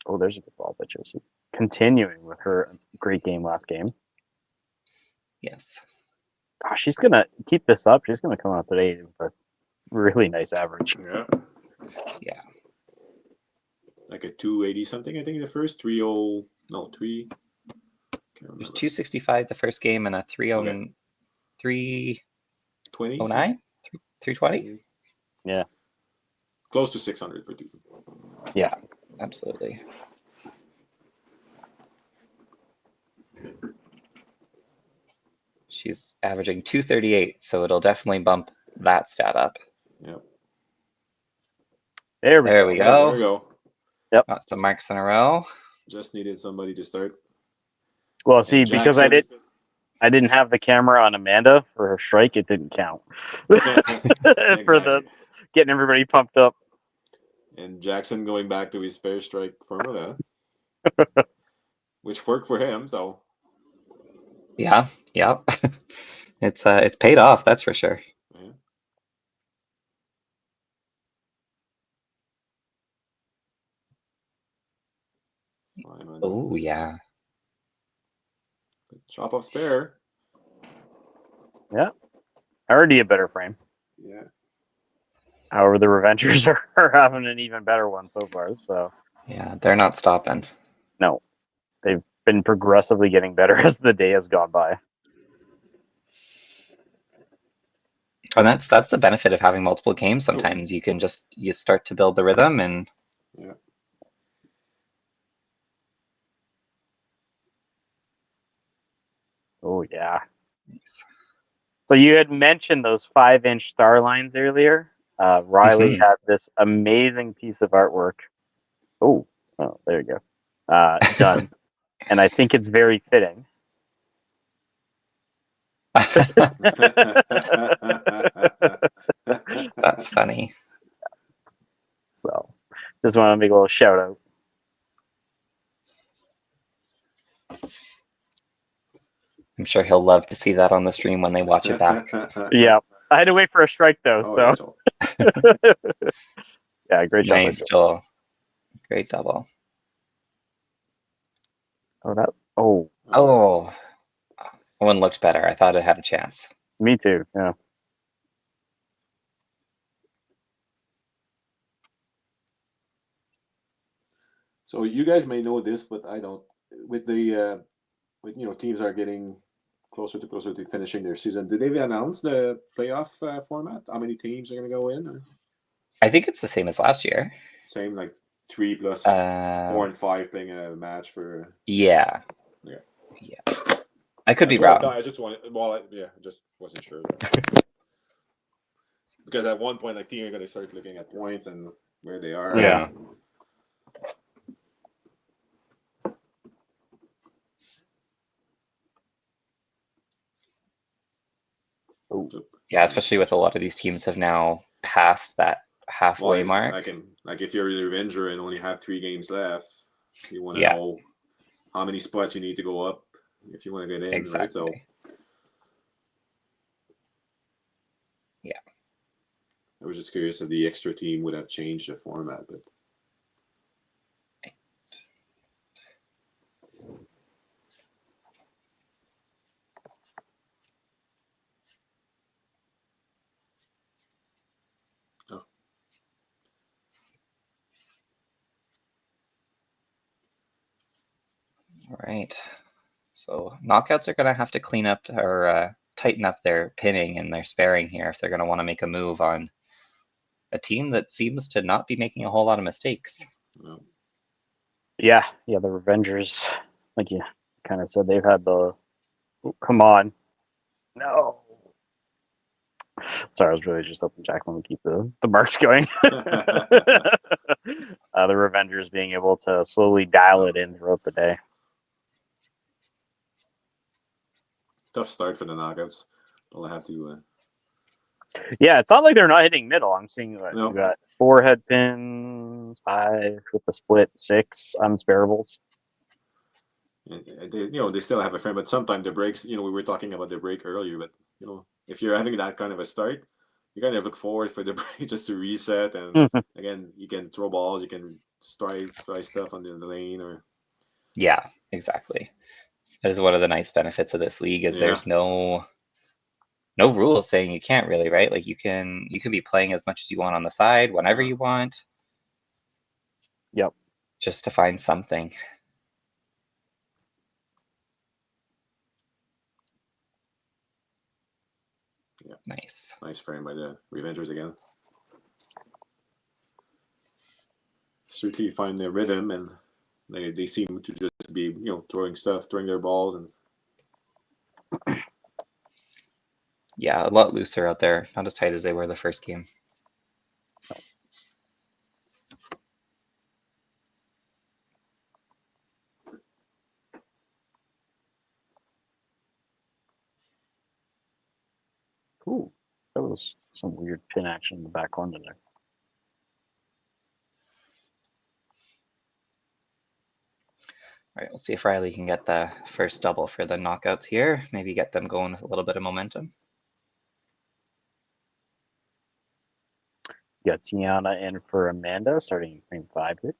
Oh, there's a good ball pitcher. She's continuing with her great game last game. Yes. Gosh, she's gonna keep this up. She's gonna come out today with a really nice average. Yeah. Yeah. Like a 280 something, I think, the first 3-0. No, 3. It was 265 the first game and a 309. 309? 320? Yeah. Close to 600 for 2. Yeah, absolutely. She's averaging 238, so it'll definitely bump that stat up. Yep. There we go. There we go. Yep. Got some marks in a row. Just needed somebody to start. Well, see, And because I didn't have the camera on Amanda for her strike, it didn't count. For the getting everybody pumped up. And Jackson going back to his spare strike formula, which worked for him. So yeah. It's paid off, that's for sure. Yeah. Oh yeah. Chop off spare. Yeah. Already a better frame. Yeah. However, the Revengers are having an even better one so far. So yeah, they're not stopping. No, they've been progressively getting better as the day has gone by. And that's the benefit of having multiple games. Sometimes you can you start to build the rhythm and. Yeah. Oh yeah. So you had mentioned those 5-inch star lines earlier. Riley had this amazing piece of artwork. Oh, there you go. Done. And I think it's very fitting. That's funny. So just want to make a little shout out. I'm sure he'll love to see that on the stream when they watch it back. Yeah. I had to wait for a strike though, so yeah, great job. Nice, Joel. Great double. Oh, that one looked better. I thought it had a chance. Me too, yeah. So you guys may know this, but I don't. With the teams are getting closer to finishing their season. Did they announce the playoff format? How many teams are going to go in? Or? I think it's the same as last year. Same, like 3 plus 4 and 5 playing a match for. Yeah. I could be wrong. wrong. I just wanted. I just wasn't sure. Because at one point, like, team are going to start looking at points and where they are. Yeah. Yeah, especially with a lot of these teams have now passed that halfway mark. Like if you're the Revenger and only have 3 games left, you want to know how many spots you need to go up if you want to get in. Exactly. Right? So, yeah. I was just curious if the extra team would have changed the format, but. All right. So knockouts are going to have to clean up or tighten up their pinning and their sparing here if they're going to want to make a move on a team that seems to not be making a whole lot of mistakes. No. Yeah, the Revengers, like you kind of said, they've had the. Oh, come on, no. Sorry, I was really just hoping Jacqueline would keep the marks going. The Revengers being able to slowly dial it in throughout the day. Tough start for the knockouts. Don't have to. Yeah, it's not like they're not hitting middle. I'm seeing that No. you got 4 head pins, 5 with the split, 6 unsparables. They still have a frame, but sometimes the breaks. We were talking about the break earlier, but if you're having that kind of a start, you kind of look forward for the break just to reset, and again, you can throw balls, you can try stuff on the lane, or Yeah, exactly. That is one of the nice benefits of this league is there's no rules saying you can't really, right? Like you can be playing as much as you want on the side whenever you want. Yep. Just to find something. Yeah. Nice frame by the Revengers again. Certainly find their rhythm, and they seem to just be throwing their balls, and yeah, a lot looser out there. Not as tight as they were the first game. Cool. That was some weird pin action in the back corner there. All right, we'll see if Riley can get the first double for the knockouts here. Maybe get them going with a little bit of momentum. Got Tiana in for Amanda, starting in frame 5 here.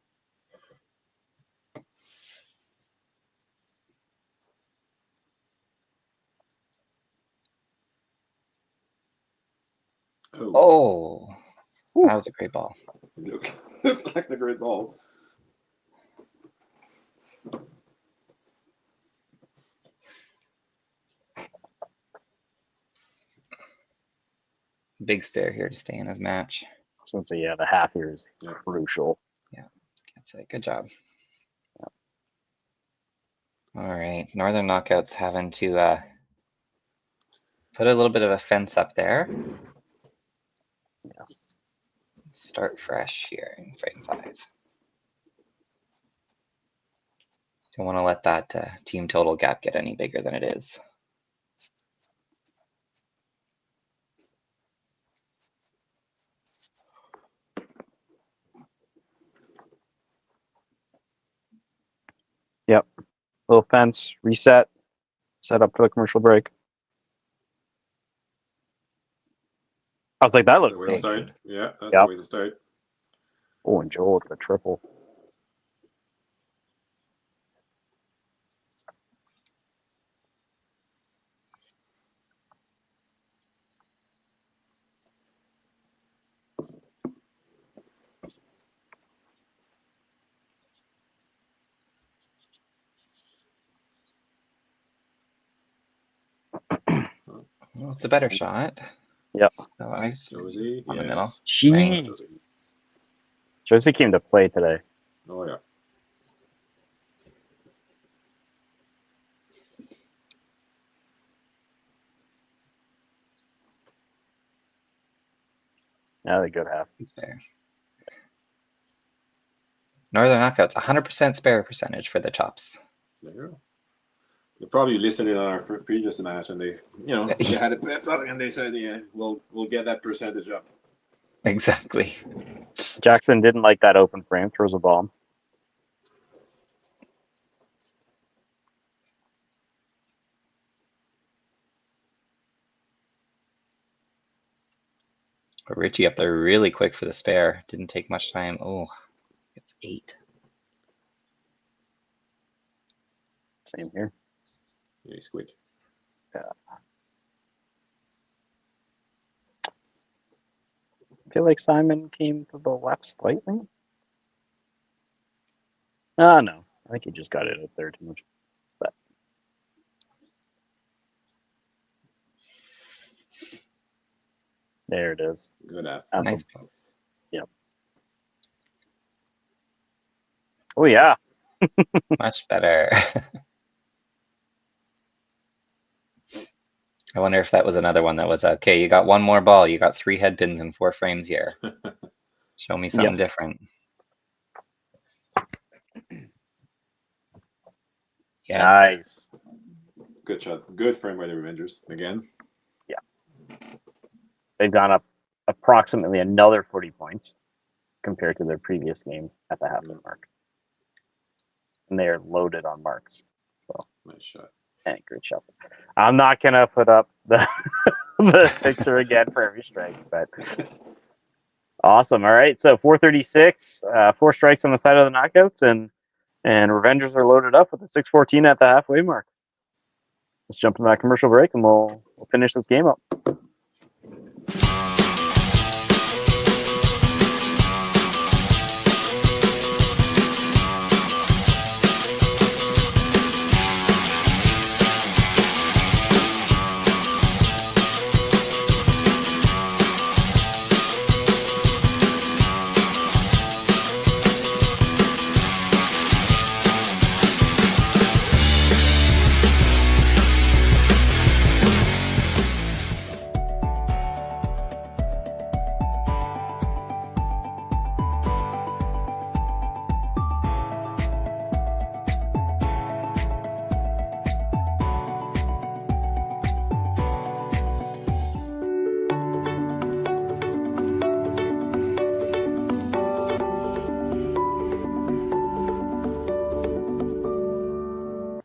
Oh, that was a great ball. Looked like the great ball. Big stare here to stay in his match. So yeah, the half here is crucial. Yeah, can't say. Good job. All right, Northern Knockouts having to put a little bit of a fence up there. Yes. Start fresh here in frame 5. Don't want to let that team total gap get any bigger than it is. Yep. Little fence, reset, set up for the commercial break. I was like, that looked the way to start. Yeah, that's the way to start. Oh, and Joel with the triple. Well, it's a better shot. Yep. So nice. Josie On the middle. Jeez. Right. Josie came to play today. Oh yeah. Yeah, they good half. It's fair. Northern Knockouts, 100% spare percentage for the chops. There you go. They're probably listening on our previous match, and they had it and they said, yeah, we'll get that percentage up. Exactly. Jackson didn't like that open frame, throws a bomb. Richie up there really quick for the spare. Didn't take much time. Oh, it's 8. Same here. Yeah, he's quick. Yeah. I feel like Simon came to the left slightly. No. I think he just got it up there too much. But there it is. Good half. Nice. Yep. Oh yeah. Much better. I wonder if that was another one that was, okay, you got one more ball. You got 3 head pins and 4 frames here. Show me something different. Yes. Nice. Good shot. Good frame by the Revengers again. They've gone up approximately another 40 points compared to their previous game at the halfway mark. And they are loaded on marks. So Nice shot. and great shot. I'm not gonna put up the the picture again for every strike, but awesome. All right, so 436, 4 strikes on the side of the knockouts, and Revengers are loaded up with a 614 at the halfway mark. Let's jump into that commercial break, and we'll finish this game up.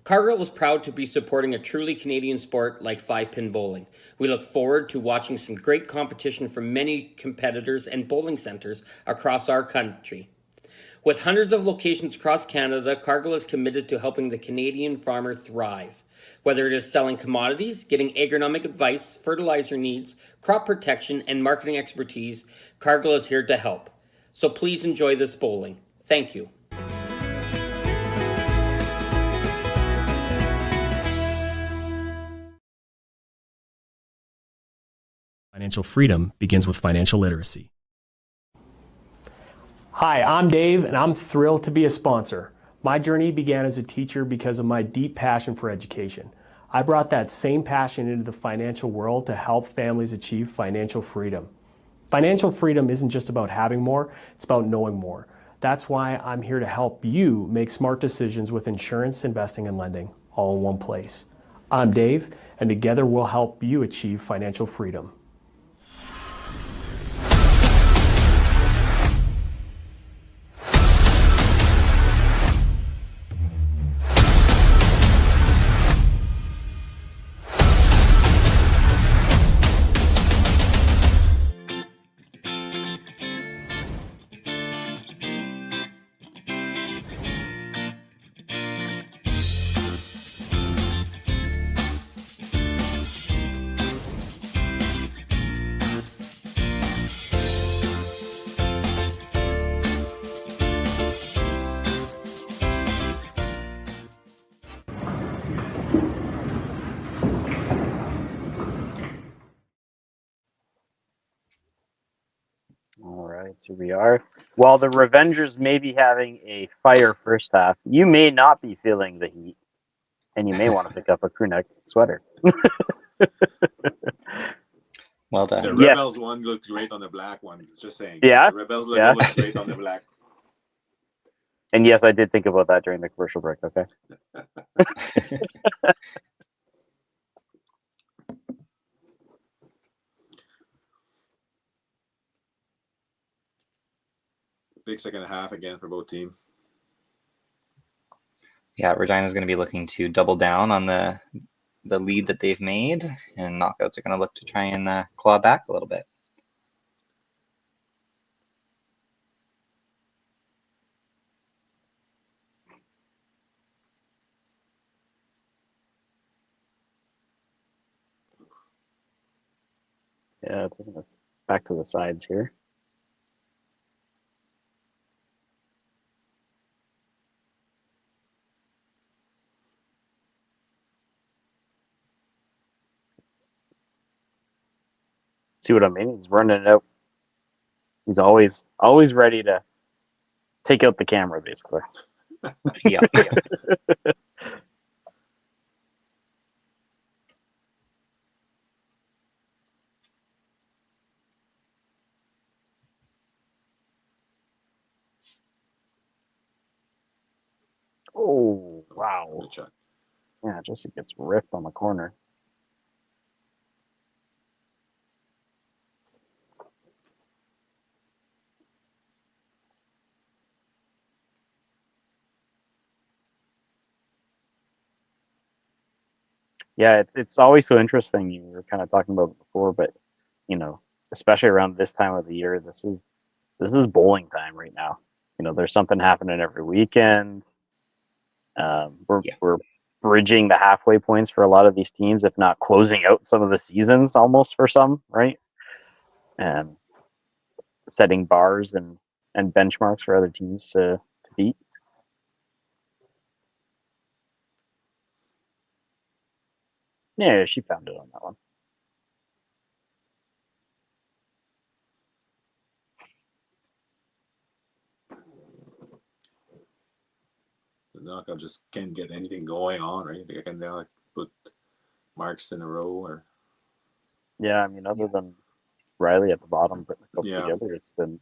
Cargill is proud to be supporting a truly Canadian sport like 5-pin bowling. We look forward to watching some great competition from many competitors and bowling centres across our country. With hundreds of locations across Canada, Cargill is committed to helping the Canadian farmer thrive. Whether it is selling commodities, getting agronomic advice, fertilizer needs, crop protection, and marketing expertise, Cargill is here to help. So please enjoy this bowling. Thank you. Financial freedom begins with financial literacy. Hi, I'm Dave, and I'm thrilled to be a sponsor. My journey began as a teacher because of my deep passion for education. I brought that same passion into the financial world to help families achieve financial freedom. Financial freedom isn't just about having more, it's about knowing more. That's why I'm here to help you make smart decisions with insurance, investing, and lending, all in one place. I'm Dave, and together we'll help you achieve financial freedom. All right, so we are. While the Revengers may be having a fire first half, you may not be feeling the heat, and you may want to pick up a crew neck sweater. Well done. The Rebels one looked great on the black one. Just saying. Yeah. The Rebels look great on the black. And yes, I did think about that during the commercial break. Okay. Big second half again for both teams. Yeah, Regina's going to be looking to double down on the lead that they've made, and knockouts are going to look to try and claw back a little bit. Yeah, taking us back to the sides here. See what I mean? He's running it out. He's always ready to take out the camera, basically. Yeah. Oh, wow. Good shot. Yeah, Jesse gets ripped on the corner. Yeah, it's always so interesting. You were kind of talking about it before, but you know, especially around this time of the year, this is bowling time right now. You know, there's something happening every weekend. We're bridging the halfway points for a lot of these teams, if not closing out some of the seasons almost for some, right? And setting bars and benchmarks for other teams to beat. Yeah, she found it on that one. The knockout just can't get anything going on, right? They can now put marks in a row or. Yeah, I mean, other than Riley at the bottom putting a couple Yeah. together, it's been.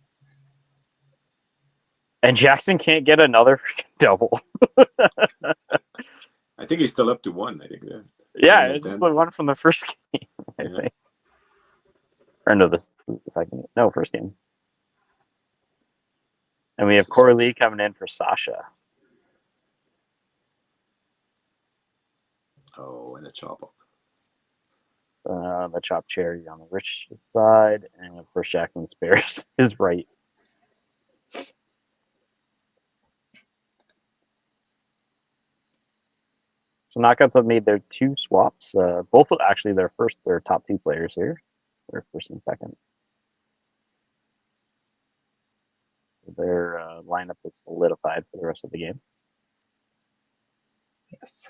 And Jackson can't get another double. I think he's still up to one. I think. Yeah, it's just the one from the first game, I think. Or no, the second. No, first game. And we have Corey Lee coming in for Sasha. Oh, and a chop up. The chopped cherry on the Rich side, and of course Jackson spares his right. So knockouts have made their two swaps. Both actually their top two players here. Their first and second. Their lineup is solidified for the rest of the game. Yes.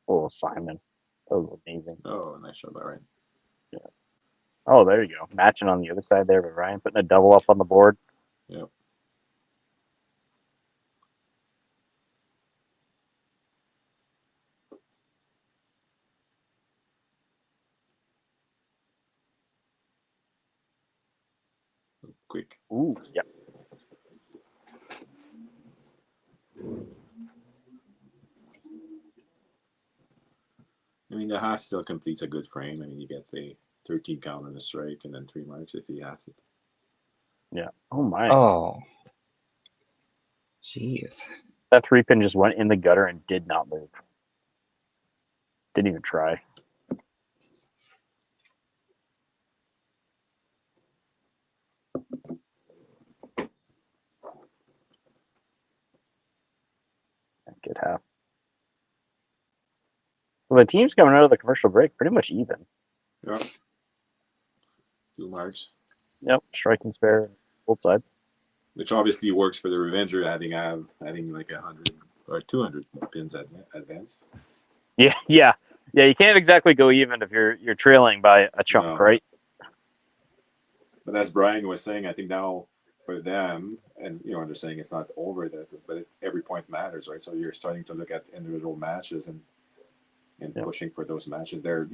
Oh, Simon. That was amazing. Oh, nice shot by Ryan. Yeah. Oh, there you go. Matching on the other side there, but Ryan putting a double up on the board. Yep. Quick. Ooh, yep. I mean, the half still completes a good frame. I mean, you get the 13 count on the strike and then 3 marks if he has it. Yeah. Oh, my. Oh. Jeez. That 3-pin just went in the gutter and did not move. Didn't even try. Good half. So the teams coming out of the commercial break pretty much even. Yep. 2 marks. Yep, strike and spare both sides. Which obviously works for the Revenger having like 100 or 200 pins at advance. Yeah. You can't exactly go even if you're trailing by a chunk, right? But as Brian was saying, I think now for them, and they're saying it's not over that, but every point matters, right? So you're starting to look at individual matches and pushing for those matches. They're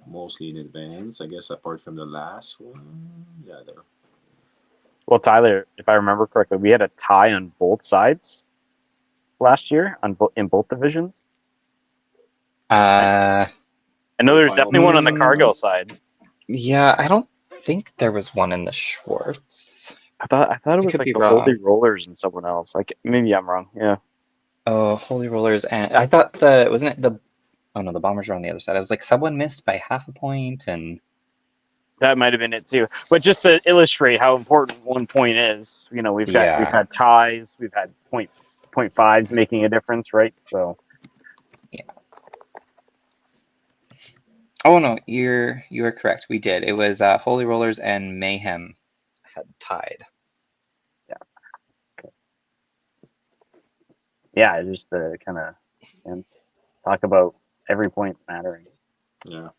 mostly in advance, I guess, apart from the last one. Yeah, they're. Well, Tyler, if I remember correctly, we had a tie on both sides last year in both divisions. I know there's definitely one on the Cargill side. Yeah, I don't think there was one in the Schwartz. I thought it was like the Holy Rollers and someone else. Maybe I'm wrong. Yeah. Oh, Holy Rollers, and I thought the Bombers were on the other side. I was like, someone missed by half a point, and that might have been it too. But just to illustrate how important 1 point is, we've had ties, we've had point fives making a difference, right? So. Yeah. Oh no, you are correct. We did. It was Holy Rollers and Mayhem had tied. Yeah. Okay. Yeah, just to kind of talk about every point mattering. Yeah.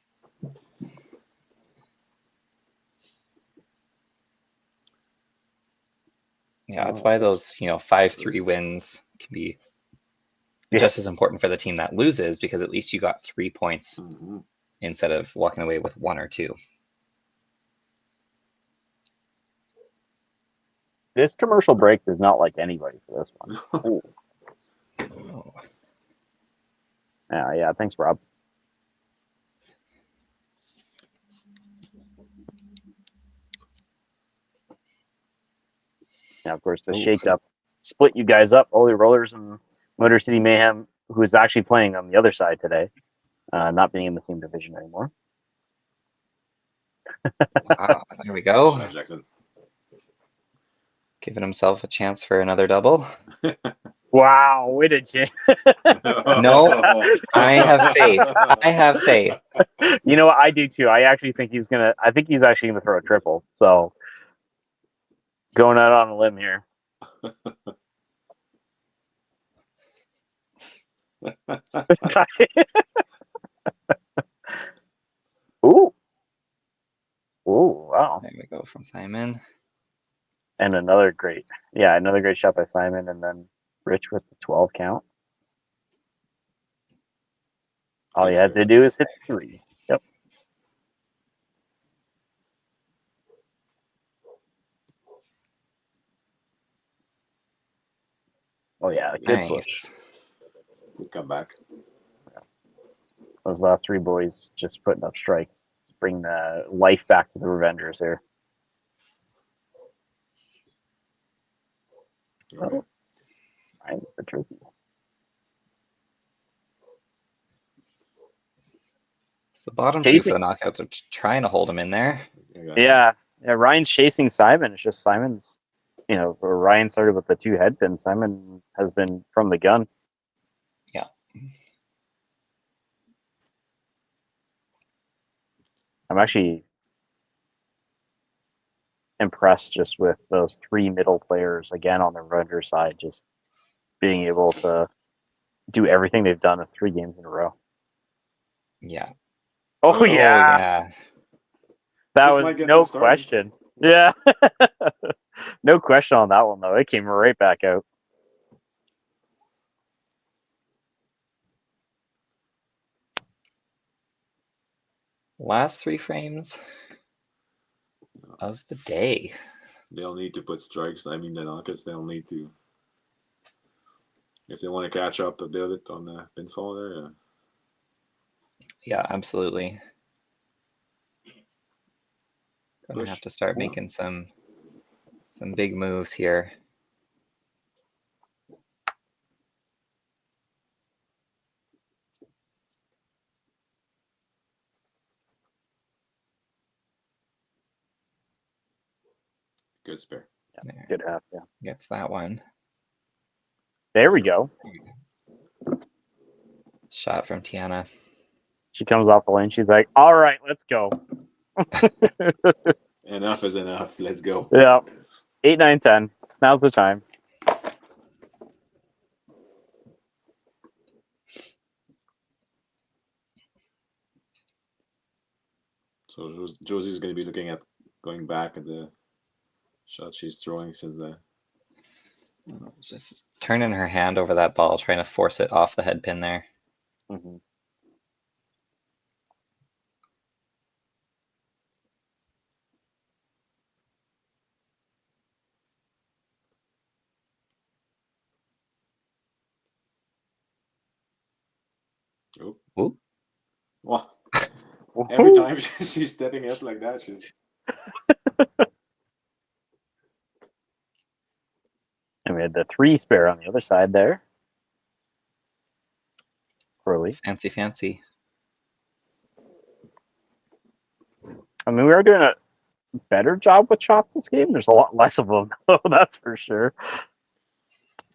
Yeah, that's why those 5-3 wins can be Yeah. just as important for the team that loses, because at least you got 3 points instead of walking away with 1 or 2. This commercial break does not like anybody for this one. Ooh. Oh. Yeah, thanks, Rob. Now, of course, the shake up split you guys up, Holy Rollers and Motor City Mayhem, who is actually playing on the other side today, not being in the same division anymore. Wow, there we go. Shot Jackson. Giving himself a chance for another double. Wow, way to change. No, I have faith. I have faith. You know what? I do too. I think he's actually gonna throw a triple. So going out on a limb here. Ooh. Ooh, wow. There we go from Simon. And another great shot by Simon, and then Rich with the 12 count. All you had to do is hit 3. Yep. Oh yeah, good Nice. push. Good comeback. Those last 3 boys just putting up strikes, bring the life back to the Revengers here. Oh, I'm for turkey. The bottom 2 for the knockouts are trying to hold him in there. Yeah, Ryan's chasing Simon. It's just Simon's, Ryan started with the 2 head pins. Simon has been from the gun. Yeah. I'm actually impressed just with those 3 middle players again on the Revengers side, just being able to do everything they've done in 3 games in a row. Yeah. Oh yeah. That was no question. Yeah. No question on that one though. It came right back out. Last 3 frames of the day. They'll need to put strikes. I mean, the knockouts, they'll need to. If they want to catch up a bit on the pinfall there. Yeah, absolutely. Gonna have to start making some big moves here. Good spare. Yeah, good half, yeah. Gets that one. There we go. Shot from Tiana. She comes off the lane. She's like, all right, let's go. Enough is enough. Let's go. Yeah. 8, 9, 10. Now's the time. So Josie's going to be looking at going back at the shot she's throwing since the. Just turning her hand over that ball, trying to force it off the head pin there. Mm-hmm. Oh. Ooh. Well, every time she's stepping up like that, she's. And we had the 3 spare on the other side there. Curly. Fancy. I mean, we are doing a better job with chops this game. There's a lot less of them, though, that's for sure.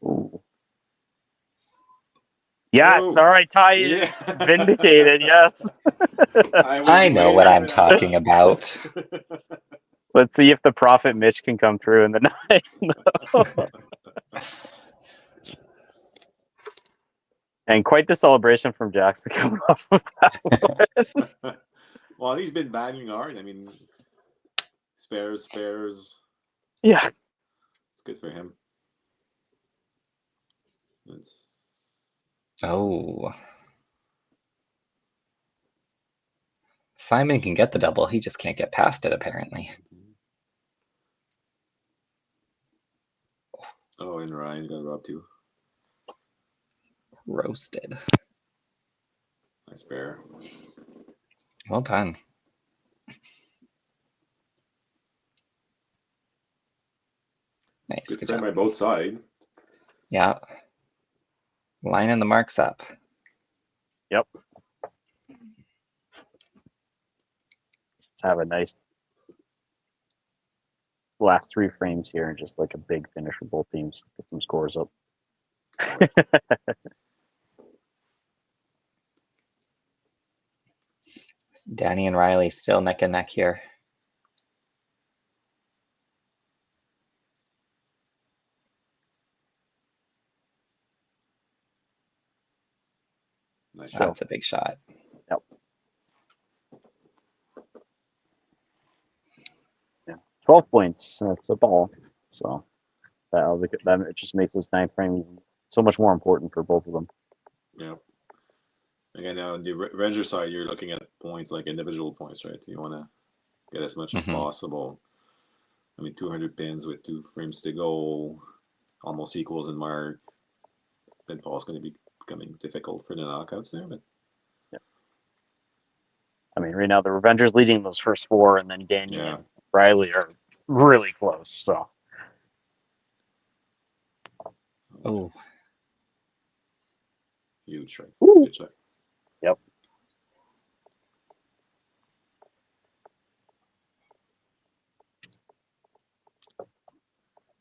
Ooh. Yes, all right, Ty. Vindicated, yes. I know what I'm talking about. Let's see if the Prophet Mitch can come through in the night. And quite the celebration from Jackson coming off of that one. Well, he's been banging hard. I mean, spares. Yeah. It's good for him. Oh. Simon can get the double. He just can't get past it, apparently. Oh, and Ryan got robbed too. Roasted. Nice bear. Well done. Nice. Good Good frame job. by both sides. Yeah. Lining the marks up. Yep. Let's have a nice last 3 frames here and just like a big finish for both teams. Get some scores up. Danny and Riley still neck and neck here. Nice shot. That's a big shot. Yep. Yeah. 12 points. That's a ball. So that it just makes this 9th frame so much more important for both of them. Yeah. Again, now on the Ranger side, you're looking at points like individual points, right? You want to get as much as possible. I mean, 200 pins with 2 frames to go, almost equals in mark. Pinfall is going to be becoming difficult for the knockouts there, but yeah. I mean, right now the Revengers leading those first 4, and then Danny and Riley are really close. So. Oh. Huge strike. Good strike. Yep.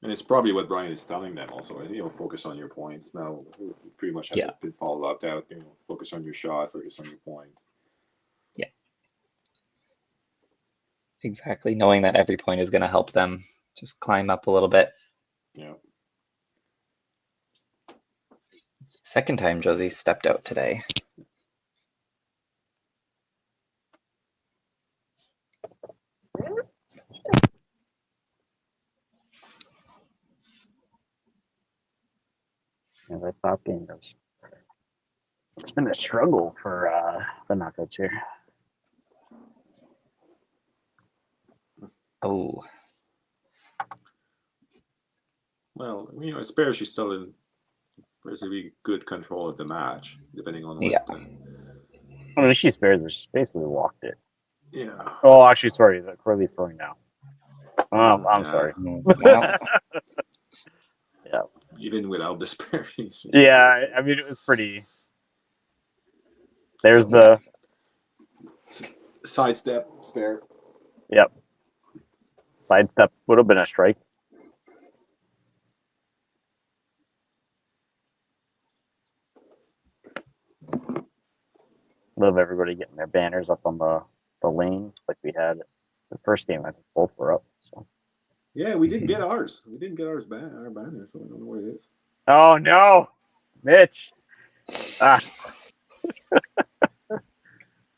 And it's probably what Brian is telling them also, right? Focus on your points. Now, you pretty much have the pinfall locked out. Focus on your shot, focus on your point. Yeah. Exactly. Knowing that every point is going to help them just climb up a little bit. Yeah. It's the second time Josie stepped out today. Yeah, that top game is. It's been a struggle for the knockouts here. Oh. Well, it's fair she's still in relatively good control of the match, depending on what. Yeah. I mean, she's fair. She's basically walked it. Yeah. Oh, actually, sorry. Corley's throwing now. I'm sorry. Well. Yeah. Even without the spare. Yeah, I mean, it was pretty. There's the sidestep spare. Yep. Sidestep would have been a strike. Love everybody getting their banners up on the lane like we had the first game. I think both were up. So. Yeah, we didn't get ours. We didn't get our banner, so I don't know where it is. Oh no, Mitch!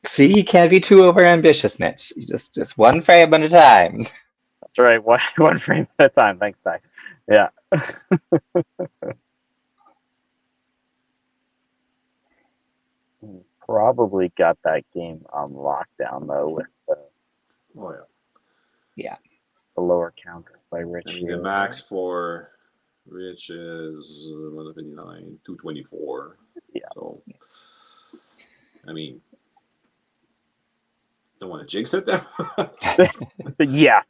See, you can't be too overambitious, Mitch. You just one frame at a time. That's right. One frame at a time. Thanks, Ty. Yeah. He's probably got that game on lockdown though with the. Oh yeah. Yeah. The lower counter by Rich. I mean, the max for Rich is 159, 224. Yeah. So, I mean, don't want to jinx it there. Yeah.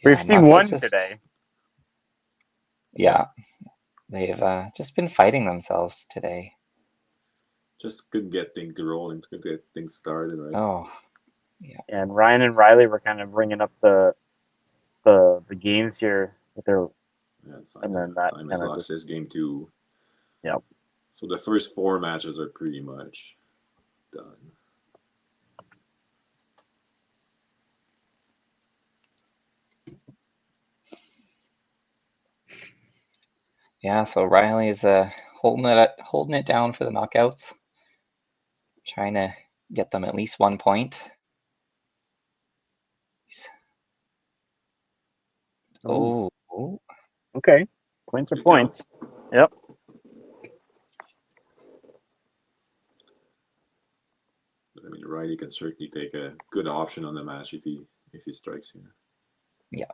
We've seen one today. Yeah. They've just been fighting themselves today. Just couldn't get things rolling, couldn't get things started, right? Oh, yeah. And Ryan and Riley were kind of bringing up the games here with their. Yeah, and then that Simon's lost his game too. Yep. So the first 4 matches are pretty much done. Yeah, so Riley's holding it down for the knockouts, trying to get them at least 1 point. Oh. Okay. Points are points. Yep. But, I mean, Riley can certainly take a good option on the match if he strikes here. Yeah.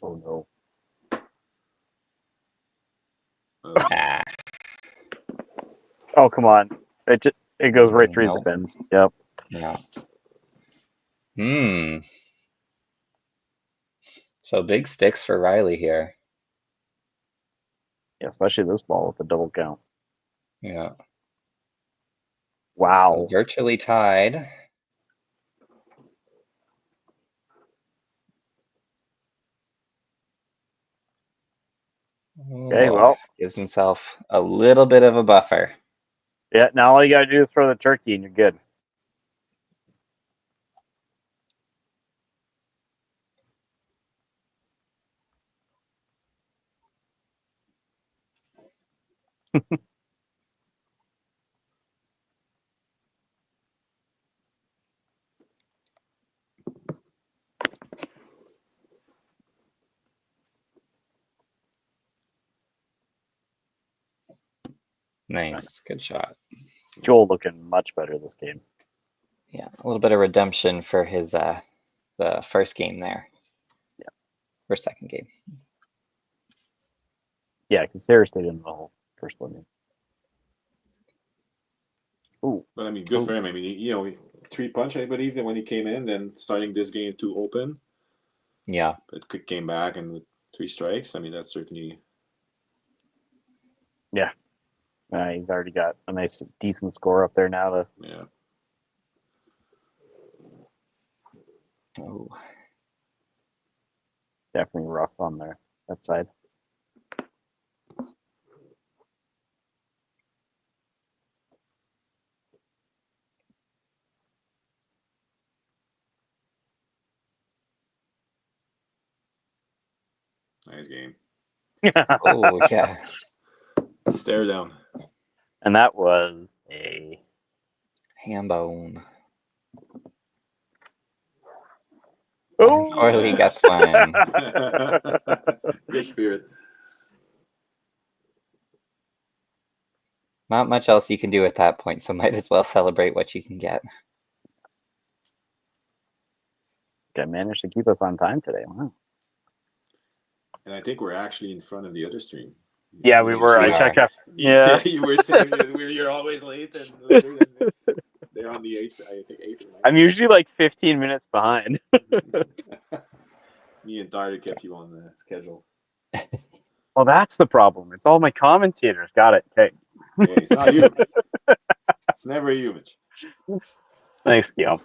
Oh no. Ah, Oh come on! It goes right through the Nope. pins. Yep. yeah. So big sticks for Riley here. Yeah, especially this ball with the double count. Yeah. So Wow. virtually tied. Okay, Oh, well. gives himself a little bit of a buffer. Yeah, now all you gotta do is throw the turkey and you're good. Nice. Good shot. Joel looking much better this game. Yeah, a little bit of redemption for his the first game there. Yeah. Or second game. Yeah, because Sarah stayed in the whole first one. Ooh. But I mean, good for him. I mean, he 3-punch, I believe, that when he came in, then starting this game 2 open. Yeah. But came back and with 3 strikes. I mean, that's certainly. Yeah. He's already got a nice, decent score up there now. Yeah. Oh. Definitely rough on there, that side. Nice game. Oh, yeah. Stare down. And that was a ham bone. Oh, Corley gets one. Good spirit. Not much else you can do at that point, so might as well celebrate what you can get. I managed to keep us on time today. Wow. And I think we're actually in front of the other stream. Yeah, we were. I checked up. Yeah. You were saying you're always late and later than they're on the 8th, I think 8th or 9th. I'm usually like 15 minutes behind. Me and Tyler kept you on the schedule. Well, that's the problem. It's all my commentators. Got it. Okay. Yeah, it's not you. It's never you, Mitch. Thanks, Gil.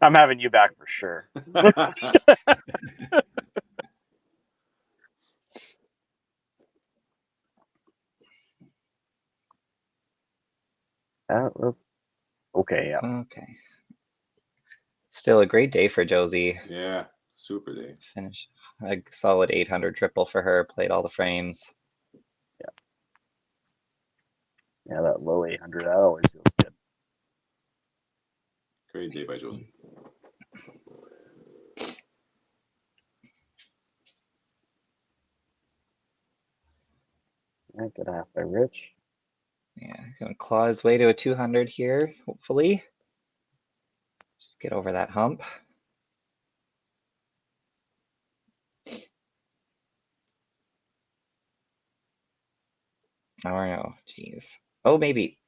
I'm having you back for sure. Okay, yeah. Okay. Still a great day for Josie. Yeah, super day. Finish a solid 800 triple for her. Played all the frames. Yeah. Yeah, that low 800, that always feels good. Great day by Josie. Yeah, good half by Rich. Yeah, gonna claw his way to a 200 here, hopefully. Just get over that hump. Oh no, jeez. Oh, maybe.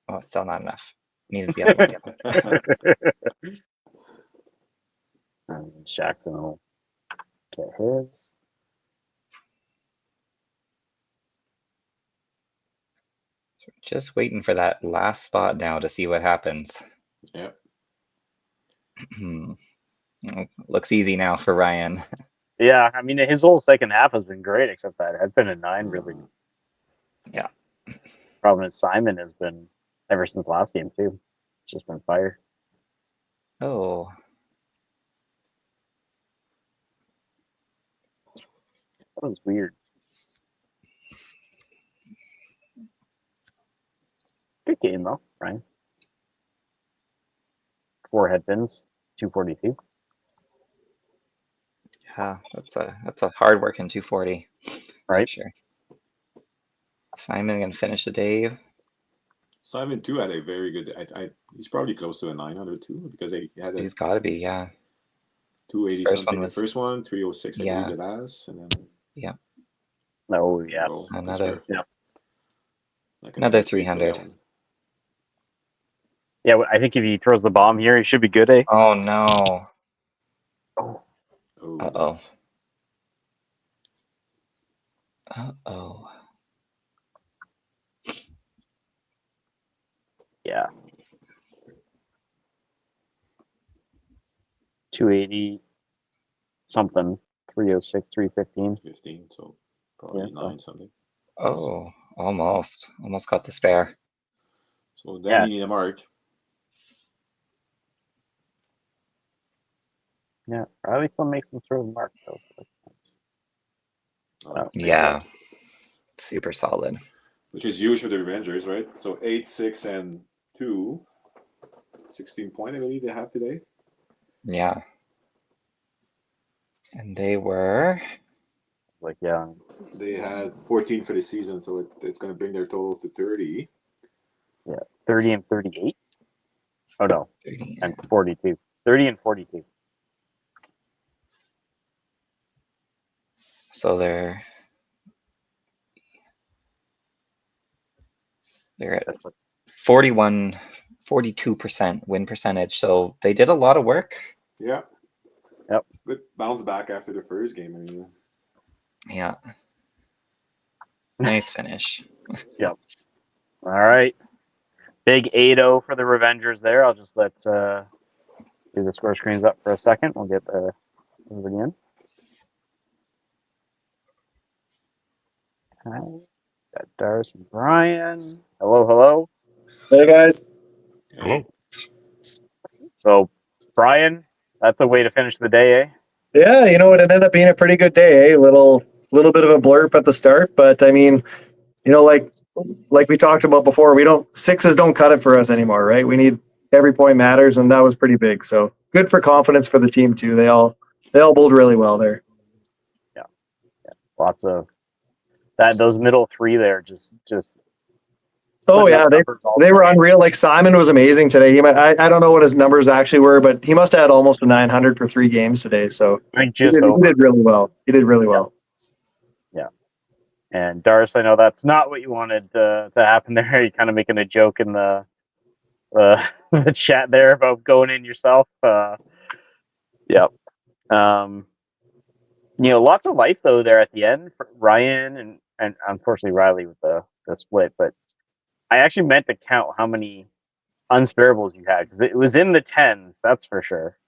Oh, still not enough. Needed the other one. And Jackson will get his. Just waiting for that last spot now to see what happens. Yep. Looks easy now for Ryan. Yeah, I mean, his whole second half has been great, except that head been a 9, really. Yeah. Problem is Simon has been, ever since last game, too. It's just been fire. Oh. That was weird. Good game, though, Ryan. 4 head pins, 242. That's a hard working 240. Right. For sure. Simon gonna finish the day. Simon too had a very good. He's probably close to a 900 too because he had a He's got to be, yeah. 280 First something. one The was- first one, 306 I Yeah. believe the last, and then Oh yes. that's Another- where- Yeah. I can Another wait for 300. that one. Yeah, I think if he throws the bomb here, he should be good, eh? Oh no. Oh, Uh-oh. that's- Uh-oh. Yeah. 280 something, 306, 315. 15, so probably Yeah, so- 9 something. Oh, almost. Almost got the spare. So then Yeah. you need a mark. Yeah, Riley still makes them throw the mark though. So that's nice. Oh, Yeah. Super solid. which is huge for the Revengers, right? So 8, 6, and 2. 16 point, I believe they have today. Yeah. And they were It's like, yeah, They had 14 for the season, so it's going to bring their total to 30. 30 and 38. Oh no, 30. and 42. 30 and 42. So they're at That's like, 41, 42% win percentage. So they did a lot of work. Yeah. Yep. Good bounce back after the first game. I mean, Yeah. Nice finish. all right. Big 8-0 for the Revengers there. I'll just let do the score screens up for a second. We'll get everybody in. Okay. Got Darius and Brian. Hello, hello. Hey guys. Hello. So, Brian, that's a way to finish the day, eh? Yeah, you know, it ended up being a pretty good day. Little bit of a blurb at the start, but I mean, you know, like we talked about before, sixes don't cut it for us anymore, right? We need every point matters, and that was pretty big. So good for confidence for the team too. They all bowled really well there. Yeah. Lots of that. Those middle three there, just. Oh putting yeah, up numbers all they the were time. unreal. Like Simon was amazing today. I don't know what his numbers actually were, but he must have had almost a 900 for 3 games today. So I think he just did over. really well. He did really well. And Darius, I know that's not what you wanted to happen there. You're kind of making a joke in the the chat there about going in yourself. Yep. You know, lots of life though there at the end for Ryan and unfortunately Riley with the split. But I actually meant to count how many unsparables you had because it was in the tens. That's for sure.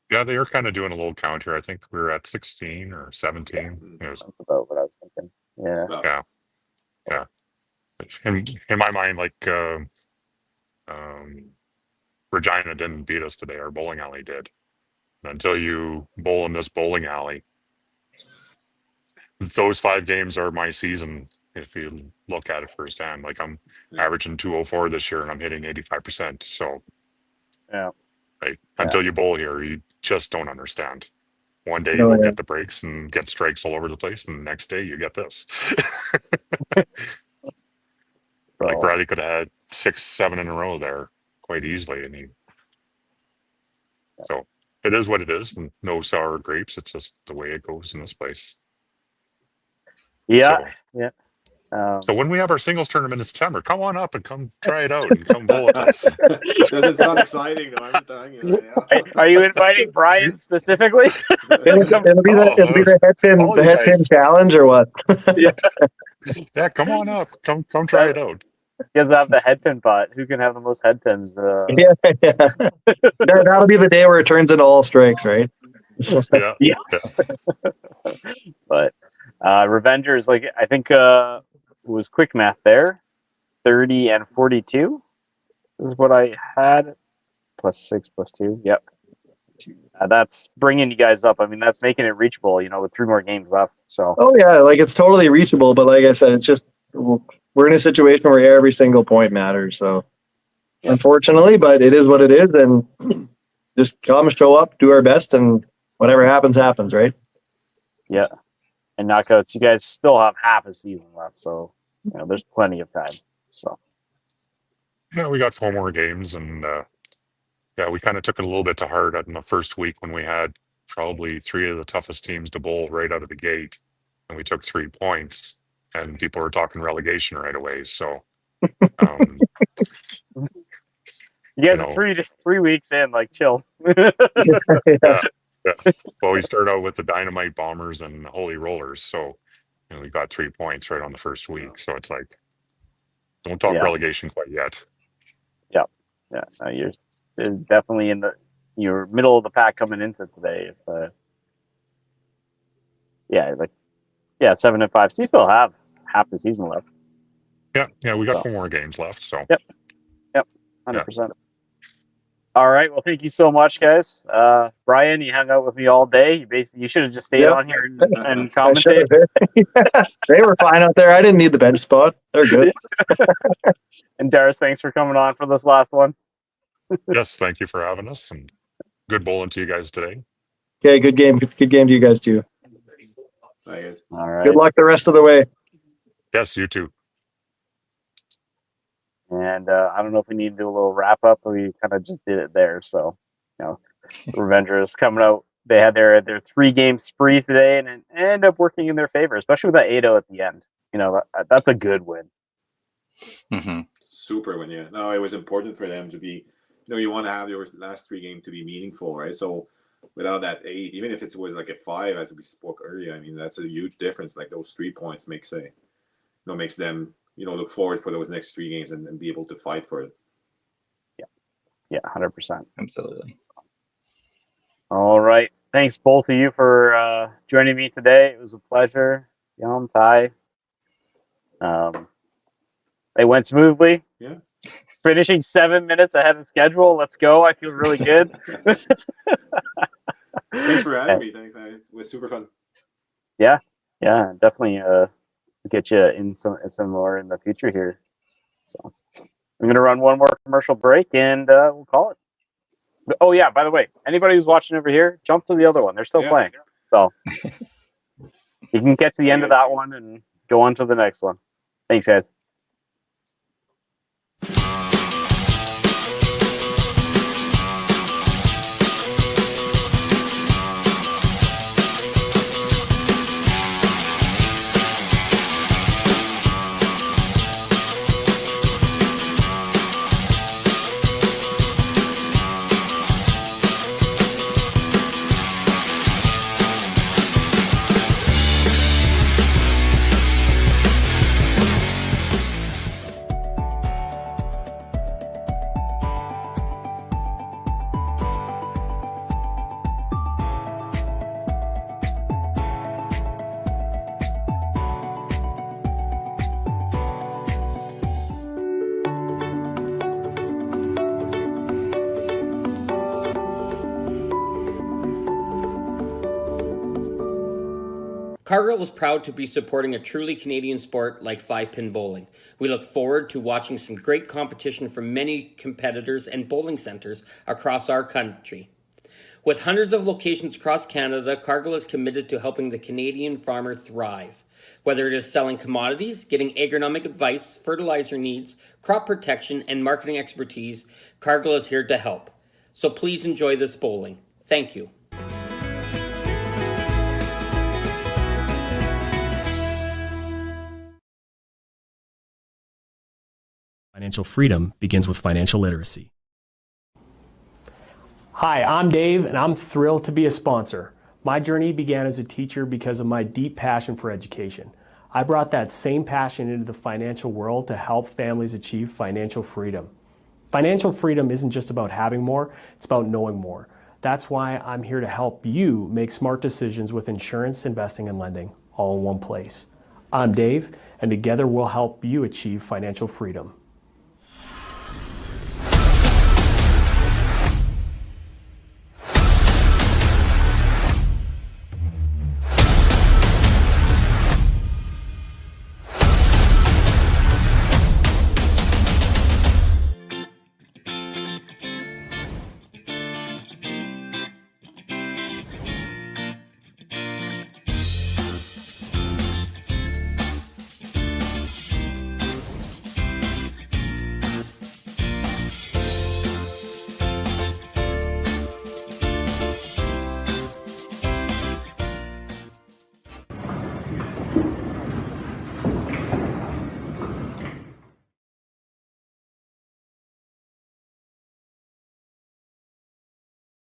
Yeah, they were kind of doing a little counter. I think we were at 16 or 17. It was, That's about what I was thinking. Yeah. stuff. yeah. In my mind, like Regina didn't beat us today. Our bowling alley did. Until you bowl in this bowling alley, those 5 games are my season. If you look at it firsthand, like I'm averaging 204 this year and I'm hitting 85%. So Yeah. right until you bowl here, you just don't understand. One day No, you'll yeah. get the breaks and get strikes all over the place, and the next day you get this. Like Riley could have had 6, 7 in a row there quite easily, and so it is what it is. And no sour grapes. It's just the way it goes in this place. Yeah. So, Yeah. so when we have our singles tournament in September, come on up and come try it out and come bowl with us. Doesn't sound exciting though. I'm telling you. Yeah. Are you inviting Brian specifically? It'll be the head pin challenge or what? Yeah, come on up. Come try it out. You guys have the head pin pot. Who can have the most head pins? Yeah. That'll be the day where it turns into all strikes, right? Yeah. Yeah. But Revengers, like I think was quick math there. 30 and 42 is what I had. +6 +2. Yep. That's bringing you guys up. I mean, that's making it reachable, you know, with 3 more games left. So. Oh yeah, like it's totally reachable, but like I said, it's just we're in a situation where every single point matters. So unfortunately, but it is what it is, and just come show up, do our best, and whatever happens, happens, right? Yeah. And knockouts, you guys still have half a season left, so there's plenty of time. So Yeah, we got 4 more games, and yeah, we kind of took it a little bit to heart in the first week when we had probably 3 of the toughest teams to bowl right out of the gate, and we took 3 points, and people were talking relegation right away. So, um, you guys are 3 weeks in, like chill. yeah. Well, we started out with the Dynamite Bombers and the Holy Rollers, so we got 3 points right on the first week. So it's like, don't talk relegation quite yet. Yeah, you're definitely in your middle of the pack coming into today. 7-5. So you still have half the season left. Yeah, we got 4 more games left. So yep, 100%. All right. Well, thank you so much, guys. Brian, you hung out with me all day. You should have just stayed on here and commentate. They were fine out there. I didn't need the bench spot. They're good. And Darius, thanks for coming on for this last one. Yes, thank you for having us, and good bowling to you guys today. Okay, good game. Good game to you guys too. Bye, guys. All right. Good luck the rest of the way. Yes, you too. And I don't know if we need to do a little wrap up. We kind of just did it there. So, Revengers coming out. They had their 3-game spree today, and it ended up working in their favor, especially with that 8-0 at the end. That's a good win. Mm-hmm. Super win, yeah. No, it was important for them to be. You want to have your last 3 games to be meaningful, right? So without that 8, even if it was like a 5, as we spoke earlier, I mean that's a huge difference. Like those 3 points makes them look forward for those next 3 games and be able to fight for it. Yeah, 100%. Absolutely. All right. Thanks both of you for joining me today. It was a pleasure. Ty. They went smoothly. Yeah. Finishing 7 minutes ahead of schedule. Let's go. I feel really good. Thanks for having me. Thanks. It was super fun. Yeah, definitely get you in some more in the future here. So I'm gonna run one more commercial break and we'll call it. Oh yeah, by the way, anybody who's watching over here, jump to the other one. They're still playing. So you can get to the end of that one and go on to the next one. Thanks, guys. Cargill is proud to be supporting a truly Canadian sport like 5-pin bowling. We look forward to watching some great competition from many competitors and bowling centres across our country. With hundreds of locations across Canada, Cargill is committed to helping the Canadian farmer thrive. Whether it is selling commodities, getting agronomic advice, fertilizer needs, crop protection, and marketing expertise, Cargill is here to help. So please enjoy this bowling. Thank you. Financial freedom begins with financial literacy. Hi, I'm Dave, and I'm thrilled to be a sponsor. My journey began as a teacher because of my deep passion for education. I brought that same passion into the financial world to help families achieve financial freedom. Financial freedom isn't just about having more, it's about knowing more. That's why I'm here to help you make smart decisions with insurance, investing, and lending all in one place. I'm Dave, and together we'll help you achieve financial freedom.